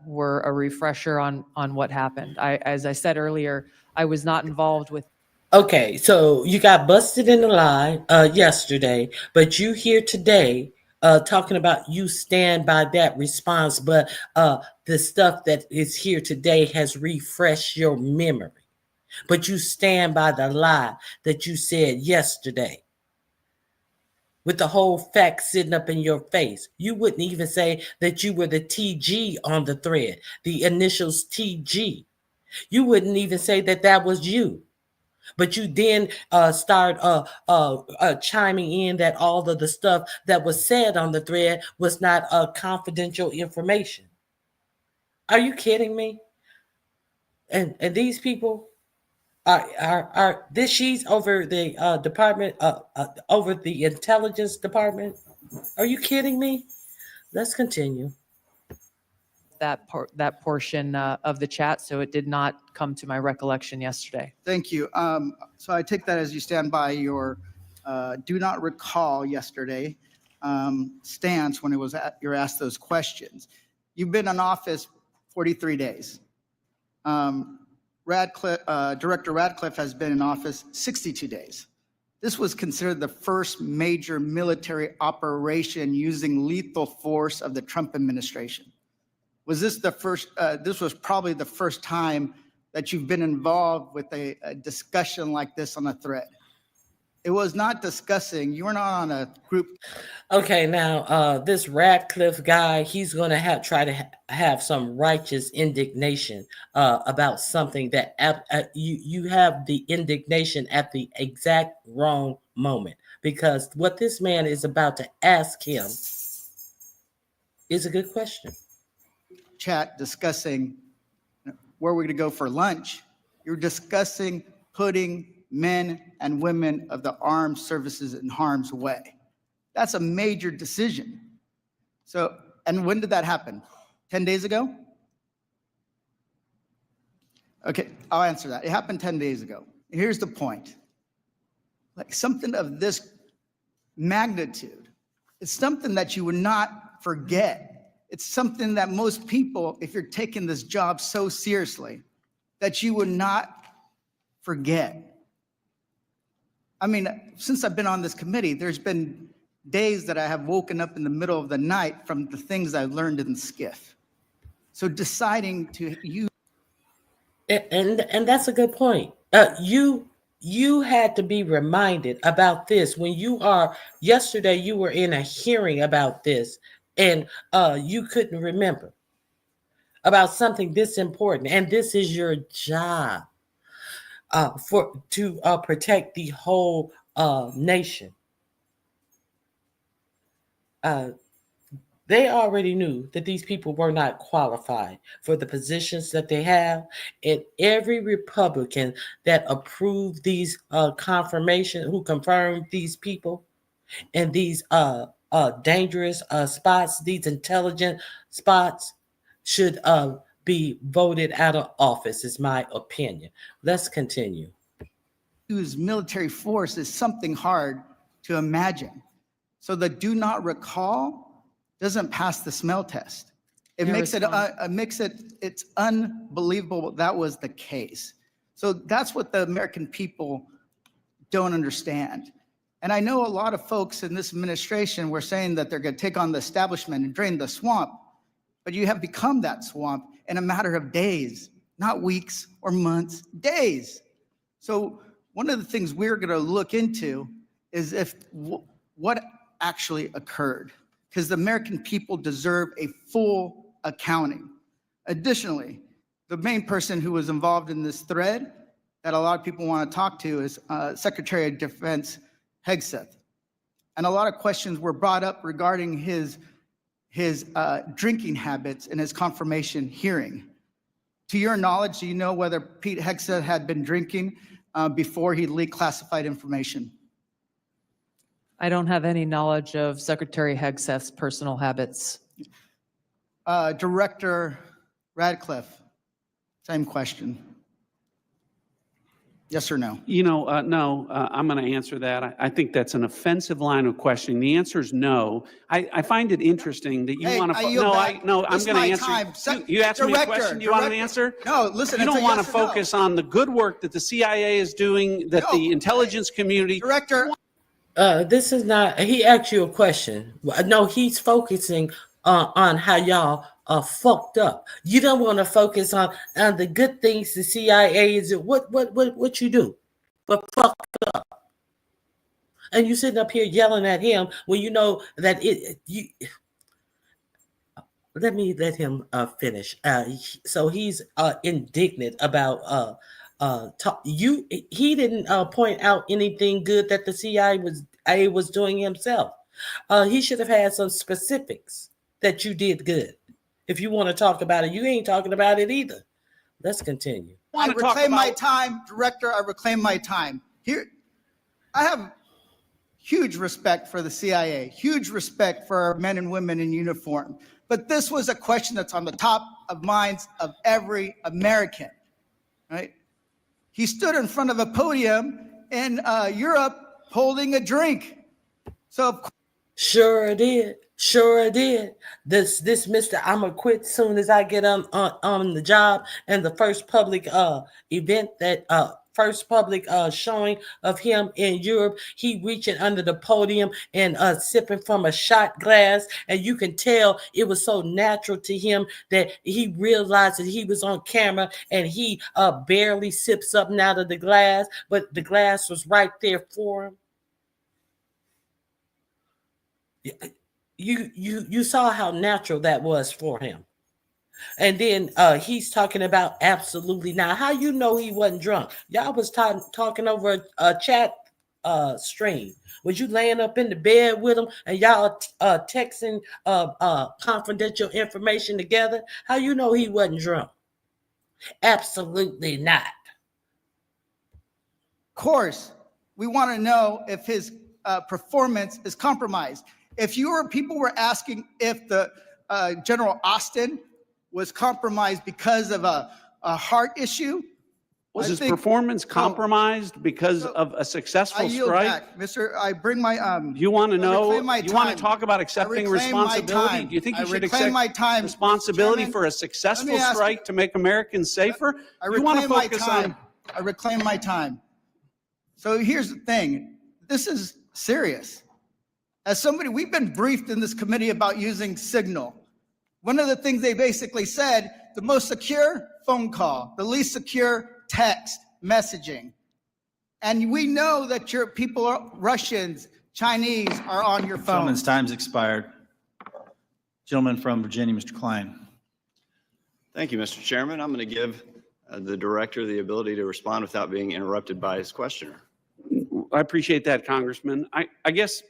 were a refresher on what happened. As I said earlier, I was not involved with. Okay, so you got busted in the lie yesterday, but you here today talking about you stand by that response, but the stuff that is here today has refreshed your memory. But you stand by the lie that you said yesterday. With the whole fact sitting up in your face. You wouldn't even say that you were the TG on the thread, the initials TG. You wouldn't even say that that was you. But you then start chiming in that all of the stuff that was said on the thread was not confidential information. Are you kidding me? And these people are this she's over the department over the intelligence department. Are you kidding me? Let's continue. That portion of the chat, so it did not come to my recollection yesterday. Thank you. So I take that as you stand by your do not recall yesterday stance when it was you're asked those questions. You've been in office 43 days. Director Radcliffe has been in office 62 days. This was considered the first major military operation using lethal force of the Trump administration. Was this the first, this was probably the first time that you've been involved with a discussion like this on a thread. It was not discussing, you were not on a group. Okay, now this Radcliffe guy, he's going to try to have some righteous indignation about something that you have the indignation at the exact wrong moment, because what this man is about to ask him is a good question. Chat discussing where we're going to go for lunch. You're discussing putting men and women of the armed services in harm's way. That's a major decision. So, and when did that happen? 10 days ago? Okay, I'll answer that. It happened 10 days ago. And here's the point. Like something of this magnitude, it's something that you would not forget. It's something that most people, if you're taking this job so seriously, that you would not forget. I mean, since I've been on this committee, there's been days that I have woken up in the middle of the night from the things I learned in SCIF. So deciding to use. And that's a good point. You had to be reminded about this when yesterday you were in a hearing about this and you couldn't remember about something this important. And this is your job to protect the whole nation. They already knew that these people were not qualified for the positions that they have. And every Republican that approved these confirmation, who confirmed these people and these dangerous spots, these intelligent spots, should be voted out of office, is my opinion. Let's continue. Use military force is something hard to imagine. So the do not recall doesn't pass the smell test. It makes it's unbelievable that was the case. So that's what the American people don't understand. And I know a lot of folks in this administration were saying that they're going to take on the establishment and drain the swamp, but you have become that swamp in a matter of days, not weeks or months, days. So one of the things we're going to look into is what actually occurred. because the American people deserve a full accounting. Additionally, the main person who was involved in this thread that a lot of people want to talk to is Secretary of Defense Hegseth. And a lot of questions were brought up regarding his drinking habits in his confirmation hearing. To your knowledge, do you know whether Pete Hegseth had been drinking before he leaked classified information? I don't have any knowledge of Secretary Hegseth's personal habits. Director Radcliffe, same question. Yes or no? No, I'm going to answer that. I think that's an offensive line of questioning. The answer is no. I find it interesting that you Hey, want to. I'm I'm going to answer. You asked me a question. Do you want an answer? No, listen. You don't want to yes or no. focus on the good work that the CIA is doing, that the intelligence community. Director. This is not. He asked you a question. No, he's focusing on how y'all are fucked up. You don't want to focus on the good things the CIA is. What you do, but fuck up. And you sitting up here yelling at him when you know that you. Let me let him finish. So he's indignant about he didn't point out anything good that the CIA was doing himself. He should have had some specifics that you did good. If you want to talk about it, you ain't talking about it either. Let's continue. I reclaim my time, Director. I reclaim my time. Here, I have huge respect for the CIA, huge respect for our men and women in uniform. But this was a question that's on the top of minds of every American, right? He stood in front of a podium in Europe holding a drink. So sure did. This Mr. I'ma quit soon as I get on the job, and the first public event that first public showing of him in Europe, he reaching under the podium and sipping from a shot glass, and you can tell it was so natural to him that he realized that he was on camera, and he barely sips something out of the glass, but the glass was right there for him. You saw how natural that was for him. And then he's talking about absolutely not. How you know he wasn't drunk? Y'all was talking over a chat stream. Was you laying up in the bed with him and y'all texting confidential information together? How you know he wasn't drunk? Absolutely not. of course, we want to know if his performance is compromised. If people were asking if the General Austin was compromised because of a heart issue. Was his performance compromised because of a successful I yield strike? back, Mr. I bring my You want to know? reclaim my You want to time. talk about accepting I reclaim my responsibility? time. Do you think you I should reclaim accept my time, Mr. responsibility Chairman. for a Let successful me ask strike to make Americans safer? I You want to reclaim my focus time. on. I reclaim my time. So here's the thing. This is serious. As somebody, we've been briefed in this committee about using Signal. One of the things they basically said, the most secure phone call, the least secure text messaging. And we know that your people are Russians, Chinese are on your phone. Gentleman's time's expired. Gentleman from Virginia, Mr. Klein. Thank you, Mr. Chairman. I'm going to give the director the ability to respond without being interrupted by his questioner. I appreciate that, Congressman. I guess,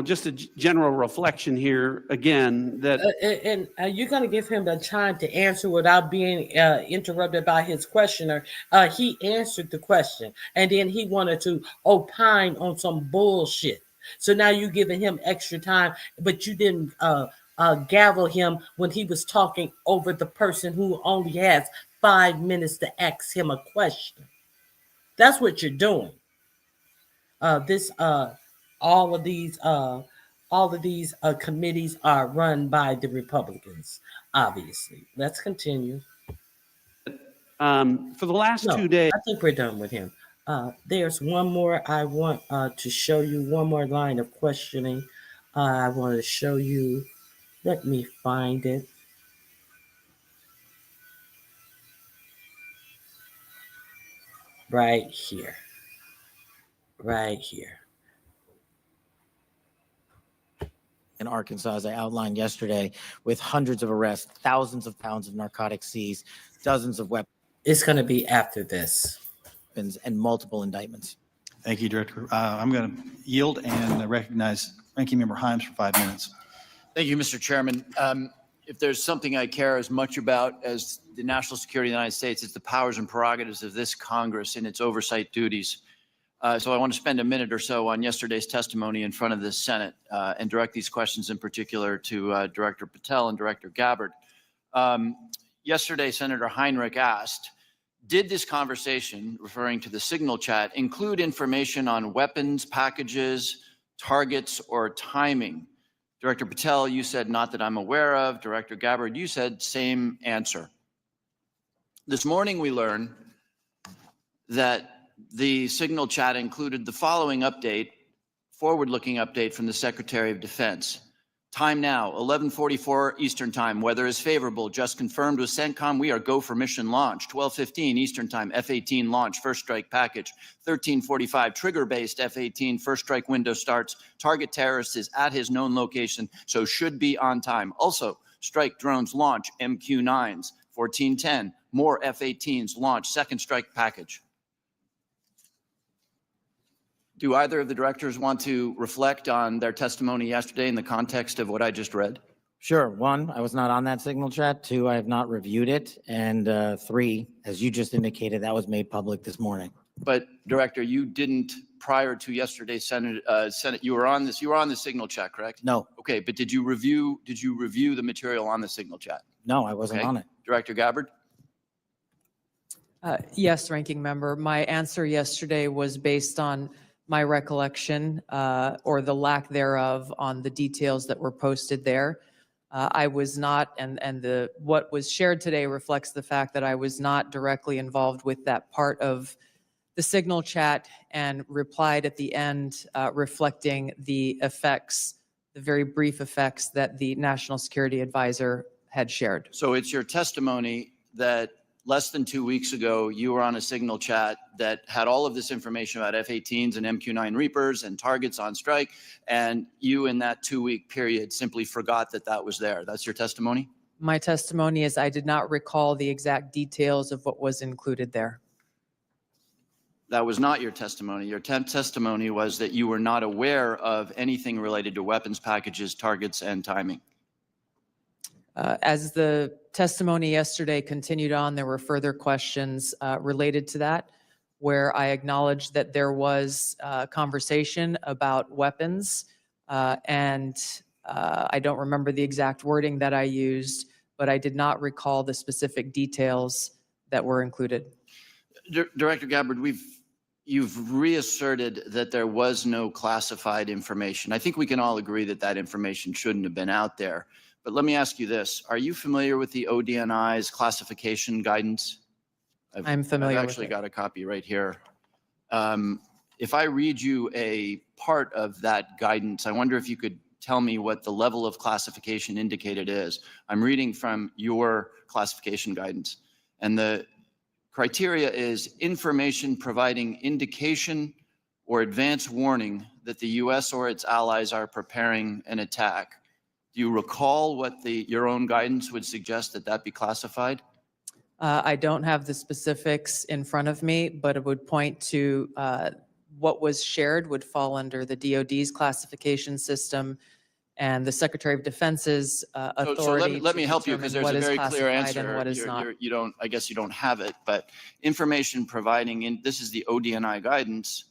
just a general reflection here again that. And you're going to give him the time to answer without being interrupted by his questioner. He answered the question, and then he wanted to opine on some bullshit. So now you're giving him extra time, but you didn't gavel him when he was talking over the person who only has 5 minutes to ask him a question. That's what you're doing. All of these committees are run by the Republicans, obviously. Let's continue. For the last 2 days. I think we're done with him. There's one more I want to show you, one more line of questioning. I want to show you. Let me find it. Right here. Right here. in Arkansas, as I outlined yesterday, with hundreds of arrests, thousands of pounds of narcotics seized, dozens of weapons. It's going to be after this. And multiple indictments. Thank you, Director. I'm going to yield and recognize Ranking Member Himes for 5 minutes. Thank you, Mr. Chairman. If there's something I care as much about as the national security of the United States, it's the powers and prerogatives of this Congress and its oversight duties. So I want to spend a minute or so on yesterday's testimony in front of the Senate and direct these questions in particular to Director Patel and Director Gabbard. Yesterday, Senator Heinrich asked, did this conversation, referring to the signal chat, include information on weapons, packages, targets, or timing? Director Patel, you said not that I'm aware of. Director Gabbard, you said same answer. This morning we learned that the signal chat included the following update, forward-looking update from the Secretary of Defense. Time now, 11:44 Eastern Time. Weather is favorable. Just confirmed with CENTCOM. We are go for mission launch. 12:15 Eastern Time. F-18 launch. First strike package. 13:45 trigger-based F-18. First strike window starts. Target terrorist is at his known location, so should be on time. Also, strike drones launch. MQ-9s. 14:10. More F-18s launch. Second strike package. Do either of the directors want to reflect on their testimony yesterday in the context of what I just read? Sure. 1, I was not on that signal chat. 2, I have not reviewed it. And 3, as you just indicated, that was made public this morning. But Director, you didn't prior to yesterday's Senate. You were on this. You were on the signal chat, correct? No. Okay, but did you review the material on the signal chat? No, I wasn't on it. Director Gabbard. Yes, Ranking Member. My answer yesterday was based on my recollection or the lack thereof on the details that were posted there. I was not, and what was shared today reflects the fact that I was not directly involved with that part of the signal chat and replied at the end reflecting the effects, the very brief effects that the National Security Advisor had shared. So it's your testimony that less than 2 weeks ago, you were on a signal chat that had all of this information about F-18s and MQ-9 Reapers and targets on strike, and you in that 2-week period simply forgot that that was there. That's your testimony? My testimony is I did not recall the exact details of what was included there. That was not your testimony. Your testimony was that you were not aware of anything related to weapons packages, targets, and timing. As the testimony yesterday continued on, there were further questions related to that, where I acknowledged that there was conversation about weapons, and I don't remember the exact wording that I used, but I did not recall the specific details that were included. Director Gabbard, you've reasserted that there was no classified information. I think we can all agree that that information shouldn't have been out there. But let me ask you this. Are you familiar with the ODNI's classification guidance? I'm familiar with it. I've actually got a copy right here. If I read you a part of that guidance, I wonder if you could tell me what the level of classification indicated is. I'm reading from your classification guidance. And the criteria is information providing indication or advance warning that the U.S. or its allies are preparing an attack. Do you recall what your own guidance would suggest that be classified? I don't have the specifics in front of me, but it would point to what was shared would fall under the DoD's classification system and the Secretary of Defense's authority. So let me help you because there's a very clear answer. And what is not. I guess you don't have it, but information providing, this is the ODNI guidance,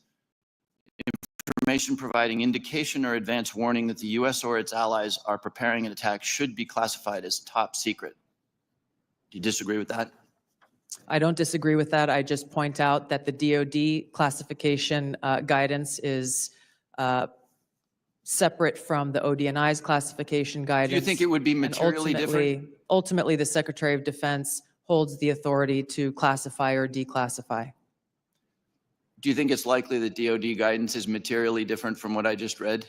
information providing indication or advance warning that the U.S. or its allies are preparing an attack should be classified as top secret. Do you disagree with that? I don't disagree with that. I just point out that the DoD classification guidance is separate from the ODNI's classification guidance. Do you think it would be materially different? Ultimately, the Secretary of Defense holds the authority to classify or declassify. Do you think it's likely that DoD guidance is materially different from what I just read?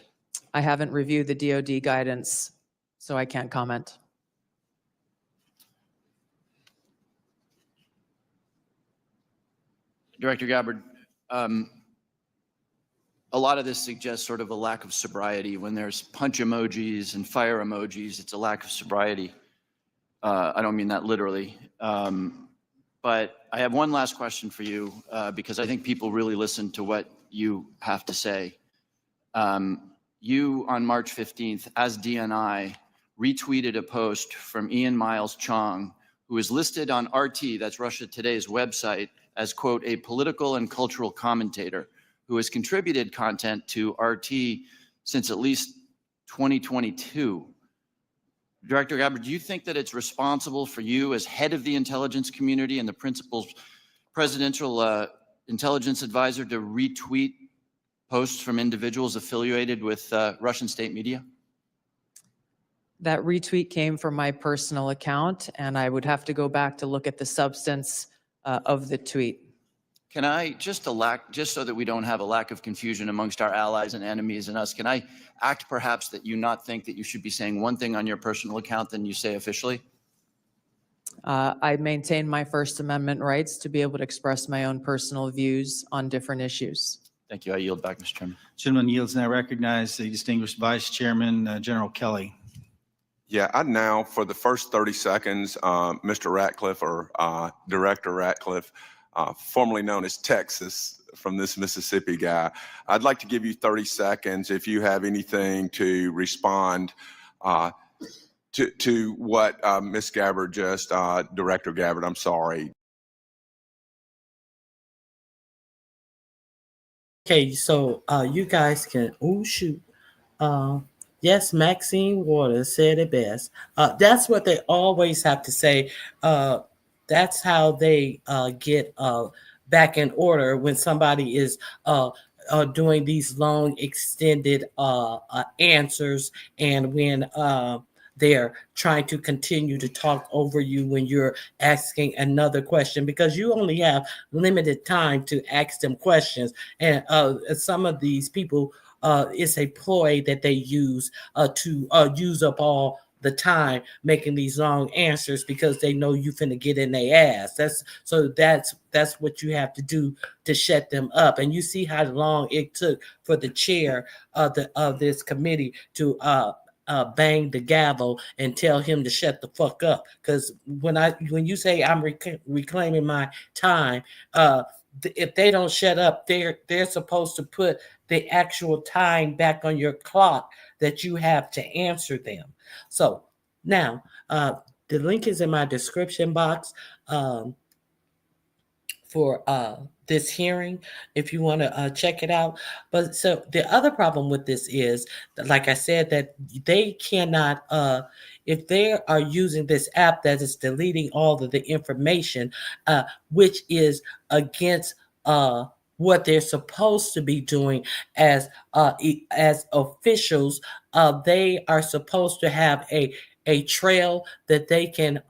I haven't reviewed the DoD guidance, so I can't comment. Director Gabbard, a lot of this suggests sort of a lack of sobriety. When there's punch emojis and fire emojis, it's a lack of sobriety. I don't mean that literally. But I have one last question for you, because I think people really listen to what you have to say. You, on March 15th, as DNI, retweeted a post from Ian Miles Chong, who is listed on RT, that's Russia Today's website, as, quote, a political and cultural commentator who has contributed content to RT since at least 2022. Director Gabbard, do you think that it's responsible for you as head of the intelligence community and the principal presidential intelligence advisor to retweet posts from individuals affiliated with Russian state media? That retweet came from my personal account, and I would have to go back to look at the substance of the tweet. Can I, just so that we don't have a lack of confusion amongst our allies and enemies and us, can I act perhaps that you not think that you should be saying one thing on your personal account than you say officially? I maintain my First Amendment rights to be able to express my own personal views on different issues. Thank you. I yield back, Mr. Chairman. Gentleman yields, and I recognize the distinguished Vice Chairman, General Kelly. Yeah, I now, for the first 30 seconds, Mr. Ratcliffe, or Director Ratcliffe, formerly known as Texas, from this Mississippi guy, I'd like to give you 30 seconds if you have anything to respond to what Ms. Gabbard just, Director Gabbard, I'm sorry. Okay, so you guys can, oh shoot. Yes, Maxine Waters said it best. That's what they always have to say. That's how they get back in order when somebody is doing these long, extended answers, and when they're trying to continue to talk over you when you're asking another question, because you only have limited time to ask them questions. And some of these people, it's a ploy that they use to use up all the time making these long answers because they know you finna get in their ass. That's what you have to do to shut them up. And you see how long it took for the chair of this committee to bang the gavel and tell him to shut the fuck up. Because when you say I'm reclaiming my time, if they don't shut up, they're supposed to put the actual time back on your clock that you have to answer them. So now the link is in my description box for this hearing if you want to check it out. But so the other problem with this is, like I said, that they cannot, if they are using this app that is deleting all of the information, which is against what they're supposed to be doing as officials. They are supposed to have a trail that they can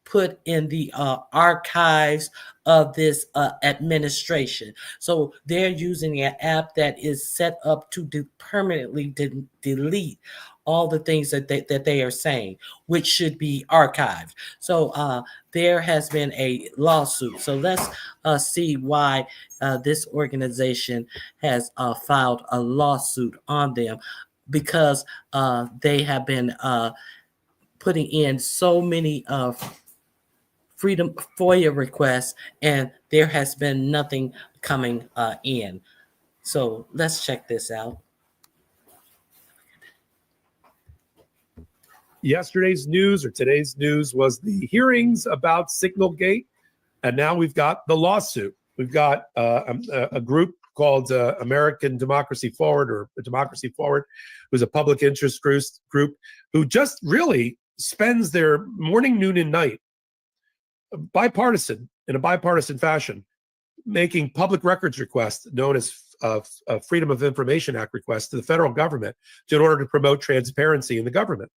put in the archives of this administration. So they're using an app that is set up to permanently delete all the things that they are saying, which should be archived. So there has been a lawsuit. So let's see why this organization has filed a lawsuit on them, because they have been putting in so many freedom FOIA requests, and there has been nothing coming in. So let's check this out. Yesterday's news, or today's news, was the hearings about Signalgate, and now we've got the lawsuit. We've got a group called American Democracy Forward, or Democracy Forward, who's a public interest group who just really spends their morning, noon, and night in a bipartisan fashion, making public records requests known as Freedom of Information Act requests to the federal government in order to promote transparency in the government.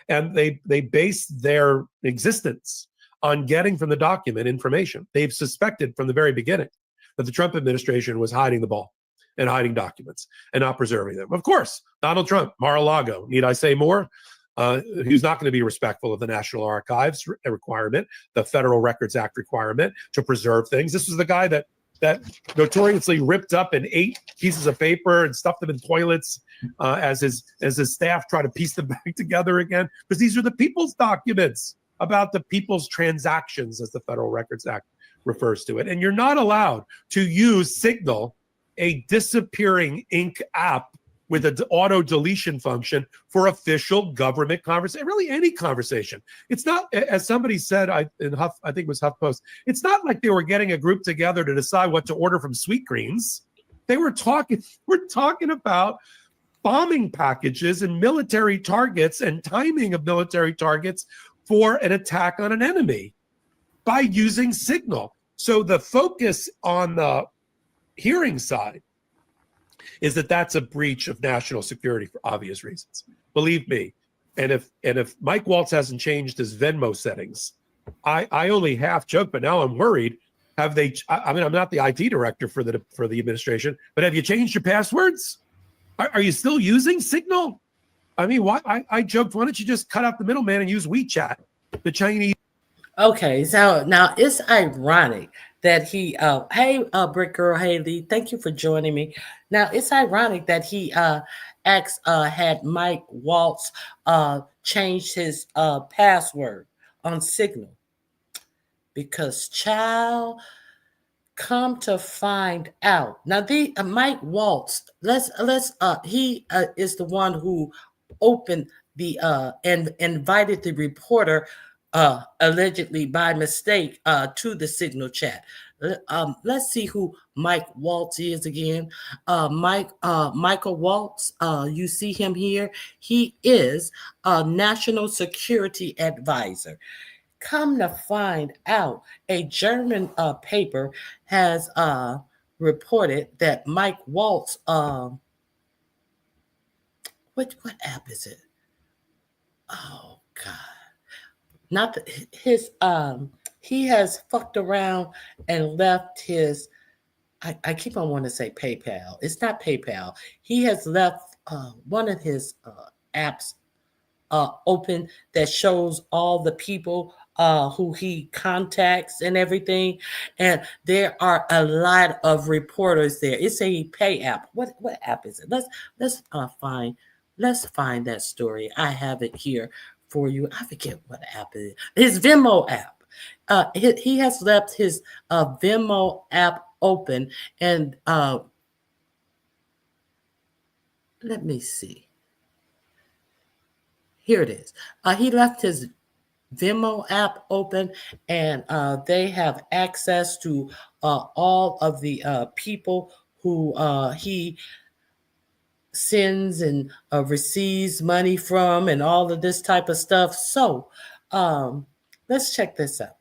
And they base their existence on getting from the document information. They've suspected from the very beginning that the Trump administration was hiding the ball and hiding documents and not preserving them. Of course, Donald Trump, Mar-a-Lago, need I say more? He's not going to be respectful of the National Archives requirement, the Federal Records Act requirement to preserve things. This was the guy that that notoriously ripped up in 8 pieces of paper and stuffed them in toilets as his staff try to piece them back together again, because these are the people's documents about the people's transactions, as the Federal Records Act refers to it. And you're not allowed to use Signal, a disappearing ink app with an auto deletion function, for official government conversation, really any conversation. It's not, as somebody said, I think it was HuffPost, it's not like they were getting a group together to decide what to order from Sweetgreens. We're talking about bombing packages and military targets and timing of military targets for an attack on an enemy by using Signal. So the focus on the hearing side is that that's a breach of national security for obvious reasons. Believe me. And if Mike Waltz hasn't changed his Venmo settings, I only half joke, but now I'm worried. Have they? I mean, I'm not the IT director for the administration, but have you changed your passwords? Are you still using Signal? I mean, why? I joked. Why don't you just cut out the middleman and use WeChat, the Chinese? Okay, so now it's ironic that he, hey, Brick Girl Haley, thank you for joining me. Now it's ironic that he had Mike Waltz change his password on Signal, because child, come to find out now the Mike Waltz, he is the one who opened the and invited the reporter allegedly by mistake to the Signal chat. Let's see who Mike Waltz is again. Michael Waltz, you see him here. He is a national security advisor. Come to find out, a German paper has reported that Mike Waltz, what app is it? Oh God. Not the, his he has fucked around and left his I keep on wanting to say PayPal. It's not PayPal. He has left one of his apps open that shows all the people who he contacts and everything. And there are a lot of reporters there. It's a pay app. What app is it? Let's find that story. I have it here for you. I forget what app it is. His Venmo app. He has left his Venmo app open, and let me see. Here it is. He left his Venmo app open, and they have access to all of the people who he sends and receives money from, and all of this type of stuff. So let's check this out.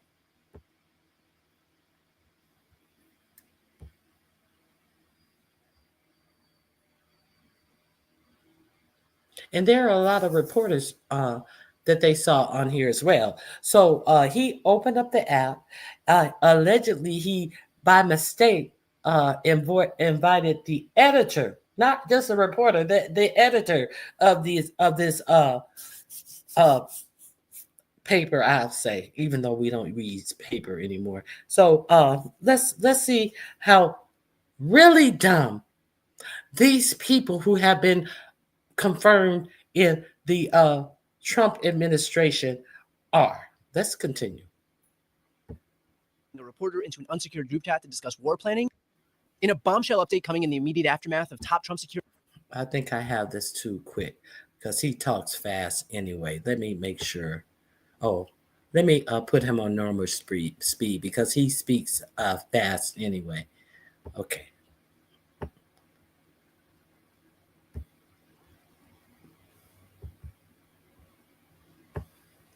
And there are a lot of reporters that they saw on here as well. So he opened up the app. Allegedly, he, by mistake, invited the editor, not just a reporter, the editor of this paper, I'll say, even though we don't read paper anymore. So let's see how really dumb these people who have been confirmed in the Trump administration are. Let's continue. The reporter into an unsecured group chat to discuss war planning. In a bombshell update coming in the immediate aftermath of top Trump security. I think I have this too quick because he talks fast anyway. Let me make sure. Oh, let me put him on normal speed because he speaks fast anyway. Okay.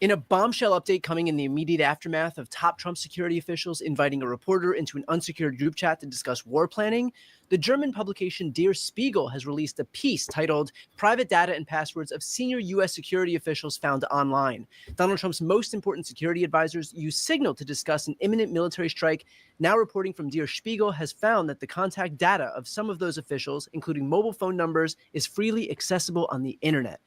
In a bombshell update coming in the immediate aftermath of top Trump security officials inviting a reporter into an unsecured group chat to discuss war planning, the German publication Der Spiegel has released a piece titled Private Data and Passwords of Senior U.S. Security Officials Found Online. Donald Trump's most important security advisors use Signal to discuss an imminent military strike. Now reporting from Der Spiegel has found that the contact data of some of those officials, including mobile phone numbers, is freely accessible on the internet.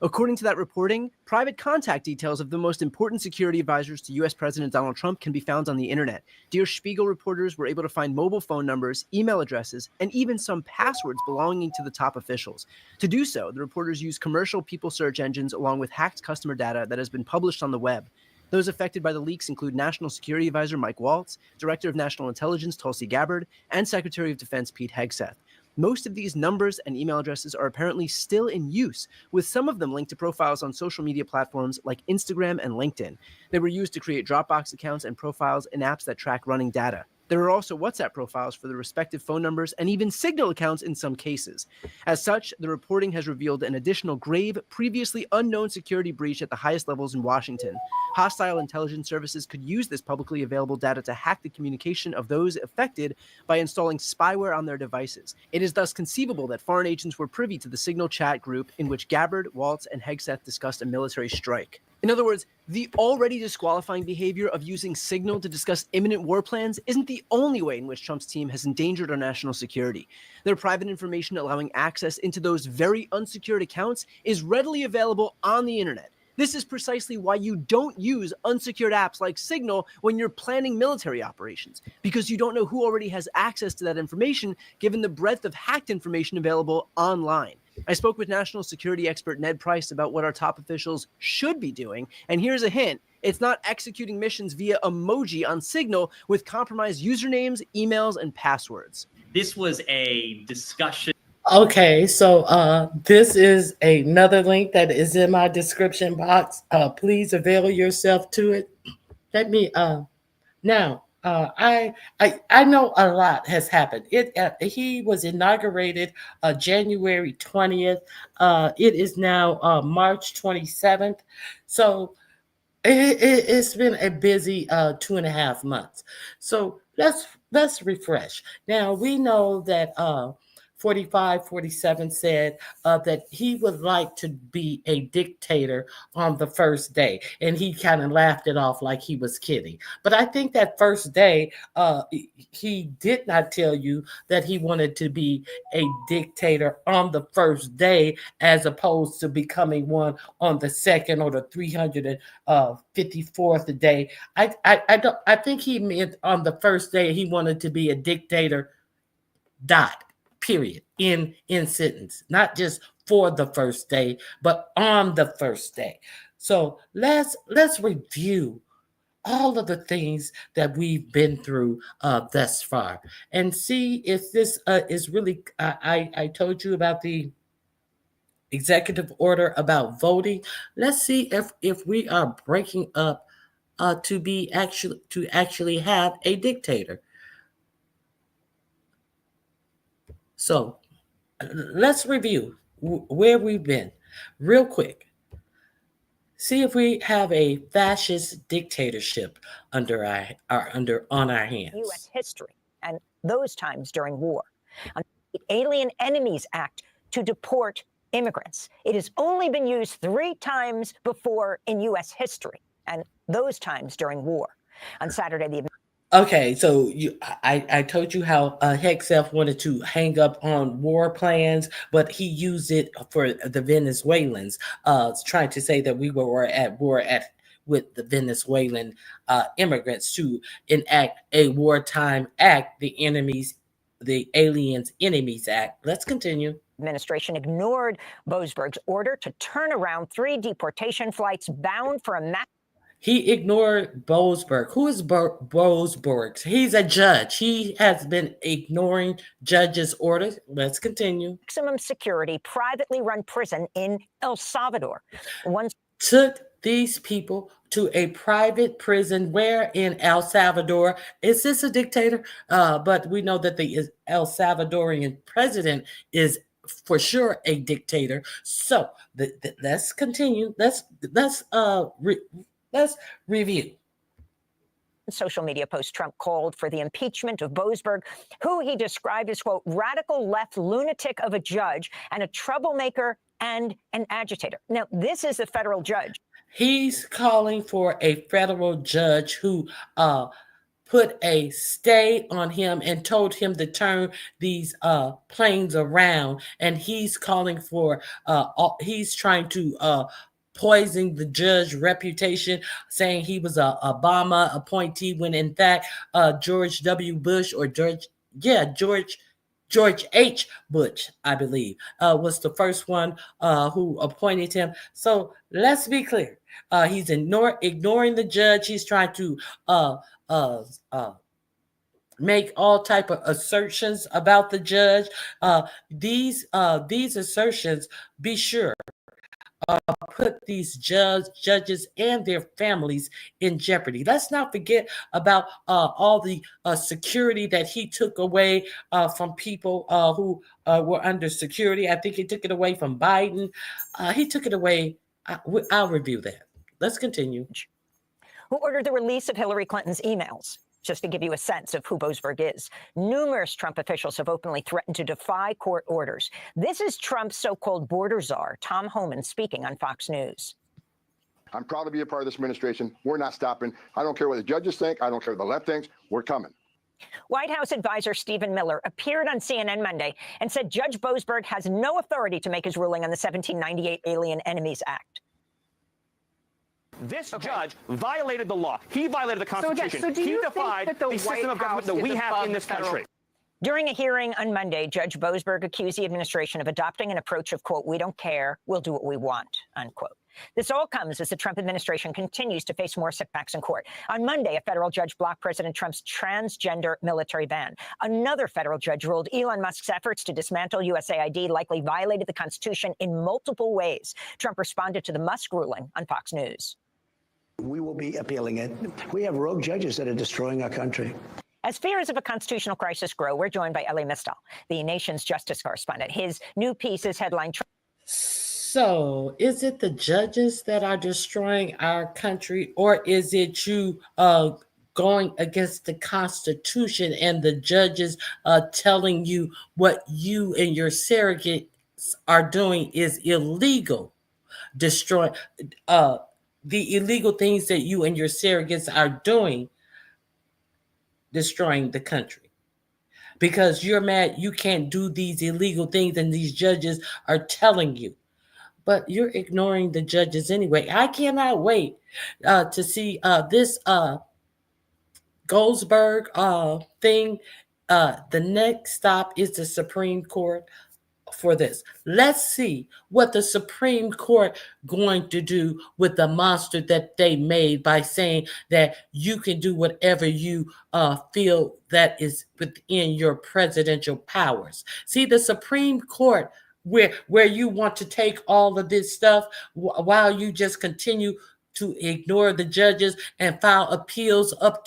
According to that reporting, private contact details of the most important security advisors to U.S. President Donald Trump can be found on the internet. Der Spiegel reporters were able to find mobile phone numbers, email addresses, and even some passwords belonging to the top officials. To do so, the reporters used commercial people search engines along with hacked customer data that has been published on the web. Those affected by the leaks include National Security Advisor Mike Waltz, Director of National Intelligence Tulsi Gabbard, and Secretary of Defense Pete Hegseth. Most of these numbers and email addresses are apparently still in use, with some of them linked to profiles on social media platforms like Instagram and LinkedIn. They were used to create Dropbox accounts and profiles in apps that track running data. There are also WhatsApp profiles for the respective phone numbers and even Signal accounts in some cases. As such, the reporting has revealed an additional grave, previously unknown security breach at the highest levels in Washington. Hostile intelligence services could use this publicly available data to hack the communication of those affected by installing spyware on their devices. It is thus conceivable that foreign agents were privy to the Signal chat group in which Gabbard, Waltz, and Hegseth discussed a military strike. In other words, the already disqualifying behavior of using Signal to discuss imminent war plans isn't the only way in which Trump's team has endangered our national security. Their private information allowing access into those very unsecured accounts is readily available on the internet. This is precisely why you don't use unsecured apps like Signal when you're planning military operations, because you don't know who already has access to that information given the breadth of hacked information available online. I spoke with national security expert Ned Price about what our top officials should be doing, and here's a hint. It's not executing missions via emoji on Signal with compromised usernames, emails, and passwords. This was a discussion. Okay, so this is another link that is in my description box. Please avail yourself to it. Let me now. I know a lot has happened. He was inaugurated January 20th. It is now March 27th. So it's been a busy 2.5 months. So let's refresh. Now we know that 4547 said that he would like to be a dictator on the first day. And he kind of laughed it off like he was kidding. But I think that first day, he did not tell you that he wanted to be a dictator on the first day, as opposed to becoming one on the second or the 354th day. I think he meant on the first day he wanted to be a dictator, period, in sentence, not just for the first day, but on the first day. So let's review all of the things that we've been through thus far and see if this is really, I told you about the executive order about voting. Let's see if we are breaking up to actually have a dictator. So let's review where we've been real quick. See if we have a fascist dictatorship on our hands. U.S. history and those times during war. The Alien Enemies Act to deport immigrants. It has only been used 3 times before in U.S. history, and those times during war. On Saturday, the Okay, so I told you how Hegseth wanted to hang up on war plans, but he used it for the Venezuelans, trying to say that we were at war with the Venezuelan immigrants to enact a wartime act, the Aliens Enemies Act. Let's continue. Administration ignored Boasberg's order to turn around 3 deportation flights bound for a He ignored Boasberg. Who is Boasberg? He's a judge. He has been ignoring judges' orders. Let's continue. Maximum security, privately run prison in El Salvador. Took these people to a private prison where in El Salvador. Is this a dictator? But we know that the El Salvadorian president is for sure a dictator. So let's continue. Let's review. Social media post, Trump called for the impeachment of Boasberg, who he described as, quote, radical left lunatic of a judge and a troublemaker and an agitator. Now, this is the federal judge. He's calling for a federal judge who put a stay on him and told him to turn these planes around, and he's calling for he's trying to poison the judge's reputation, saying he was a Obama appointee when in fact George W. Bush or George H. Bush, I believe, was the first one who appointed him. So let's be clear. He's ignoring the judge. He's trying to make all type of assertions about the judge. These assertions, be sure, put these judges and their families in jeopardy. Let's not forget about all the security that he took away from people who were under security. I think he took it away from Biden. He took it away. I'll review that. Let's continue. Who ordered the release of Hillary Clinton's emails? Just to give you a sense of who Boasberg is, numerous Trump officials have openly threatened to defy court orders. This is Trump's so-called border czar, Tom Homan, speaking on Fox News. I'm proud to be a part of this administration. We're not stopping. I don't care what the judges think. I don't care what the left thinks. We're coming. White House advisor Stephen Miller appeared on CNN Monday and said Judge Boasberg has no authority to make his ruling on the 1798 Alien Enemies Act. This judge violated the law. He violated the Constitution. So do you he defied think that the system White of government House that we is have above in this federal- country. During a hearing on Monday, Judge Boasberg accused the administration of adopting an approach of, quote, we don't care, we'll do what we want, unquote. This all comes as the Trump administration continues to face more setbacks in court. On Monday, a federal judge blocked President Trump's transgender military ban. Another federal judge ruled Elon Musk's efforts to dismantle USAID likely violated the Constitution in multiple ways. Trump responded to the Musk ruling on Fox News. We will be appealing it. We have rogue judges that are destroying our country. As fears of a constitutional crisis grow, we're joined by Elie Mystal, the nation's justice correspondent. His new piece is headlined. So, is it the judges that are destroying our country, or is it you going against the Constitution and the judges telling you what you and your surrogates are doing is illegal? Destroy the illegal things that you and your surrogates are doing, destroying the country. Because you're mad you can't do these illegal things and these judges are telling you. But you're ignoring the judges anyway. I cannot wait to see this Goldsberg thing. The next stop is the Supreme Court for this. Let's see what the Supreme Court going to do with the monster that they made by saying that you can do whatever you feel that is within your presidential powers. See, the Supreme Court, where you want to take all of this stuff while you just continue to ignore the judges and file appeals up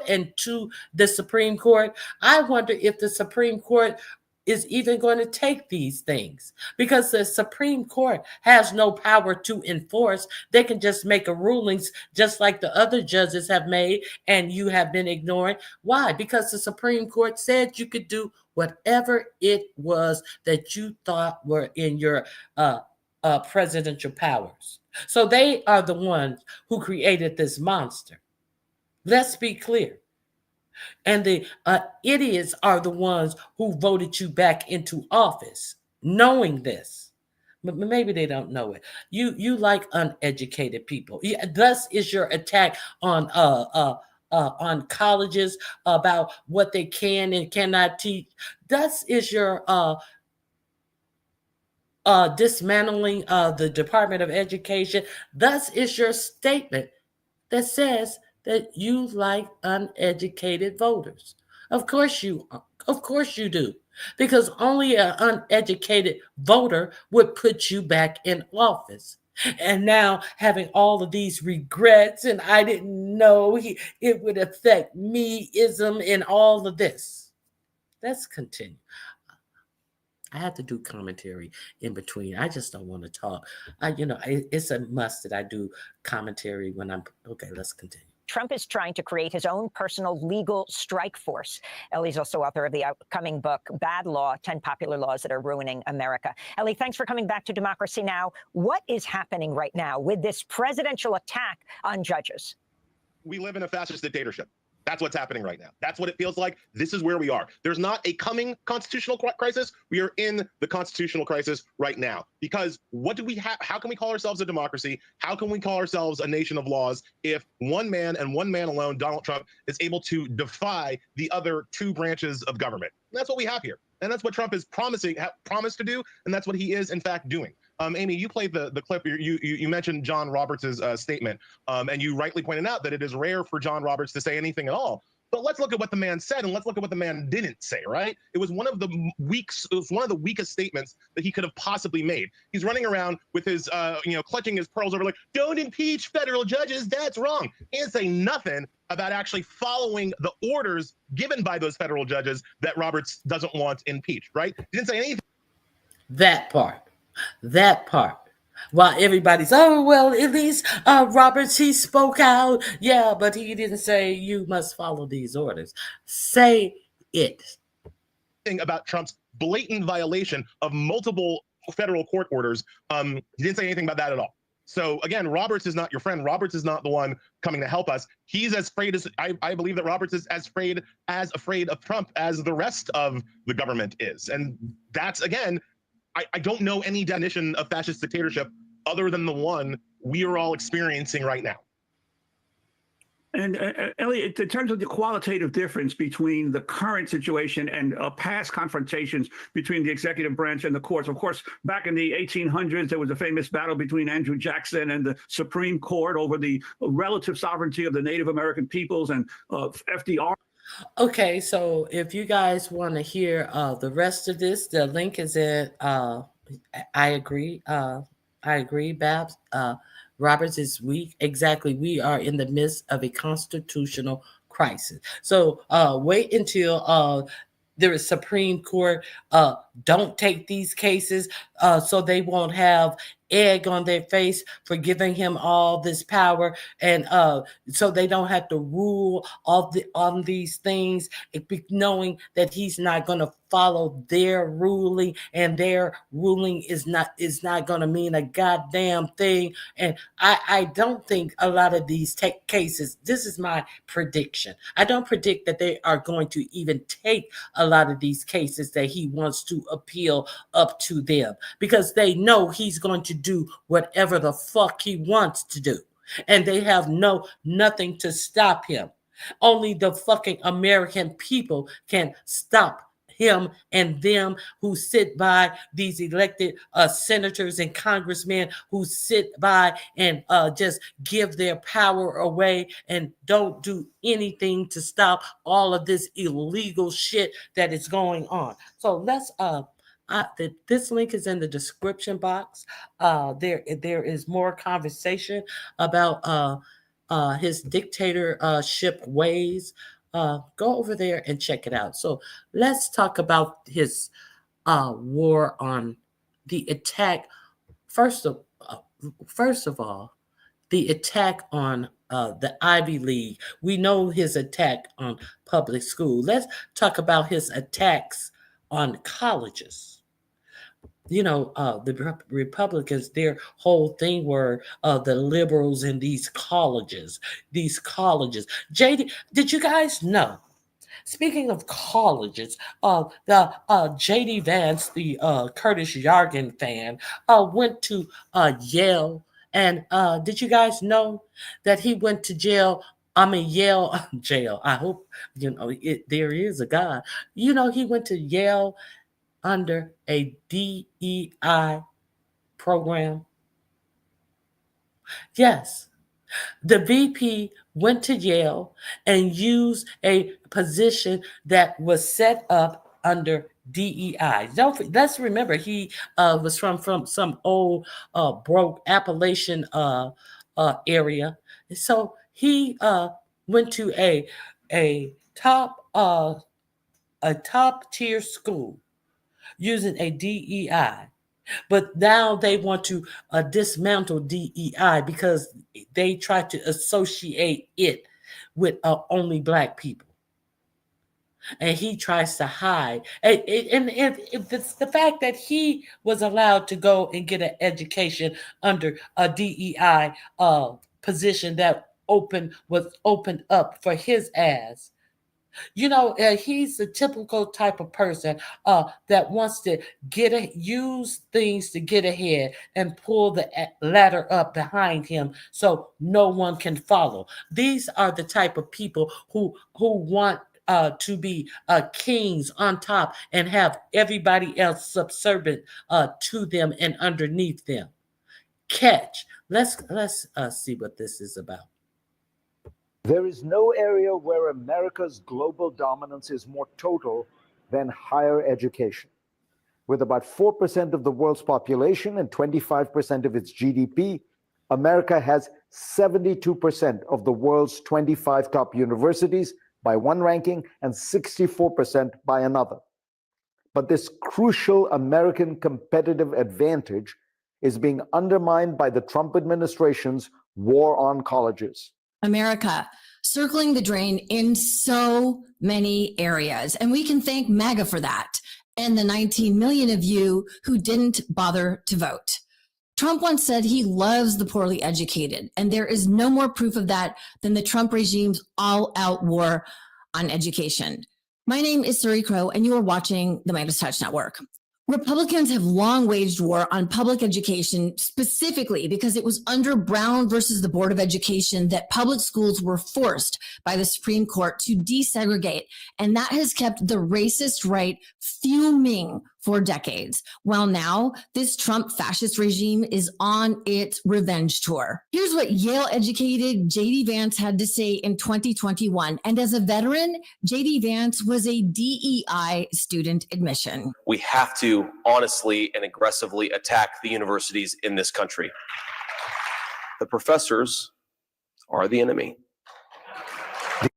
and to the Supreme Court. I wonder if the Supreme Court is even going to take these things, because the Supreme Court has no power to enforce. They can just make a rulings just like the other judges have made and you have been ignoring. Why? Because the Supreme Court said you could do whatever it was that you thought were in your presidential powers. So they are the ones who created this monster. Let's be clear. And the idiots are the ones who voted you back into office, knowing this. But maybe they don't know it. You like uneducated people. Yeah, thus is your attack on colleges about what they can and cannot teach. Thus is your dismantling the Department of Education. Thus is your statement that says that you like uneducated voters. Of course you do. Because only an uneducated voter would put you back in office. And now having all of these regrets, and I didn't know it would affect me-ism and all of this. Let's continue. I have to do commentary in between. I just don't want to talk. It's a must that I do commentary when I'm, okay, let's continue. Trump is trying to create his own personal legal strike force. Elie's also author of the upcoming book, Bad Law, 10 Popular Laws That Are Ruining America. Elie, thanks for coming back to Democracy Now! What is happening right now with this presidential attack on judges? We live in a fascist dictatorship. That's what's happening right now. That's what it feels like. This is where we are. There's not a coming constitutional crisis. We are in the constitutional crisis right now. Because what do we have? How can we call ourselves a democracy? How can we call ourselves a nation of laws if one man and one man alone, Donald Trump, is able to defy the other two branches of government? And that's what we have here. And that's what Trump is promised to do. And that's what he is, in fact, doing. Amy, you played the clip. You mentioned John Roberts' statement, and you rightly pointed out that it is rare for John Roberts to say anything at all. But let's look at what the man said, and let's look at what the man didn't say. Right? It was one of the weakest statements that he could have possibly made. He's running around with his, clutching his pearls over, like, don't impeach federal judges. That's wrong. He didn't say nothing about actually following the orders given by those federal judges that Roberts doesn't want impeached. Right? He didn't say anything. That part. While everybody's, oh, well, at least Roberts, he spoke out. Yeah, but he didn't say you must follow these orders. Say it. About Trump's blatant violation of multiple federal court orders. He didn't say anything about that at all. So again, Roberts is not your friend. Roberts is not the one coming to help us. He's as afraid as I believe that Roberts is as afraid of Trump as the rest of the government is. And that's, again, I don't know any definition of fascist dictatorship other than the one we are all experiencing right now. And Elliot, in terms of the qualitative difference between the current situation and past confrontations between the executive branch and the courts, of course, back in the 1800s, there was a famous battle between Andrew Jackson and the Supreme Court over the relative sovereignty of the Native American peoples, and FDR. Okay, so if you guys want to hear the rest of this, the link is in. I agree, Babs. Roberts is weak. Exactly. We are in the midst of a constitutional crisis. So wait until there is Supreme Court. Don't take these cases so they won't have egg on their face for giving him all this power, and so they don't have to rule on these things, knowing that he's not going to follow their ruling, and their ruling is not going to mean a goddamn thing. And I don't think a lot of these cases, this is my prediction, I don't predict that they are going to even take a lot of these cases that he wants to appeal up to them, because they know he's going to do whatever the fuck he wants to do, and they have nothing to stop him. Only the fucking American people can stop him and them who sit by, these elected senators and congressmen who sit by and just give their power away and don't do anything to stop all of this illegal shit that is going on. So let's this link is in the description box. There is more conversation about his dictatorship ways. Go over there and check it out. So let's talk about his war on the attack. First of all, the attack on the Ivy League. We know his attack on public school. Let's talk about his attacks on colleges. You know, the Republicans, their whole thing were the liberals in these colleges. JD, did you guys know? Speaking of colleges, the JD Vance, the Curtis Yarvin fan, went to Yale. And did you guys know that he went to jail? Yale jail. I hope, there is a God. You know, he went to Yale under a DEI program. Yes, the VP went to Yale and used a position that was set up under DEI. Let's remember, he was from some old broke Appalachian area. So he went to a top tier school using a DEI. But now they want to dismantle DEI because they try to associate it with only Black people. And he tries to hide. And it's the fact that he was allowed to go and get an education under a DEI position that was opened up for his ass. You know, he's the typical type of person that wants to use things to get ahead and pull the ladder up behind him so no one can follow. These are the type of people who want to be kings on top and have everybody else subservient to them and underneath them. Catch. Let's see what this is about. There is no area where America's global dominance is more total than higher education. With about 4% of the world's population and 25% of its GDP, America has 72% of the world's 25 top universities by one ranking and 64% by another. But this crucial American competitive advantage is being undermined by the Trump administration's war on colleges. America circling the drain in so many areas. And we can thank MAGA for that and the 19 million of you who didn't bother to vote. Trump once said he loves the poorly educated, and there is no more proof of that than the Trump regime's all-out war on education. My name is Suri Crow, and you are watching the Midas Touch Network. Republicans have long waged war on public education, specifically because it was under Brown versus the Board of Education that public schools were forced by the Supreme Court to desegregate. And that has kept the racist right fuming for decades. While now, this Trump fascist regime is on its revenge tour. Here's what Yale-educated J.D. Vance had to say in 2021. And as a veteran, J.D. Vance was a DEI student admission. We have to honestly and aggressively attack the universities in this country. The professors are the enemy.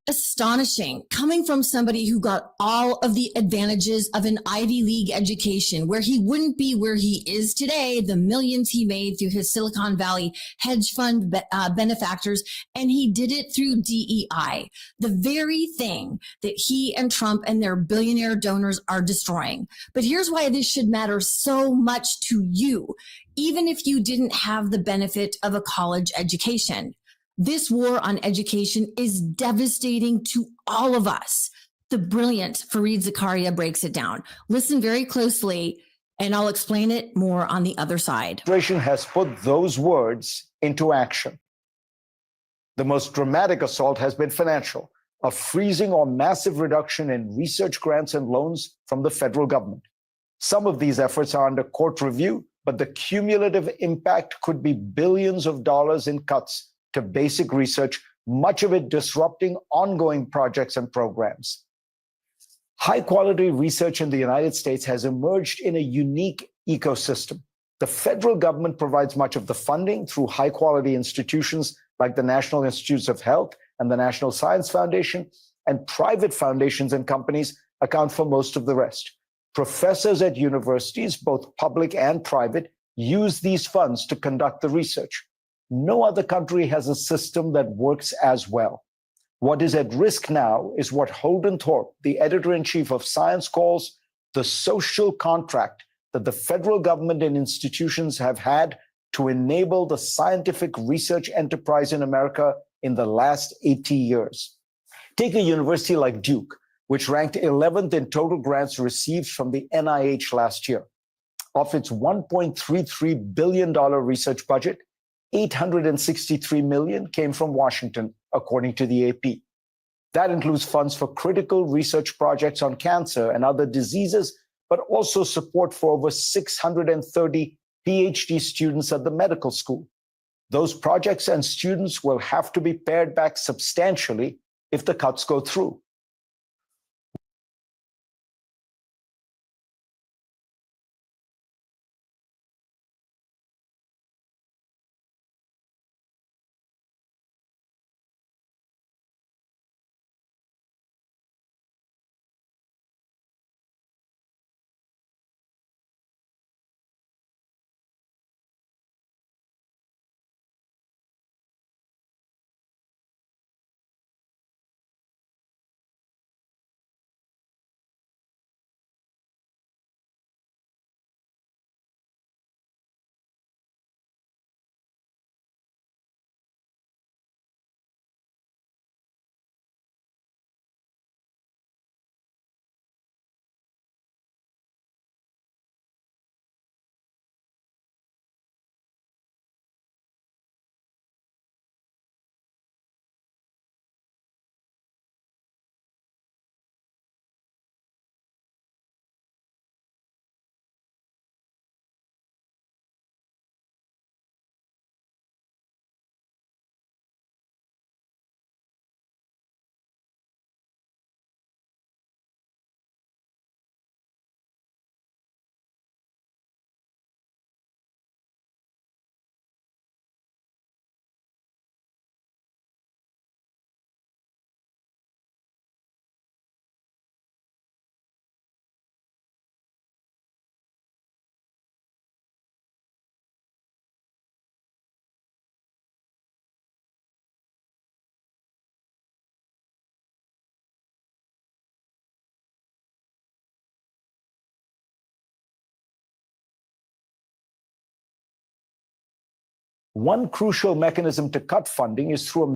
Astonishing, coming from somebody who got all of the advantages of an Ivy League education, where he wouldn't be where he is today, the millions he made through his Silicon Valley hedge fund benefactors, and he did it through DEI, the very thing that he and Trump and their billionaire donors are destroying. But here's why this should matter so much to you, even if you didn't have the benefit of a college education. This war on education is devastating to all of us. The brilliant Fareed Zakaria breaks it down. Listen very closely, and I'll explain it more on the other side. The administration has put those words into action. The most dramatic assault has been financial, a freezing or massive reduction in research grants and loans from the federal government. Some of these efforts are under court review, but the cumulative impact could be billions of dollars in cuts to basic research, much of it disrupting ongoing projects and programs. High-quality research in the United States has emerged in a unique ecosystem. The federal government provides much of the funding through high-quality institutions like the National Institutes of Health and the National Science Foundation, and private foundations and companies account for most of the rest. Professors at universities, both public and private, use these funds to conduct the research. No other country has a system that works as well. What is at risk now is what Holden Thorpe, the editor-in-chief of Science, calls the social contract that the federal government and institutions have had to enable the scientific research enterprise in America in the last 80 years. Take a university like Duke, which ranked 11th in total grants received from the NIH last year. Of its $1.33 billion research budget, $863 million came from Washington, according to the AP. That includes funds for critical research projects on cancer and other diseases, but also support for over 630 PhD students at the medical school. Those projects and students will have to be pared back substantially if the cuts go through. One crucial mechanism to cut funding is through a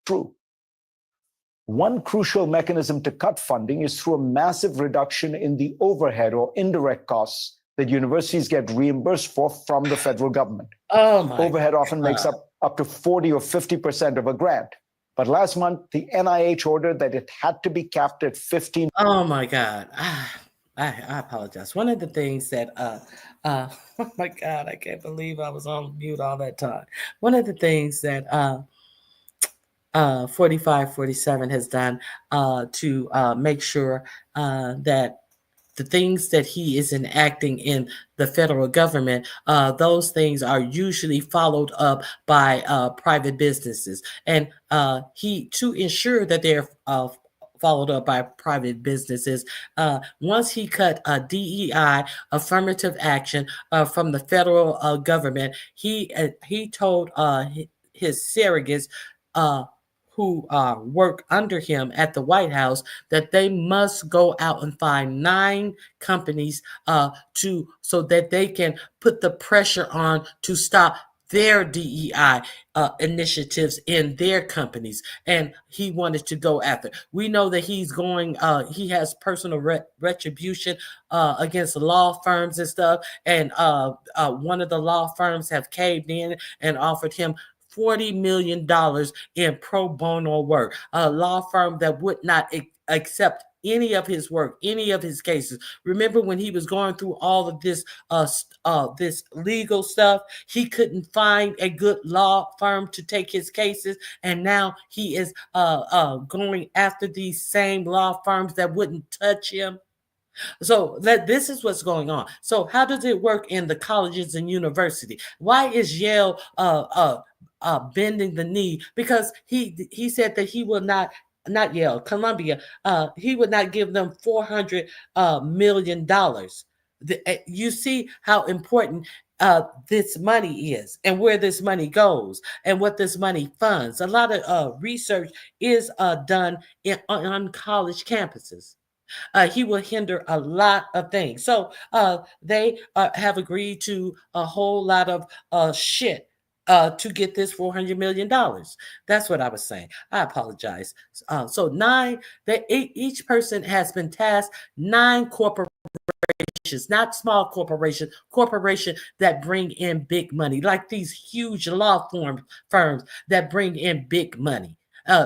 true. One crucial mechanism to cut funding is through a massive reduction in the overhead or indirect costs that universities get reimbursed for from the federal government. Oh my Overhead often makes up to 40 or 50% of a grant. But last month, the NIH ordered that it had to be capped at 15. Oh my God. I apologize. One of the things that oh my God, I can't believe I was on mute all that time. One of the things that 4547 has done to make sure that the things that he is enacting in the federal government, those things are usually followed up by private businesses. And to ensure that they're followed up by private businesses, once he cut DEI, affirmative action, from the federal government, he told his surrogates who work under him at the White House that they must go out and find 9 companies so that they can put the pressure on to stop their DEI initiatives in their companies. And he wanted to go after. We know that he's going, he has personal retribution against law firms and stuff. And one of the law firms have caved in and offered him $40 million in pro bono work, a law firm that would not accept any of his work, any of his cases. Remember when he was going through all of this this legal stuff, he couldn't find a good law firm to take his cases, and now he is going after these same law firms that wouldn't touch him. So this is what's going on. So how does it work in the colleges and university? Why is Yale bending the knee? Because he said that he will not Yale, Columbia, he would not give them $400 million. You see how important this money is and where this money goes and what this money funds. A lot of research is done on college campuses. He will hinder a lot of things. So they have agreed to a whole lot of shit to get this $400 million. That's what I was saying. I apologize. So each person has been tasked 9 corporations, not small corporations that bring in big money, like these huge law firms that bring in big money.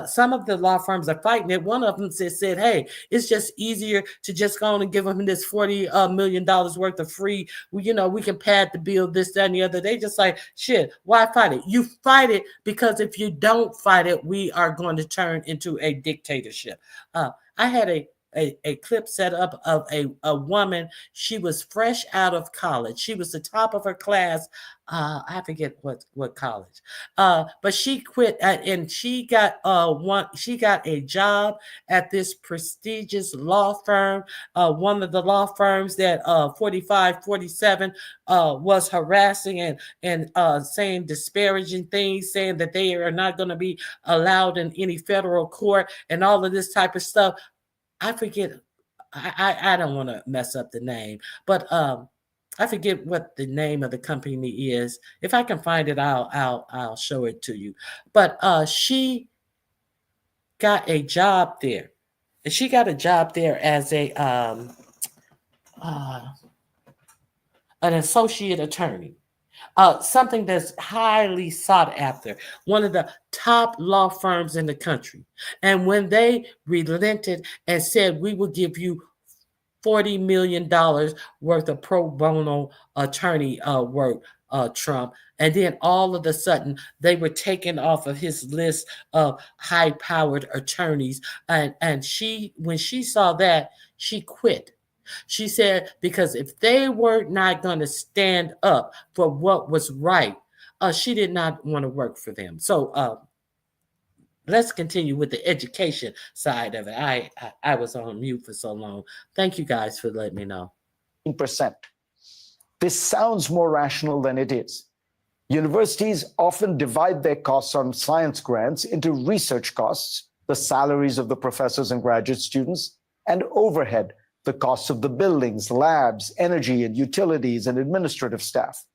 Some of the law firms are fighting it. One of them said, hey, it's just easier to just go on and give them this $40 million worth of free, we can pad the bill, this, that, and the other. They just like, shit, why fight it? You fight it because if you don't fight it, we are going to turn into a dictatorship. I had a clip set up of a woman. She was fresh out of college. She was the top of her class. I forget what college, but she quit and she got a job at this prestigious law firm, one of the law firms that 4547 was harassing and saying disparaging things, saying that they are not going to be allowed in any federal court and all of this type of stuff. I forget. I don't want to mess up the name, but I forget what the name of the company is. If I can find it, I'll show it to you. But she got a job there. And she got a job there as an associate attorney. Something that's highly sought after, one of the top law firms in the country. And when they relented and said, we will give you $40 million worth of pro bono attorney work, Trump, and then all of a sudden they were taken off of his list of high-powered attorneys. And when she saw that, she quit. She said, because if they were not going to stand up for what was right, she did not want to work for them. So let's continue with the education side of it. I was on mute for so long. Thank you guys for letting me know. 10%. This sounds more rational than it is. Universities often divide their costs on science grants into research costs, the salaries of the professors and graduate students, and overhead, the costs of the buildings, labs, energy and utilities, and administrative staff.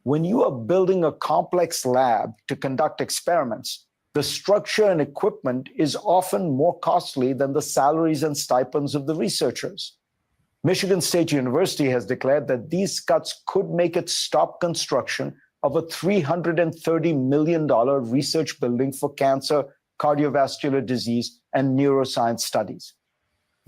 When you are building a complex lab to conduct experiments, the structure and equipment is often more costly than the salaries and stipends of the researchers. Michigan State University has declared that these cuts could make it stop construction of a $330 million research building for cancer, cardiovascular disease, and neuroscience studies.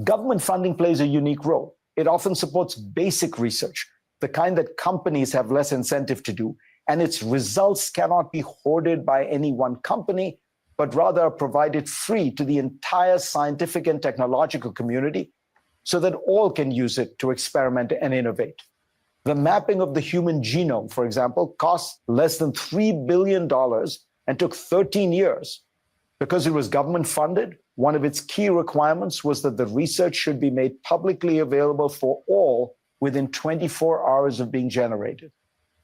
Government funding plays a unique role. It often supports basic research, the kind that companies have less incentive to do, and its results cannot be hoarded by any one company, but rather are provided free to the entire scientific and technological community so that all can use it to experiment and innovate. The mapping of the human genome, for example, cost less than $3 billion and took 13 years. Because it was government funded, one of its key requirements was that the research should be made publicly available for all within 24 hours of being generated.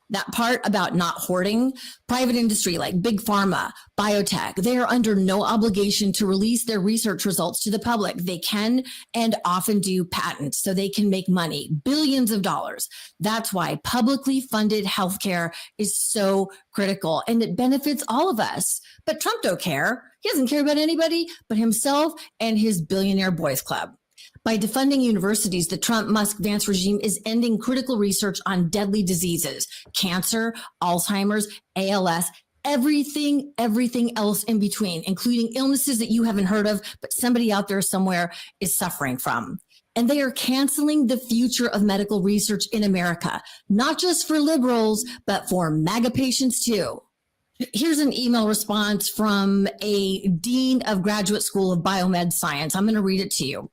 That part about not hoarding, private industry like big pharma, biotech, they are under no obligation to release their research results to the public. They can and often do patents so they can make money, billions of dollars. That's why publicly funded healthcare is so critical and it benefits all of us. But Trump don't care. He doesn't care about anybody but himself and his billionaire boys club. By defunding universities, the Trump-Musk-Vance regime is ending critical research on deadly diseases, cancer, Alzheimer's, ALS, everything else in between, including illnesses that you haven't heard of, but somebody out there somewhere is suffering from. And they are canceling the future of medical research in America, not just for liberals, but for MAGA patients too. Here's an email response from a dean of Graduate School of Biomed Science. I'm going to read it to you.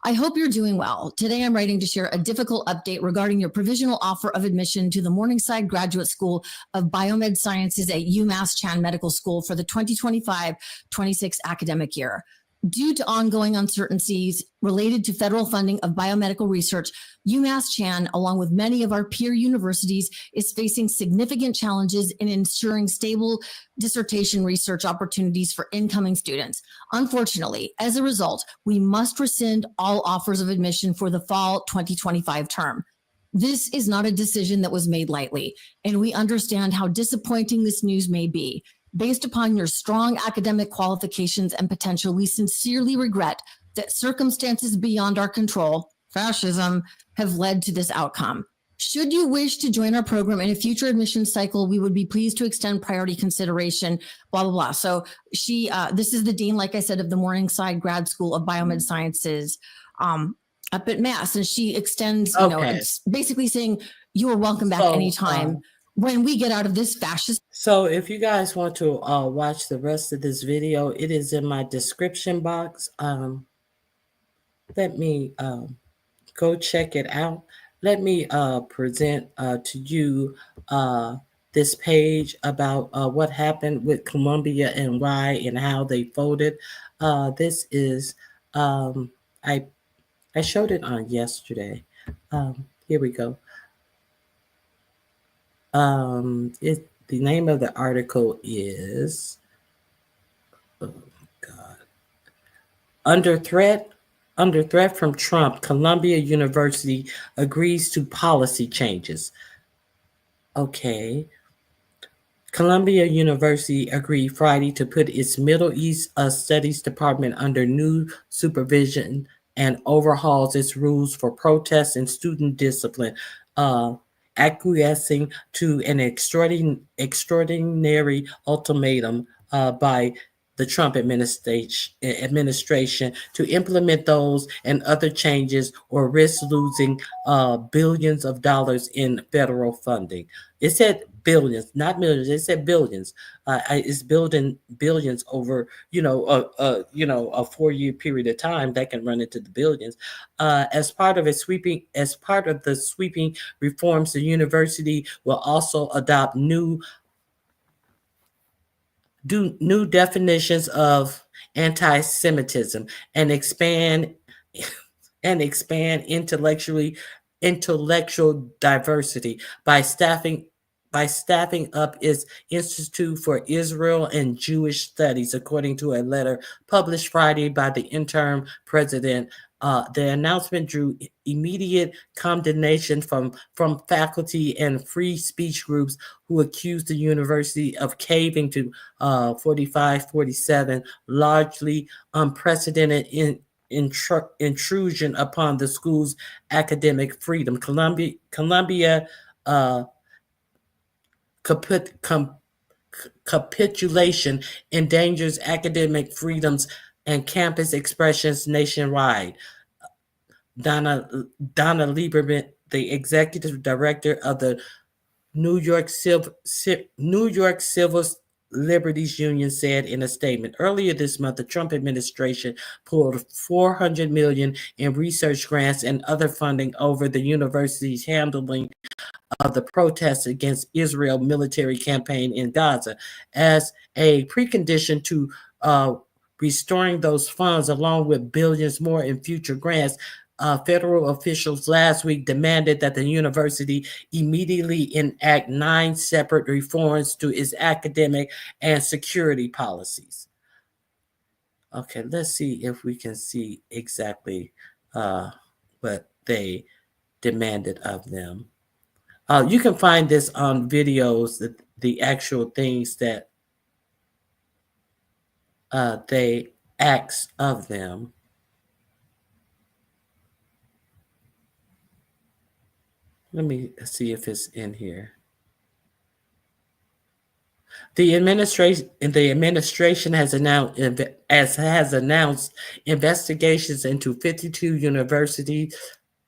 I hope you're doing well. Today, I'm writing to share a difficult update regarding your provisional offer of admission to the Morningside Graduate School of Biomed Sciences at UMass Chan Medical School for the 2025-26 academic year. Due to ongoing uncertainties related to federal funding of biomedical research, UMass Chan, along with many of our peer universities, is facing significant challenges in ensuring stable dissertation research opportunities for incoming students. Unfortunately, as a result, we must rescind all offers of admission for the fall 2025 term. This is not a decision that was made lightly, and we understand how disappointing this news may be. Based upon your strong academic qualifications and potential, we sincerely regret that circumstances beyond our control, fascism, have led to this outcome. Should you wish to join our program in a future admissions cycle, we would be pleased to extend priority consideration, blah, blah, blah. So this is the dean, like I said, of the Morningside Grad School of Biomed Sciences up at Mass. And she extends, it's basically saying you are welcome back anytime when we get out of this fascist. So if you guys want to watch the rest of this video, it is in my description box. Let me go check it out. Let me present to you this page about what happened with Colombia and why and how they folded. This is, I showed it on yesterday. Here we go. The name of the article is, oh God, Under Threat from Trump, Columbia University agrees to policy changes. Okay. Columbia University agreed Friday to put its Middle East Studies Department under new supervision and overhauls its rules for protests and student discipline, acquiescing to an extraordinary ultimatum by the Trump administration to implement those and other changes or risk losing billions of dollars in federal funding. It said billions, not millions. It said billions. It's building billions over, a 4-year period of time that can run into the billions. As part of the sweeping reforms, the university will also adopt new definitions of anti-Semitism and expand intellectual diversity by staffing up its Institute for Israel and Jewish Studies, according to a letter published Friday by the interim president. The announcement drew immediate condemnation from faculty and free speech groups who accused the university of caving to 4547, largely unprecedented intrusion upon the school's academic freedom. Columbia capitulation endangers academic freedoms and campus expressions nationwide. Donna Lieberman, the executive director of the New York Civil Liberties Union, said in a statement. Earlier this month, the Trump administration pulled $400 million in research grants and other funding over the university's handling of the protests against Israel military campaign in Gaza. As a precondition to restoring those funds, along with billions more in future grants, federal officials last week demanded that the university immediately enact 9 separate reforms to its academic and security policies. Okay, let's see if we can see exactly what they demanded of them. You can find this on videos, the actual things that they asked of them. Let me see if it's in here. The administration has announced investigations into 52 universities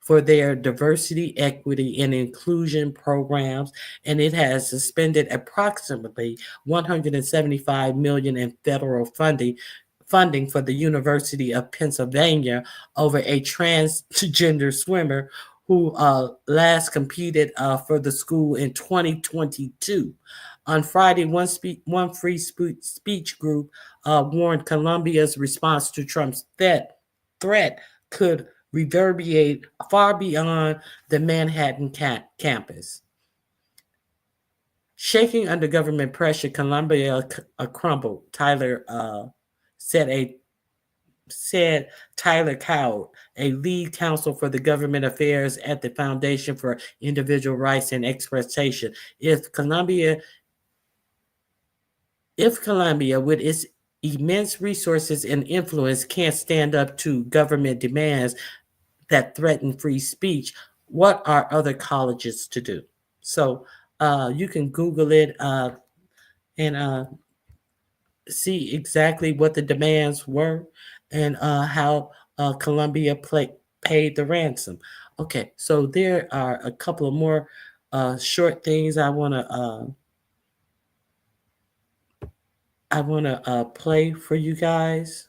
for their diversity, equity, and inclusion programs, and it has suspended approximately $175 million in federal funding for the University of Pennsylvania over a transgender swimmer who last competed for the school in 2022. On Friday, one free speech group warned Columbia's response to Trump's threat could reverberate far beyond the Manhattan campus. Shaking under government pressure, Columbia crumbled, said Tyler Coward, a lead counsel for the government affairs at the Foundation for Individual Rights and Expression. If Columbia, with its immense resources and influence, can't stand up to government demands that threaten free speech, what are other colleges to do? So you can Google it and see exactly what the demands were and how Columbia paid the ransom. Okay, so there are a couple of more short things I want to play for you guys.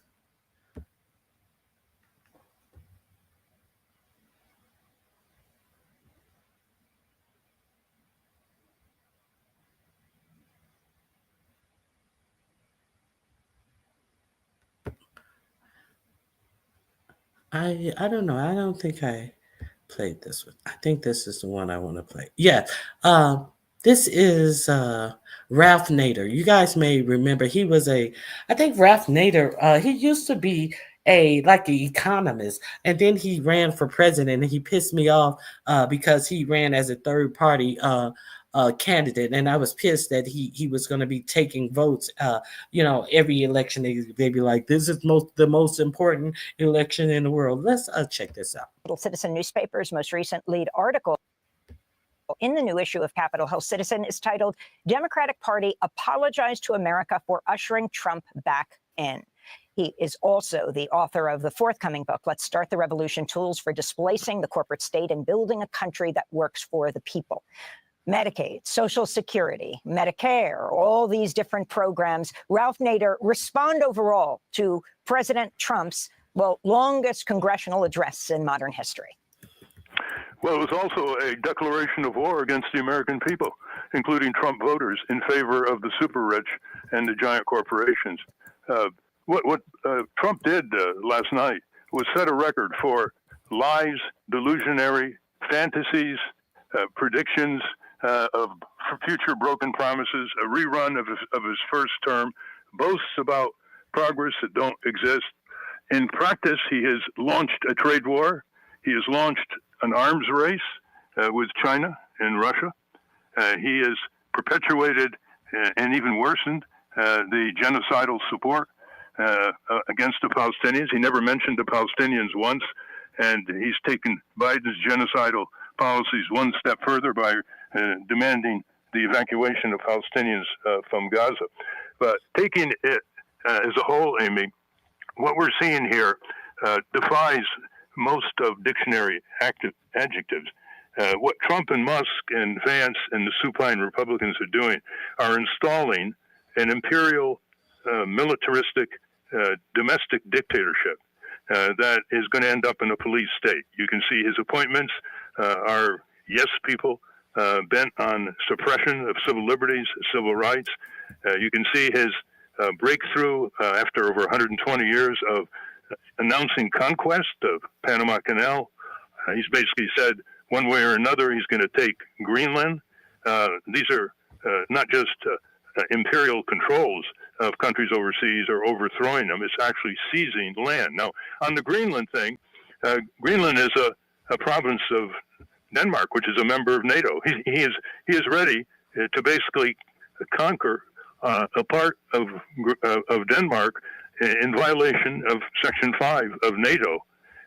I don't know. I don't think I played this one. I think this is the one I want to play. Yeah. This is Ralph Nader. You guys may remember I think Ralph Nader, he used to be an economist, and then he ran for president, and he pissed me off because he ran as a third party candidate, and I was pissed that he was going to be taking votes. Every election they be like, this is the most important election in the world. Let's check this out. Citizen newspaper's most recent lead article in the new issue of Capitol Hill Citizen is titled, Democratic Party Apologized to America for Ushering Trump Back In. He is also the author of the forthcoming book, Let's Start the Revolution, Tools for Displacing the Corporate State and Building a Country that Works for the People. Medicaid, Social Security, Medicare, all these different programs. Ralph Nader respond overall to President Trump's, longest congressional address in modern history. Well, it was also a declaration of war against the American people, including Trump voters in favor of the super rich and the giant corporations. What Trump did last night was set a record for lies, delusionary fantasies, predictions of future broken promises, a rerun of his first term, boasts about progress that don't exist. In practice, he has launched a trade war. He has launched an arms race with China and Russia. He has perpetuated and even worsened the genocidal support against the Palestinians. He never mentioned the Palestinians once, and he's taken Biden's genocidal policies one step further by demanding the evacuation of Palestinians from Gaza. But taking it as a whole, Amy, what we're seeing here defies most of dictionary adjectives. What Trump and Musk and Vance and the supine Republicans are doing are installing an imperial, militaristic, domestic dictatorship that is going to end up in a police state. You can see his appointments are yes people bent on suppression of civil liberties, civil rights. You can see his breakthrough after over 120 years of announcing conquest of Panama Canal. He's basically said one way or another he's going to take Greenland. These are not just imperial controls of countries overseas or overthrowing them. It's actually seizing land. Now, on the Greenland thing, Greenland is a province of Denmark, which is a member of NATO. He is ready to basically conquer a part of Denmark in violation of Section 5 of NATO.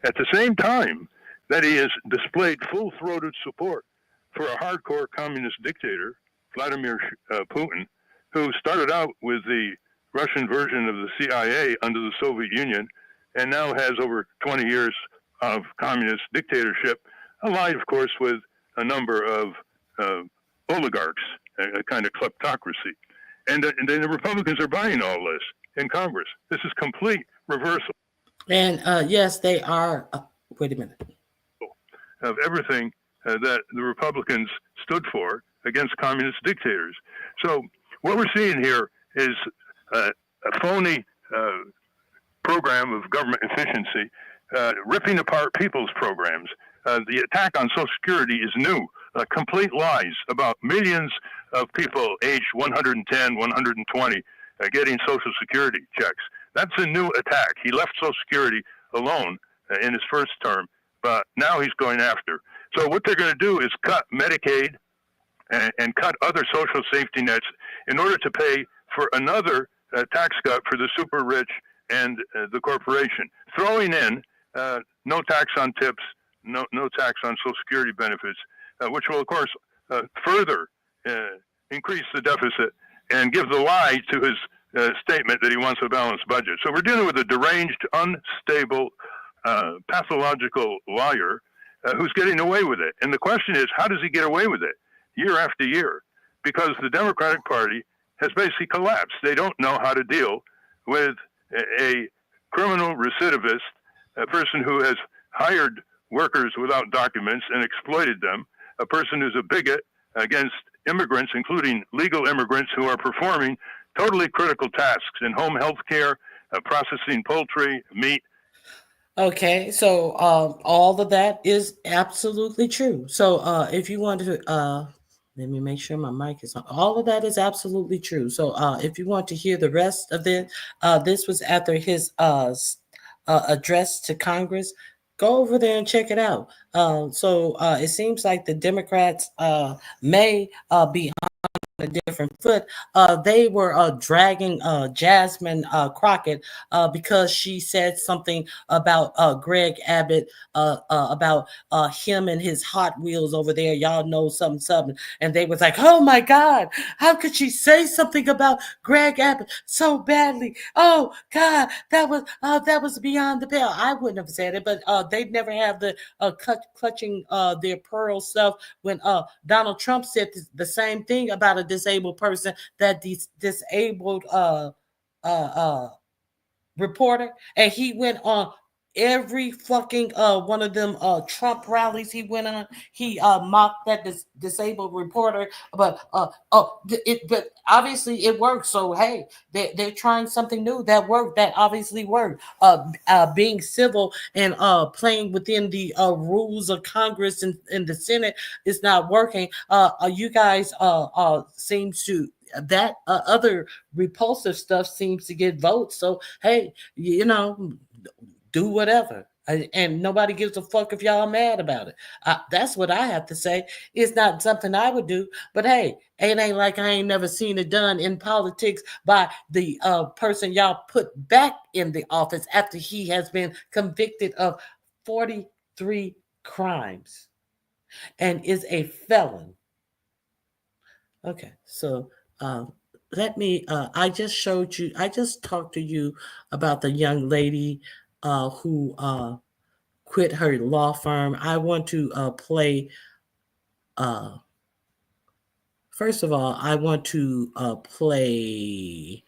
At the same time that he has displayed full-throated support for a hardcore communist dictator, Vladimir Putin, who started out with the Russian version of the CIA under the Soviet Union and now has over 20 years of communist dictatorship, allied, of course, with a number of oligarchs, a kind of kleptocracy. And then the Republicans are buying all this in Congress. This is complete reversal. And yes, they are. Wait a minute. Of everything that the Republicans stood for against communist dictators. So what we're seeing here is a phony program of government efficiency, ripping apart people's programs. The attack on Social Security is new. Complete lies about millions of people aged 110, 120 getting Social Security checks. That's a new attack. He left Social Security alone in his first term, but now he's going after. So what they're going to do is cut Medicaid and cut other social safety nets in order to pay for another tax cut for the super rich and the corporation, throwing in no tax on tips, no tax on Social Security benefits, which will, of course, further increase the deficit and give the lie to his statement that he wants a balanced budget. So we're dealing with a deranged, unstable, pathological liar who's getting away with it. And the question is, how does he get away with it year after year? Because the Democratic Party has basically collapsed. They don't know how to deal with a criminal recidivist, a person who has hired workers without documents and exploited them, a person who's a bigot against immigrants, including legal immigrants who are performing totally critical tasks in home health care, processing poultry, meat. Okay, so all of that is absolutely true. So if you want to, let me make sure my mic is on. All of that is absolutely true. So if you want to hear the rest of it, this was after his address to Congress. Go over there and check it out. So it seems like the Democrats may be on a different foot. They were dragging Jasmine Crockett because she said something about Greg Abbott, about him and his Hot Wheels over there. Y'all know something. And they was like, oh my God, how could she say something about Greg Abbott so badly? Oh God, that was beyond the pale. I wouldn't have said it, but they'd never have the clutching their pearl stuff when Donald Trump said the same thing about a disabled person, that disabled reporter, and he went on every fucking one of them Trump rallies he went on. He mocked that disabled reporter, but but obviously it worked. So hey, they're trying something new that worked. That obviously worked. Being civil and playing within the rules of Congress and the Senate is not working. You guys seem to. That other repulsive stuff seems to get votes. So hey, do whatever, and nobody gives a fuck if y'all mad about it. That's what I have to say. It's not something I would do, but hey, it ain't like I ain't never seen it done in politics by the person y'all put back in the office after he has been convicted of 43 crimes and is a felon. Okay, so let me, I just talked to you about the young lady who quit her law firm. I want to play, first of all, I want to play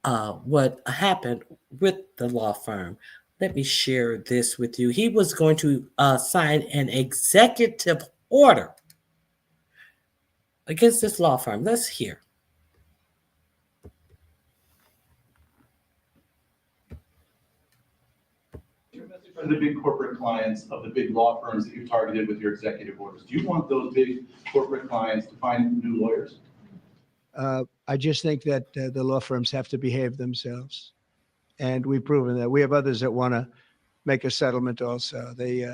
what happened with the law firm. Let me share this with you. He was going to sign an executive order against this law firm. Let's hear. Your message for the big corporate clients of the big law firms that you targeted with your executive orders. Do you want those big corporate clients to find new lawyers? I just think that the law firms have to behave themselves. And we've proven that. We have others that want to make a settlement also. They,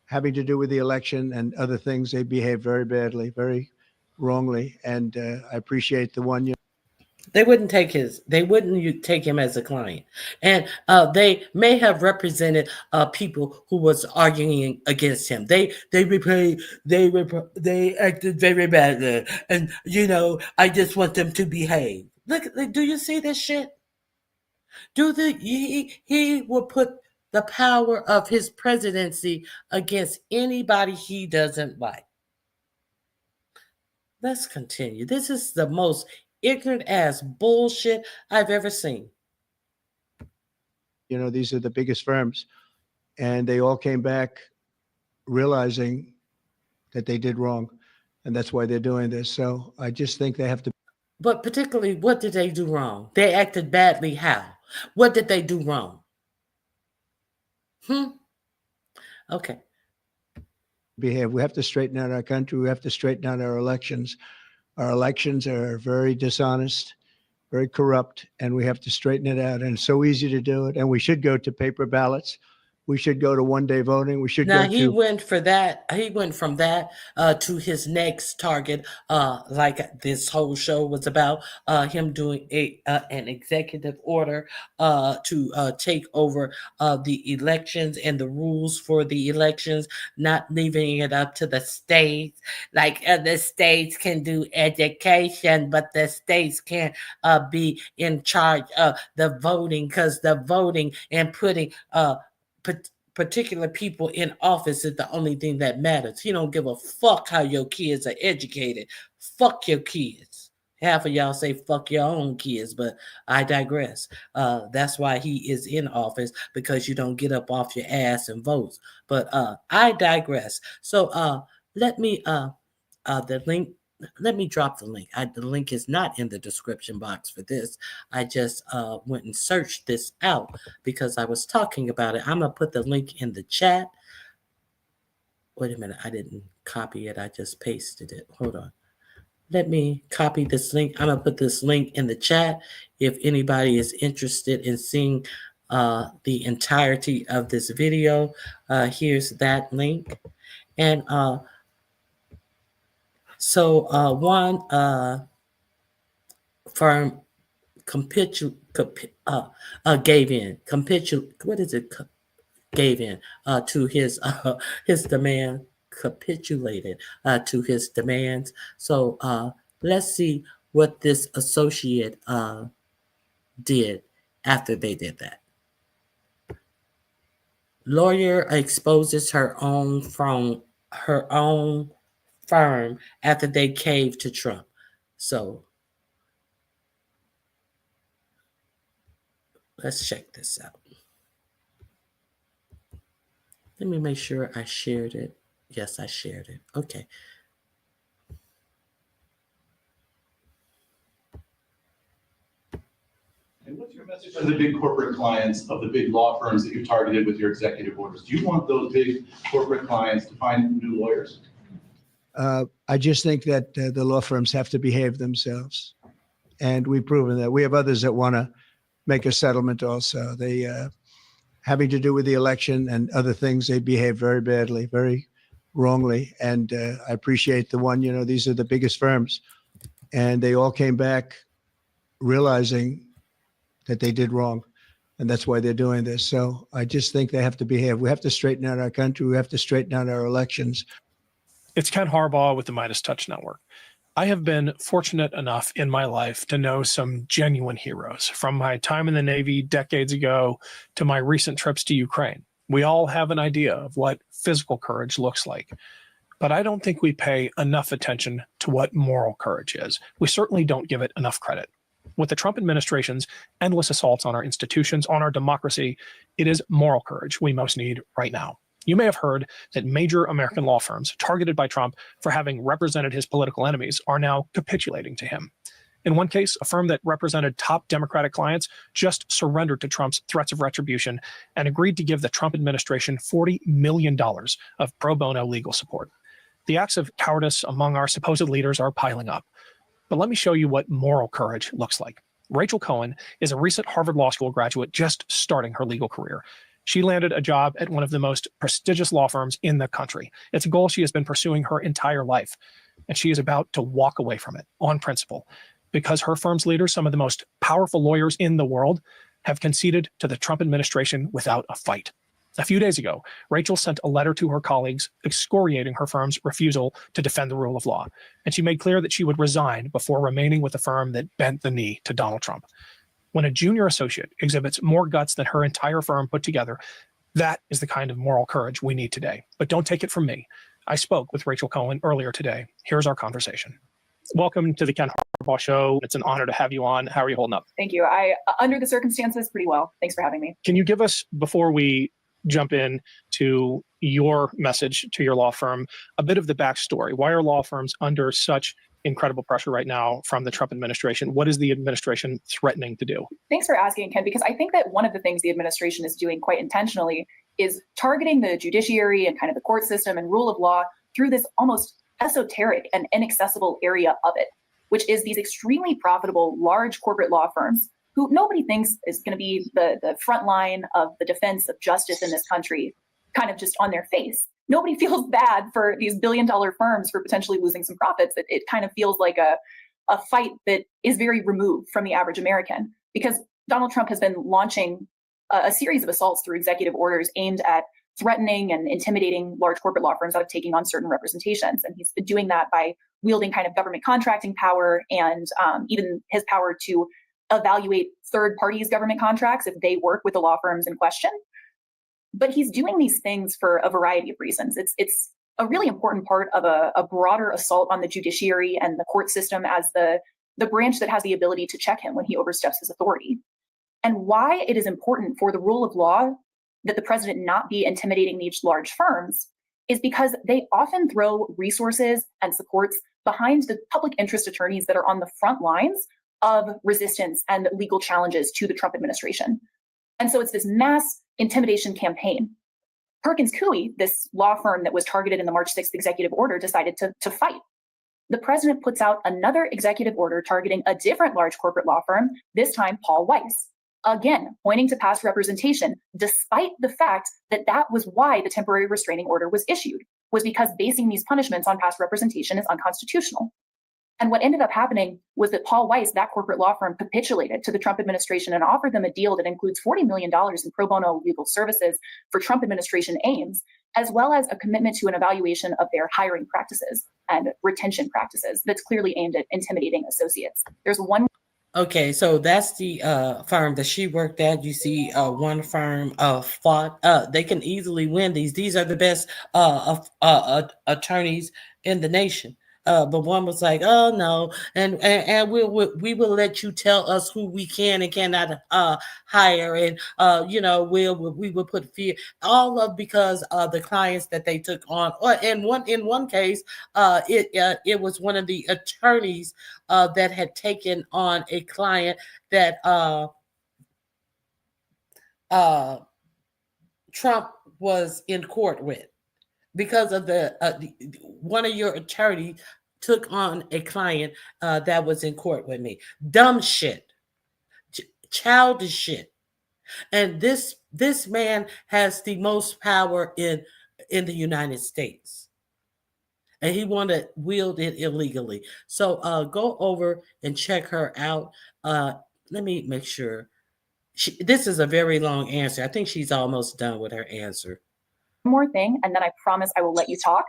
having to do with the election and other things, they behave very badly, very wrongly. And I appreciate the one. They wouldn't take him as a client, and they may have represented people who was arguing against him. They acted very badly, and I just want them to behave. Look, do you see this shit? He will put the power of his presidency against anybody he doesn't like. Let's continue. This is the most ignorant ass bullshit I've ever seen. These are the biggest firms, and they all came back realizing that they did wrong, and that's why they're doing this. So I just think they have to. But particularly, what did they do wrong? They acted badly. How? What did they do wrong? Okay. Behave. We have to straighten out our country. We have to straighten out our elections. Our elections are very dishonest, very corrupt, and we have to straighten it out. And it's so easy to do it. And we should go to paper ballots. we should go to one-day voting. We should Now go he to. went for that. He went from that to his next target, like this whole show was about, him doing an executive order to take over the elections and the rules for the elections, not leaving it up to the states. Like the states can do education, but the states can't be in charge of the voting, because the voting and putting particular people in office is the only thing that matters. He don't give a fuck how your kids are educated. Fuck your kids. Half of y'all say fuck your own kids, but I digress. That's why he is in office, because you don't get up off your ass and vote. But I digress. So let me the link. Let me drop the link. The link is not in the description box for this. I just went and searched this out because I was talking about it. I'm going to put the link in the chat. Wait a minute. I didn't copy it. I just pasted it. Hold on. Let me copy this link. I'm going to put this link in the chat. If anybody is interested in seeing the entirety of this video, here's that link. And so one firm gave in to his demand, capitulated to his demands. So let's see what this associate did after they did that. Lawyer exposes her own firm after they caved to Trump. So let's check this out. Let me make sure I shared it. Yes, I shared it. Okay. And what's your message to the big corporate clients of the big law firms that you've targeted with your executive orders? Do you want those big corporate clients to find new lawyers? I just think that the law firms have to behave themselves. And we've proven that. We have others that want to make a settlement also. They, having to do with the election and other things, they behave very badly, very wrongly. And I appreciate the one, these are the biggest firms. And they all came back realizing that they did wrong. And that's why they're doing this. So I just think they have to behave. We have to straighten out our country. We have to straighten out our elections. It's Ken Harbaugh with the Midas Touch Network. I have been fortunate enough in my life to know some genuine heroes, from my time in the Navy decades ago to my recent trips to Ukraine. We all have an idea of what physical courage looks like, but I don't think we pay enough attention to what moral courage is. We certainly don't give it enough credit. With the Trump administration's endless assaults on our institutions, on our democracy, it is moral courage we most need right now. You may have heard that major American law firms targeted by Trump for having represented his political enemies are now capitulating to him. In one case, a firm that represented top Democratic clients just surrendered to Trump's threats of retribution and agreed to give the Trump administration $40 million of pro bono legal support. The acts of cowardice among our supposed leaders are piling up. But let me show you what moral courage looks like. Rachel Cohen is a recent Harvard Law School graduate just starting her legal career. She landed a job at one of the most prestigious law firms in the country. It's a goal she has been pursuing her entire life, and she is about to walk away from it on principle because her firm's leaders, some of the most powerful lawyers in the world, have conceded to the Trump administration without a fight. A few days ago, Rachel sent a letter to her colleagues excoriating her firm's refusal to defend the rule of law, and she made clear that she would resign before remaining with a firm that bent the knee to Donald Trump. When a junior associate exhibits more guts than her entire firm put together, that is the kind of moral courage we need today. But don't take it from me. I spoke with Rachel Cohen earlier today. Here's our conversation. Welcome to the Ken Harbaugh Show. It's an honor to have you on. How are you holding up? Thank you. Under the circumstances, pretty well. Thanks for having me. Can you give us, before we jump in to your message to your law firm, a bit of the backstory? Why are law firms under such incredible pressure right now from the Trump administration? What is the administration threatening to do? Thanks for asking, Ken, because I think that one of the things the administration is doing quite intentionally is targeting the judiciary and kind of the court system and rule of law through this almost esoteric and inaccessible area of it, which is these extremely profitable large corporate law firms who nobody thinks is going to be the front line of the defense of justice in this country, kind of just on their face. Nobody feels bad for these billion-dollar firms for potentially losing some profits. It kind of feels like a fight that is very removed from the average American, because Donald Trump has been launching a series of assaults through executive orders aimed at threatening and intimidating large corporate law firms out of taking on certain representations. And he's been doing that by wielding kind of government contracting power and even his power to evaluate third parties' government contracts if they work with the law firms in question. But he's doing these things for a variety of reasons. It's a really important part of a broader assault on the judiciary and the court system as the branch that has the ability to check him when he oversteps his authority. And why it is important for the rule of law that the president not be intimidating these large firms is because they often throw resources and supports behind the public interest attorneys that are on the front lines of resistance and legal challenges to the Trump administration. And so it's this mass intimidation campaign. Perkins Coie, this law firm that was targeted in the March 6th executive order, decided to fight. The president puts out another executive order targeting a different large corporate law firm, this time Paul Weiss. Again, pointing to past representation, despite the fact that that was why the temporary restraining order was issued, was because basing these punishments on past representation is unconstitutional. And what ended up happening was that Paul Weiss, that corporate law firm, capitulated to the Trump administration and offered them a deal that includes $40 million in pro bono legal services for Trump administration aims, as well as a commitment to an evaluation of their hiring practices and retention practices that's clearly aimed at intimidating associates. There's one. Okay, so that's the firm that she worked at. You see, one firm fought. They can easily win these. These are the best attorneys in the nation. But one was like, "Oh no," and we will let you tell us who we can and cannot hire, and we will put fear, all of because of the clients that they took on. Or in one case, it was one of the attorneys that had taken on a client that Trump was in court with. Because of one of your attorneys took on a client that was in court with me. Dumb shit, childish shit, and this man has the most power in the United States, and he wanted to wield it illegally. So go over and check her out. Let me make sure. This is a very long answer. I think she's almost done with her answer. More thing, and then I promise I will let you talk,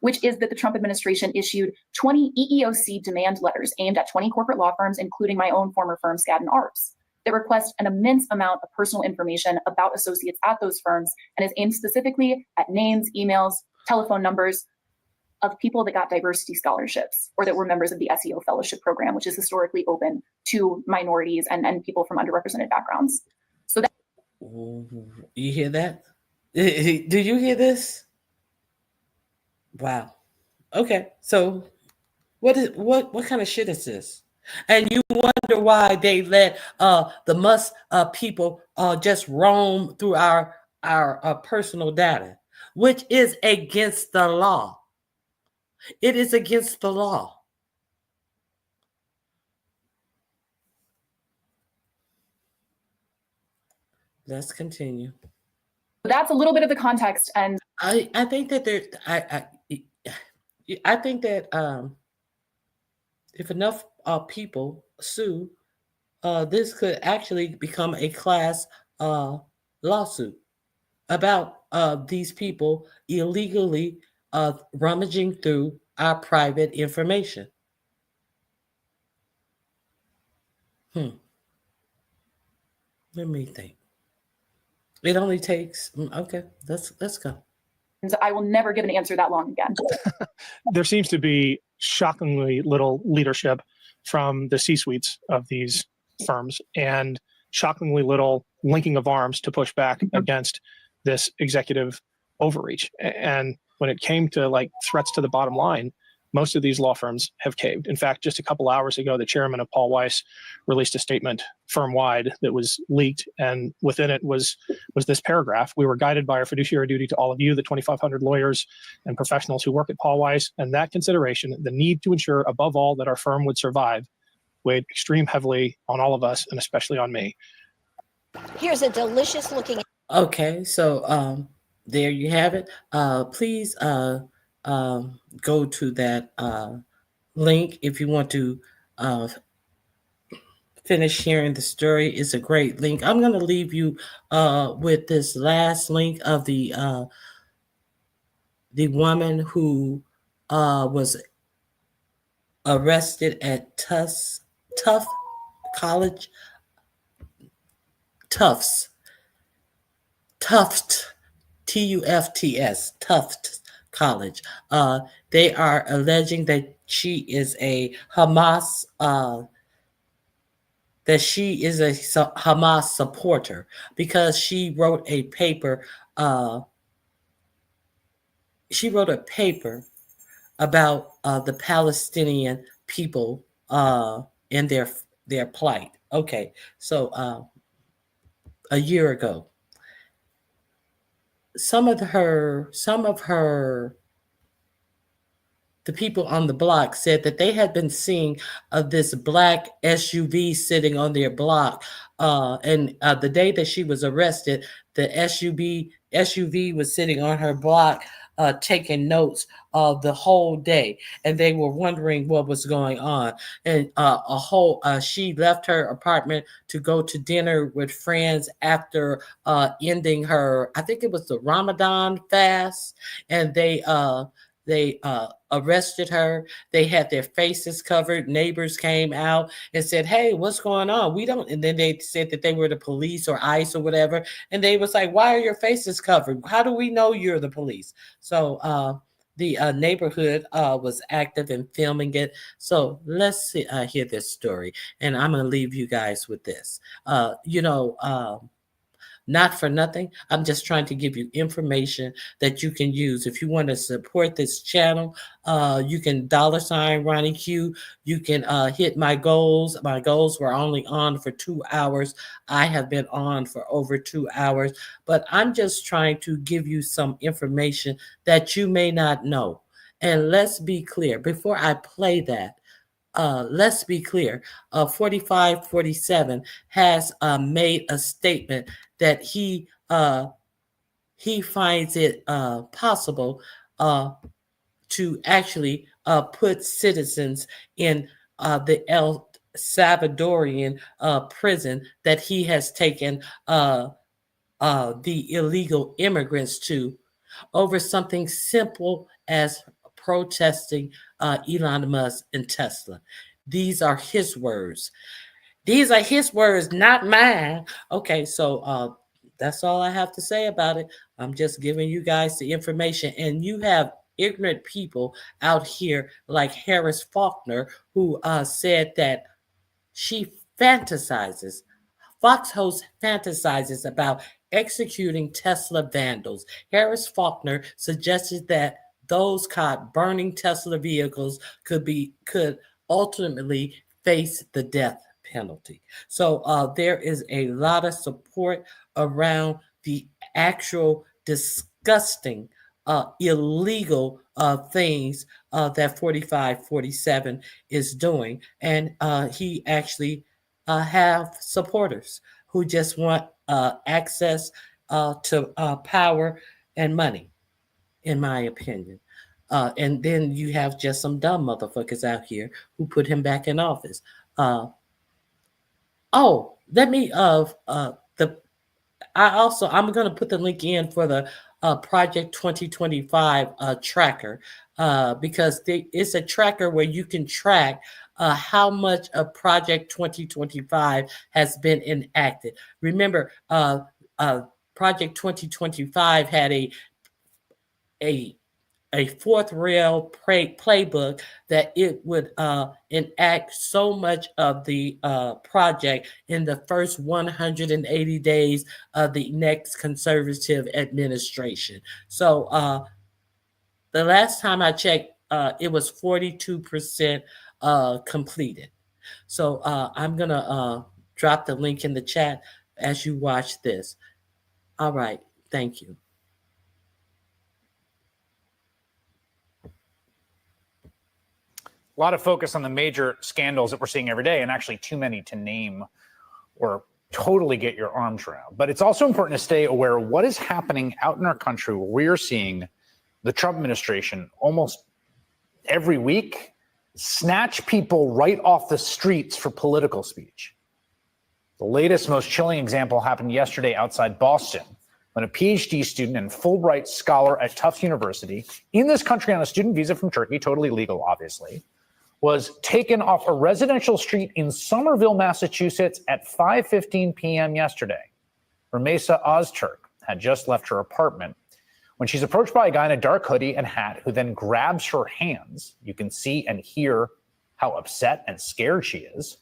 which is that the Trump administration issued 20 EEOC demand letters aimed at 20 corporate law firms, including my own former firm, Skadden Arps, that request an immense amount of personal information about associates at those firms and is aimed specifically at names, emails, telephone numbers of people that got diversity scholarships or that were members of the SEO fellowship program, which is historically open to minorities and people from underrepresented backgrounds. So that. You hear that? Do you hear this? Wow. Okay. So what kind of shit is this? And you wonder why they let the Musk people just roam through our personal data, which is against the law. It is against the law. Let's continue. That's a little bit of the context, and I think that I think that if enough people sue, this could actually become a class lawsuit about these people illegally rummaging through our private information. Let me think. It only takes, okay, let's go. I will never give an answer that long again. There seems to be shockingly little leadership from the C-suites of these firms and shockingly little linking of arms to push back against this executive overreach. And when it came to like threats to the bottom line, most of these law firms have caved. In fact, just a couple hours ago, the chairman of Paul Weiss released a statement firm-wide that was leaked, and within it was this paragraph: "We were guided by our fiduciary duty to all of you, the 2,500 lawyers and professionals who work at Paul Weiss, and that consideration, the need to ensure above all that our firm would survive, weighed extreme heavily on all of us and especially on me. Here's a delicious looking. Okay, so there you have it. Please go to that link if you want to finish sharing the story. It's a great link. I'm going to leave you with this last link of the woman who was arrested at Tufts College, Tufts, Tufts, Tufts College. They are alleging that she is a Hamas supporter because she wrote a paper. She wrote a paper about the Palestinian people and their plight. Okay, so a year ago, the people on the block said that they had been seeing this black SUV sitting on their block. And the day that she was arrested, the SUV was sitting on her block taking notes the whole day. And they were wondering what was going on. And she left her apartment to go to dinner with friends after ending her, I think it was the Ramadan fast. And they arrested her. They had their faces covered. Neighbors came out and said, "Hey, what's going on? We don't." And then they said that they were the police or ICE or whatever. And they was like, "Why are your faces covered? How do we know you're the police?" So the neighborhood was active in filming it. So let's hear this story. And I'm going to leave you guys with this. Not for nothing, I'm just trying to give you information that you can use. If you want to support this channel, you can $ Ronnie Q. You can hit my goals. My goals were only on for 2 hours. I have been on for over 2 hours, but I'm just trying to give you some information that you may not know. And let's be clear, before I play that, let's be clear, 4547 has made a statement that he finds it possible to actually put citizens in the El Salvadorian prison that he has taken the illegal immigrants to over something simple as protesting Elon Musk and Tesla. These are his words. These are his words, not mine. Okay, so that's all I have to say about it. I'm just giving you guys the information. And you have ignorant people out here like Harris Faulkner, who said that she fantasizes, Fox host fantasizes about executing Tesla vandals. Harris Faulkner suggested that those caught burning Tesla vehicles could ultimately face the death penalty. So there is a lot of support around the actual disgusting, illegal things that 4547 is doing. And he actually have supporters who just want access to power and money, in my opinion. And then you have just some dumb motherfuckers out here who put him back in office. Let me I'm going to put the link in for the Project 2025 tracker because it's a tracker where you can track how much of Project 2025 has been enacted. Remember, Project 2025 had a fourth rail playbook that it would enact so much of the project in the first 180 days of the next conservative administration. So the last time I checked, it was 42% completed. So I'm going to drop the link in the chat as you watch this. All right. Thank you. A lot of focus on the major scandals that we're seeing every day, and actually too many to name or totally get your arms around. But it's also important to stay aware of what is happening out in our country, where we are seeing the Trump administration almost every week snatch people right off the streets for political speech. The latest, most chilling example happened yesterday outside Boston, when a PhD student and Fulbright scholar at Tufts University in this country on a student visa from Turkey, totally legal, obviously, was taken off a residential street in Somerville, Massachusetts at 5:15 p.m. yesterday. Ramesa Ozturk had just left her apartment when she's approached by a guy in a dark hoodie and hat who then grabs her hands. You can see and hear how upset and scared she is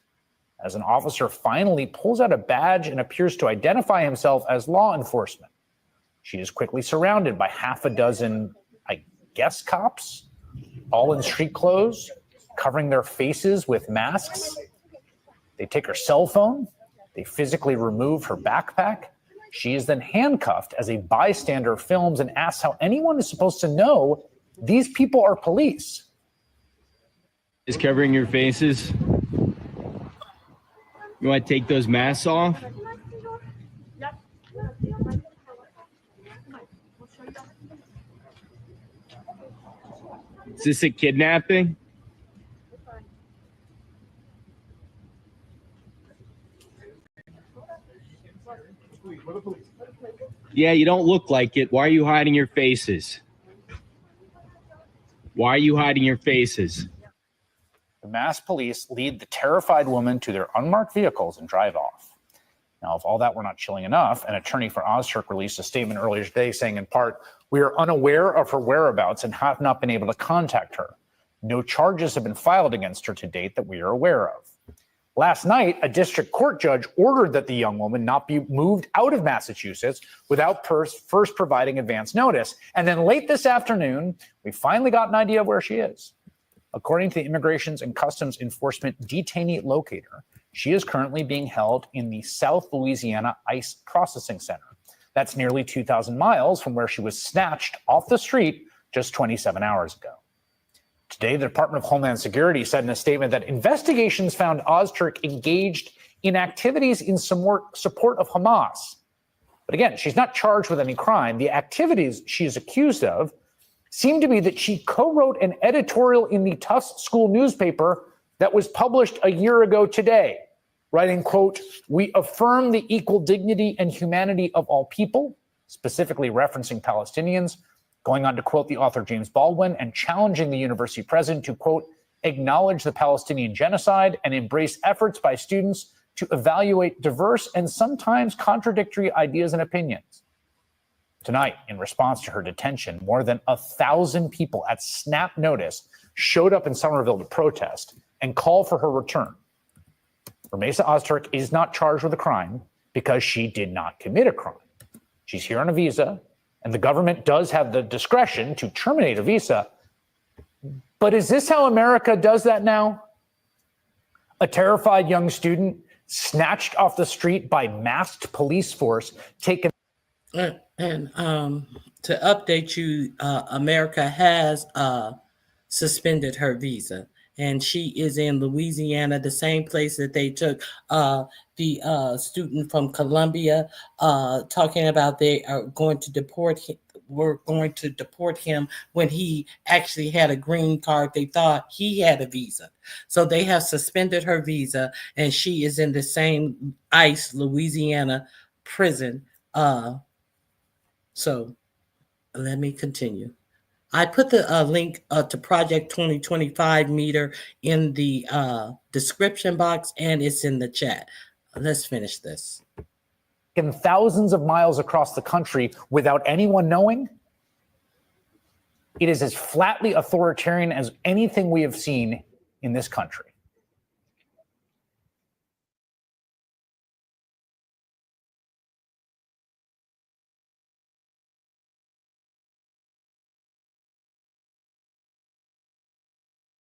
as an officer finally pulls out a badge and appears to identify himself as law enforcement. She is quickly surrounded by half a dozen, I guess, cops, all in street clothes, covering their faces with masks. They take her cell phone. They physically remove her backpack. She is then handcuffed as a bystander films and asks how anyone is supposed to know these people are police. Is covering your faces. You want to take those masks off? Is this a kidnapping? Yeah, you don't look like it. Why are you hiding your faces? Why are you hiding your faces? The masked police lead the terrified woman to their unmarked vehicles and drive off. Now, if all that were not chilling enough, an attorney for Ozturk released a statement earlier today saying, in part, "We are unaware of her whereabouts and have not been able to contact her. No charges have been filed against her to date that we are aware of." Last night, a district court judge ordered that the young woman not be moved out of Massachusetts without first providing advance notice. And then late this afternoon, we finally got an idea of where she is. According to the Immigrations and Customs Enforcement detainee locator, she is currently being held in the South Louisiana ICE Processing Center. That's nearly 2,000 miles from where she was snatched off the street just 27 hours ago. Today, the Department of Homeland Security said in a statement that investigations found Ozturk engaged in activities in support of Hamas. But again, she's not charged with any crime. The activities she is accused of seem to be that she co-wrote an editorial in the Tufts school newspaper that was published a year ago today, writing, quote, "We affirm the equal dignity and humanity of all people," specifically referencing Palestinians, going on to quote the author James Baldwin and challenging the university president to, quote, "acknowledge the Palestinian genocide and embrace efforts by students to evaluate diverse and sometimes contradictory ideas and opinions." Tonight, in response to her detention, more than 1,000 people at snap notice showed up in Somerville to protest and call for her return. Ramesa Ozturk is not charged with a crime because she did not commit a crime. She's here on a visa, and the government does have the discretion to terminate a visa. But is this how America does that now? A terrified young student snatched off the street by masked police force, taken. And to update you, America has suspended her visa, and she is in Louisiana, the same place that they took the student from Colombia, talking about they are going to deport him. We're going to deport him when he actually had a green card. They thought he had a visa. So they have suspended her visa, and she is in the same ICE Louisiana prison. So let me continue. I put the link to Project 2025 meter in the description box, and it's in the chat. Let's finish this. In thousands of miles across the country without anyone knowing. It is as flatly authoritarian as anything we have seen in this country.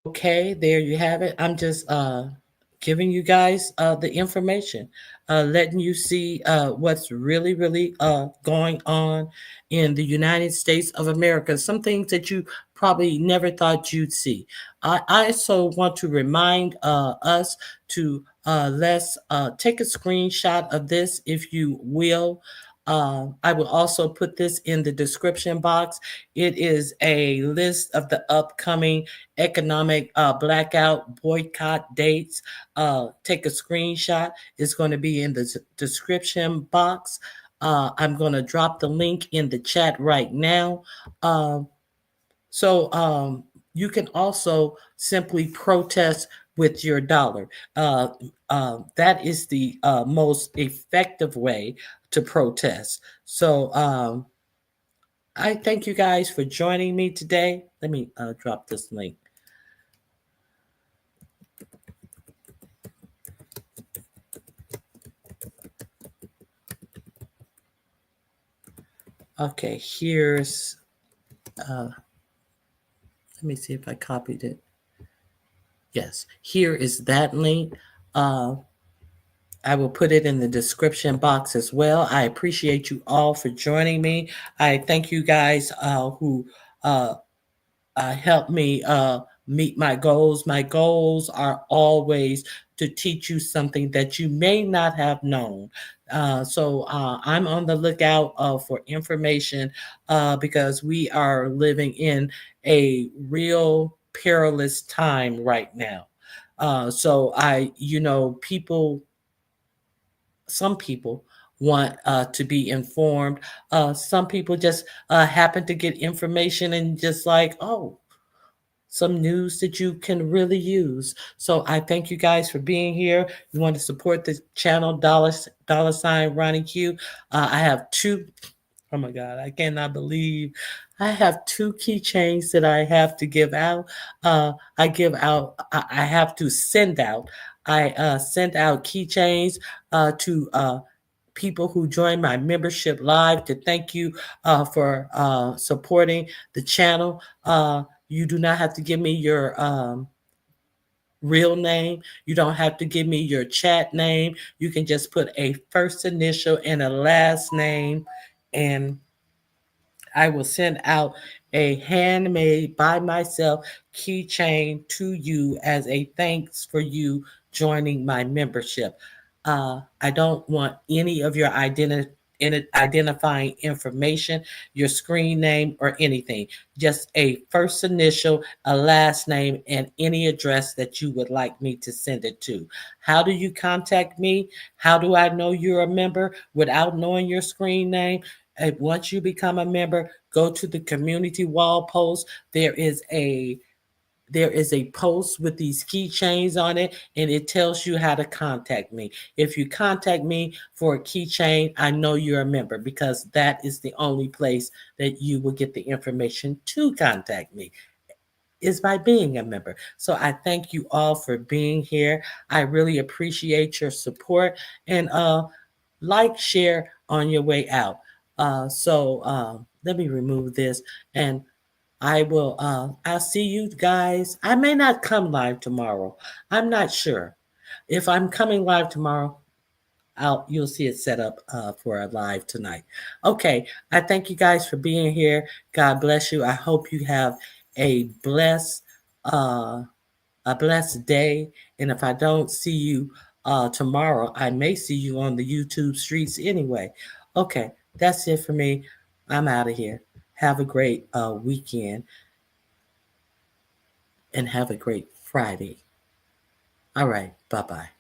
Okay, there you have it. I'm just giving you guys the information, letting you see what's really going on in the United States of America. Some things that you probably never thought you'd see. I also want to remind us to let's take a screenshot of this, if you will. I will also put this in the description box. It is a list of the upcoming economic blackout boycott dates. Take a screenshot. It's going to be in the description box. I'm going to drop the link in the chat right now. So you can also simply protest with your dollar. That is the most effective way to protest. So I thank you guys for joining me today. Let me drop this link. Okay, here's, let me see if I copied it. Yes, here is that link. I will put it in the description box as well. I appreciate you all for joining me. I thank you guys who helped me meet my goals. My goals are always to teach you something that you may not have known. So I'm on the lookout for information because we are living in a real perilous time right now. So some people want to be informed. Some people just happen to get information and just like, oh, some news that you can really use. So I thank you guys for being here. You want to support the channel, $ Ronnie Q. I have two. Oh my God, I cannot believe I have two keychains that I have to give out. I have to send out. I send out keychains to people who join my membership live to thank you for supporting the channel. You do not have to give me your real name. You don't have to give me your chat name. You can just put a first initial and a last name, and I will send out a handmade by myself keychain to you as a thanks for you joining my membership. I don't want any of your identifying information, your screen name, or anything. Just a first initial, a last name, and any address that you would like me to send it to. How do you contact me? How do I know you're a member without knowing your screen name? Once you become a member, go to the community wall post. There is a post with these keychains on it, and it tells you how to contact me. If you contact me for a keychain, I know you're a member, because that is the only place that you will get the information to contact me, is by being a member. So I thank you all for being here. I really appreciate your support, and like, share on your way out. Let me remove this, and I'll see you guys. I may not come live tomorrow. I'm not sure. If I'm coming live tomorrow, you'll see it set up for a live tonight. Okay, I thank you guys for being here. God bless you. I hope you have a blessed day. And if I don't see you tomorrow, I may see you on the YouTube streets anyway. Okay, that's it for me. I'm out of here. Have a great weekend, and have a great Friday. All right, bye-bye.